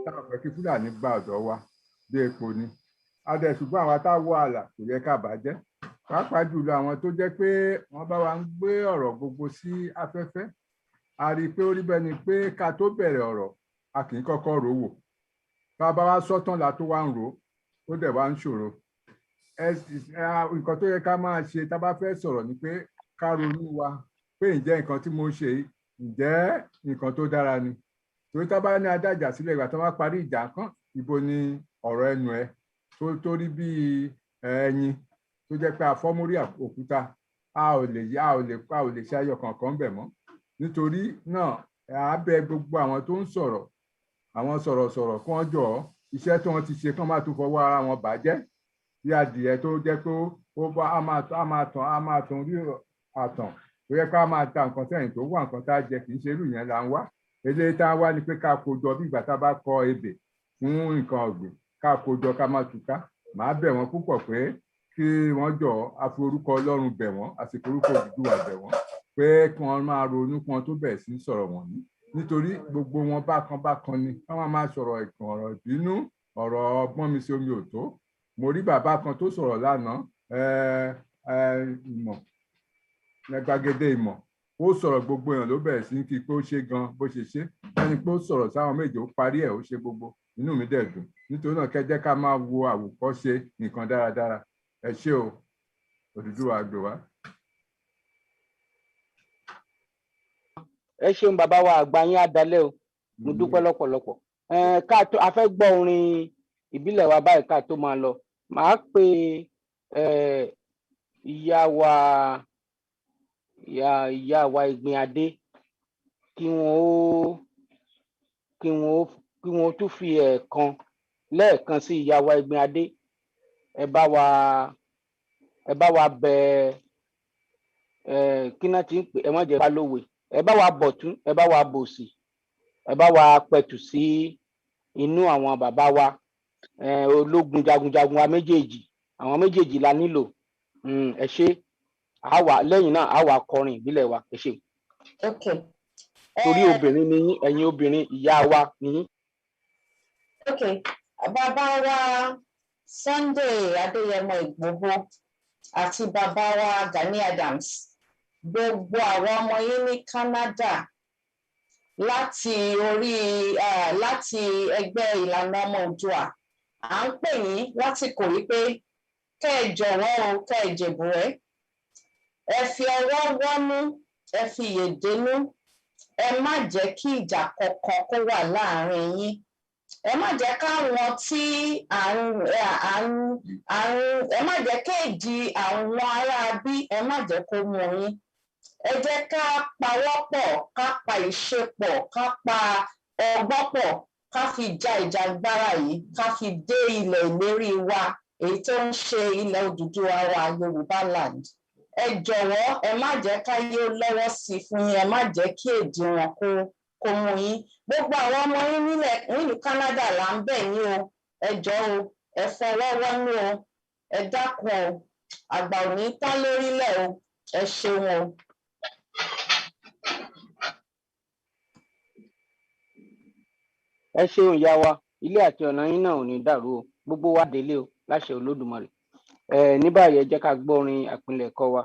táwọn fẹ́ kí Fúlàní gba ọ̀dọ̀ wa bí epo ni. Adẹ̀ ṣùgbọ́n àwa tá wọ àlà kò yẹ ká bàjẹ́, pàápàá jùlọ àwọn tó jẹ́ pé wọ́n bá wa ń gbé ọ̀rọ̀ gbogbo sí afẹ́fẹ́. A rí i pé ó rí bẹ́ẹ̀ ni pé ká tó bẹ̀rẹ̀ ọ̀rọ̀ a kì í kọ́kọ́ rò wò, bá bá wa sọ́tàn la tó wá ń rò ó dẹ̀ wá ń ṣòro. Nǹkan tó yẹ ká máa ṣe tá bá fẹ́ sọ̀rọ̀ ni pé ká ronú wa pé ǹjẹ́ nǹkan tí mo ṣe ǹjẹ́ nǹkan tó dára ni. Torí tá bá ní adájà sílẹ̀ ìgbà tó bá parí ìjà kan, ibo ni ọ̀rọ̀ ẹnu ẹ tó rí bí ẹyin tó jẹ́ pé afọ́mórí òkúta, a ò lè ṣe ayọ̀ kankan bẹ̀ mọ́. Nítorí náà a bẹ̀ gbogbo àwọn tó ń sọ̀rọ̀, àwọn sọ̀rọ̀sọ̀rọ̀ kí wọ́n jọ̀ọ́ iṣẹ́ tí wọ́n ti ṣe kán má tún fọwọ́ ara wọn bàjẹ́. Bí adìyẹ tó jẹ́ pé a máa tàn rí àtàn tó yẹ ká máa ta nǹkan sẹ́yìn tó wà nǹkan tá a jẹ, kì í ṣe irú yẹn là ń wá. Eléyìí tá a wá ni pé ká kó jọ bí ìgbà tá a bá kọ ebè fún nǹkan ọ̀gbìn, ká kó jọ ká má túká. Màá bẹ̀ wọ́n púpọ̀ pé kí wọ́n jọ àfi orúkọ Ọlọ́run bẹ̀ wọ́n àti orúkọ Odùduwà bẹ̀ wọ́n pé kí wọ́n máa ronú kí wọ́n tó bẹ̀rẹ̀ sí sọ̀rọ̀ wọ̀nyí nítorí gbogbo wọn bákan ni wọ́n máa sọ̀rọ̀ ẹ̀gàn ọ̀rọ̀ ìbínú ọ̀rọ̀ ọgbọ́n mi sí omi òtó. Mo rí bàbá kan tó sọ̀rọ̀ lánàá ìmọ̀ gbàgede ìmọ̀ ó sọ̀rọ̀ gbogbo èèyàn ló bẹ̀rẹ̀ sí kí pé ó ṣe gan bó ṣe ṣe ẹni pé ó sọ̀rọ̀ sáwọn méje ó parí ẹ̀ ó ṣe gbogbo inú mi dẹ̀ dùn nítorí náà kẹ́ ká máa wo àwòkọ́ṣe nǹkan dáradára. Ẹ ṣé o, Odùduwà gbè wá. Ẹ ṣeun bàbá wa àgbà yín adalẹ o, mo dúpẹ́ lọ́pọ̀lọpọ̀. Ká tó a fẹ́ gbọ́ orin ìbílẹ̀ wa báyìí ká tó máa lọ. Màá pe ìyá wa Ìgbìn Adé kí wọ́n tún fi lẹ́ẹ̀kan sí ìyá wa Ìgbìn Adé. Ẹ bá wa bẹ kí náà ti ń pè ẹ má jẹ́ bá lówe. Ẹ bá wa bọ̀tún ẹ bá wa bòsì ẹ bá wa pẹ̀tù sí inú àwọn bàbá wa ológun jagunjagun wa méjèèjì, àwọn méjèèjì la nílò. Ẹ ṣé lẹ́yìn náà a wà kọrin ìbílẹ̀ wa. Ẹ ṣé. Okay. Torí obìnrin ni yín, ẹ̀yin obìnrin ìyá wa ni yín. Okay. Bàbá wa Sunday Adéyẹmọ Ìgbòho àti bàbá wa Gani Adams, gbogbo àwọn ọmọ yín ní Canada láti ẹgbẹ́ ìlànà ọmọ Oòduà à ń pè yín láti kò rí pé kẹ́ ẹ jọ̀wọ́ o kẹ́ ẹ jèbùrẹ́ ẹ fi ọwọ́ wọ́nú ẹ fi yèdénú ẹ má jẹ́ kí ìjà kankan kó wà láàrin yín ẹ má jẹ́ káwọn tí ẹ má jẹ́ kéèdì àwọn ará bí ẹ má jẹ́ kó mú yín ẹ jẹ́ ká pawọ́pọ̀ ká pa ìṣepọ̀ ká pa ọgbọ́n pọ̀ ká fi ja ìjàgbára yìí ká fi dé ilẹ̀ ìlérí wa èyí tó ń ṣe ilẹ̀ Odùduwà wa YorubaLand. Ẹ jọ̀wọ́ ẹ má jẹ́ ká yóò lọ́wọ́ sí fún yín ẹ má jẹ́ kí èdè wọn kó mú yín gbogbo àwọn ọmọ yín nílùú Canada là ń bẹ̀ yín o ẹ jọ̀ọ́ o ẹ fọwọ́ wọ́nú o ẹ dákun o àgbà ò ní tán lórílẹ̀ o ẹ ṣeun o. Ẹ ṣeun ìyá wa, ilé àti ọ̀nà yín náà ò ní dàrú o, gbogbo wa délé o láṣẹ Olódùmarè. Ní báyìí ẹ jẹ́ ká gbọ́ orin àpilẹ̀kọ wa.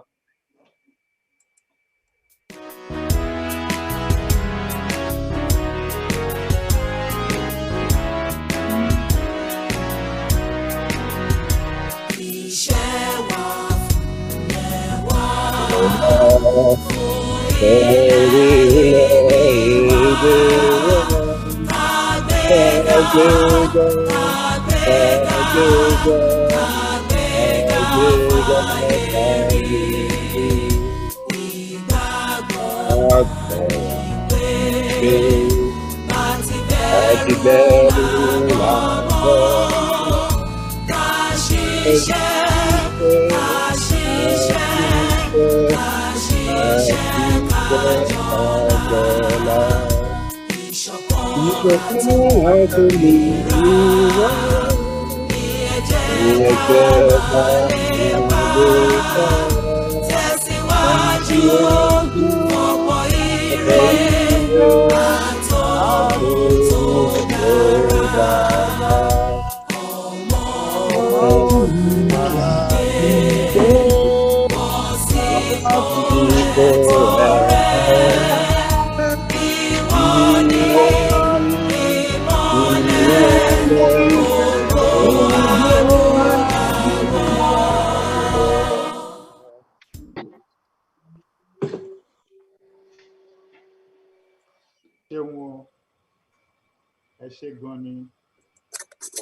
Ẹ ṣé gan ni.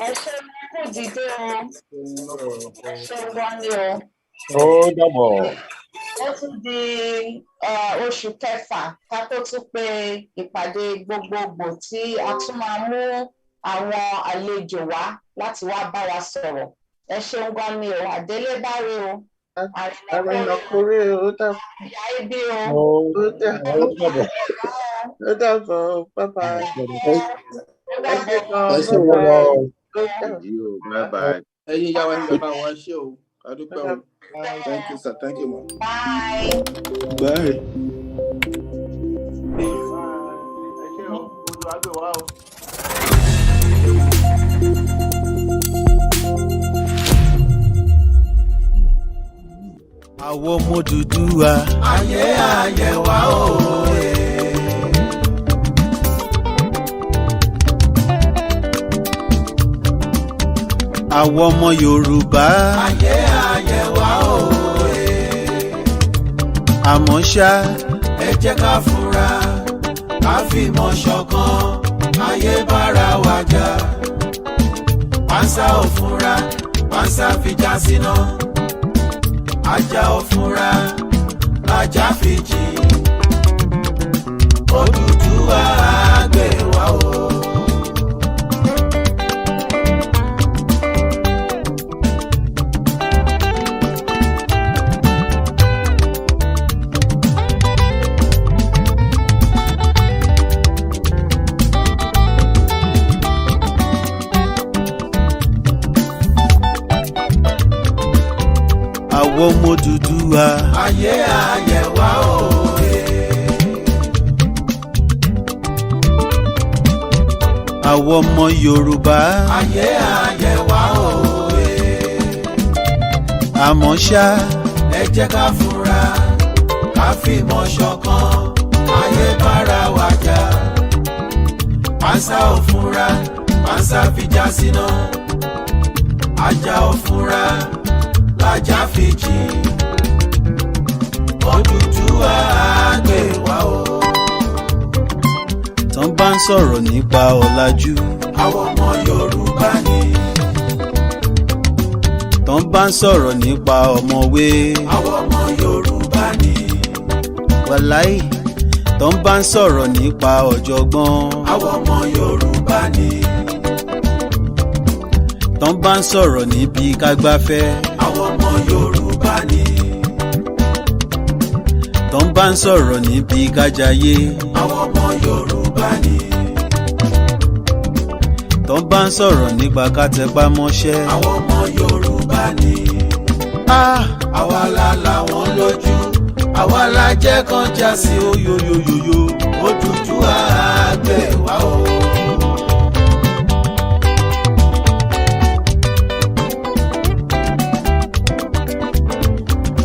Ẹ ṣé kò dìde o. Ẹ ṣé gan ni o. Ó dàbọ̀. Ó tún di oṣù kẹfà ká tó tún pé ìpàdé gbogbogbò tí a tún máa mú àwọn àlejò wá láti wá bá wa sọ̀rọ̀. Ẹ ṣeun gan ni o, àdélé báre o. Àrìnàkórè ó dàbọ̀. Ìyá ibi o. Ó dàbọ̀, bàbá. Ẹ ṣé gan. Bye bye. Ẹ̀yin ìyá wa ń bá wọn ṣe o. Thank you, sir. Thank you, ma'am. Bye. Bye. Àwọn ọmọ Odùduwà ayé ayé wa òye. Àwọn ọmọ Yorùbá ayé ayé wa òye. Àmọ́ ṣá ẹ jẹ́ ká fura ká fìmọ̀ ṣọ̀kan ayé bára wa jà. Pàǹsá ò fura pàǹsá fìjà síná. Ajá ò fura ajá fìjì. Odùduwà gbè wá o. Àwọn ọmọ Odùduwà ayé ayé wa òye. Àwọn ọmọ Yorùbá ayé ayé wa òye. Àmọ́ ṣá ẹ jẹ́ ká fura ká fìmọ̀ ṣọ̀kan ayé bára wa jà. Pàǹsá ò fura pàǹsá fìjà síná. Ajá ò fura ajá fìjì. Odùduwà gbè wá o. Tán bá ń sọ̀rọ̀ nípa ọ̀làjú àwọn ọmọ Yorùbá ni. Tán bá ń sọ̀rọ̀ nípa ọ̀mọ̀wé àwọn ọmọ Yorùbá ni. Wàláì tán bá ń sọ̀rọ̀ nípa ọ̀jọ̀gbọ́n àwọn ọmọ Yorùbá ni. Tán bá ń sọ̀rọ̀ níbi kágbáfẹ́ àwọn ọmọ Yorùbá ni. Tán bá ń sọ̀rọ̀ níbi kájayé àwọn ọmọ Yorùbá ni. Tán bá ń sọ̀rọ̀ nípa kátẹpá mọ́ṣẹ́ àwọn ọmọ Yorùbá ni. Àwa la làwọn lójú àwa la jẹ́ kán já sí oyoyoyoyo. Odùduwà gbè wá o.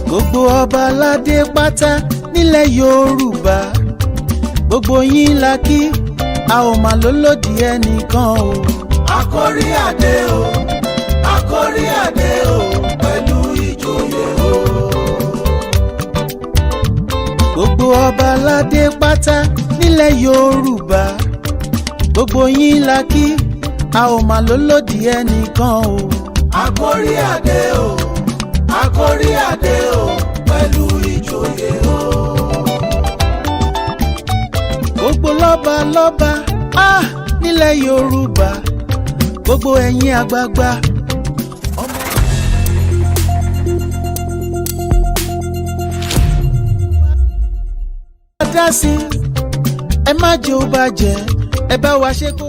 Gbogbo ọba aládé pátá nílẹ̀ Yorùbá gbogbo yín la kí a ò mà lólòdì ẹnìkan o. Àkórí adé o àkórí adé o pẹ̀lú ìjòyè o. Gbogbo ọba aládé pátá nílẹ̀ Yorùbá gbogbo yín la kí a ò mà lólòdì ẹnìkan o. Àkórí adé o àkórí adé o pẹ̀lú ìjòyè o. Gbogbo lọ́ba lọ́ba nílẹ̀ Yorùbá gbogbo ẹ̀yin àgbààgbà. Dá sí ẹ má jẹ́ ó bàjẹ́ ẹ bá wa ṣe kó.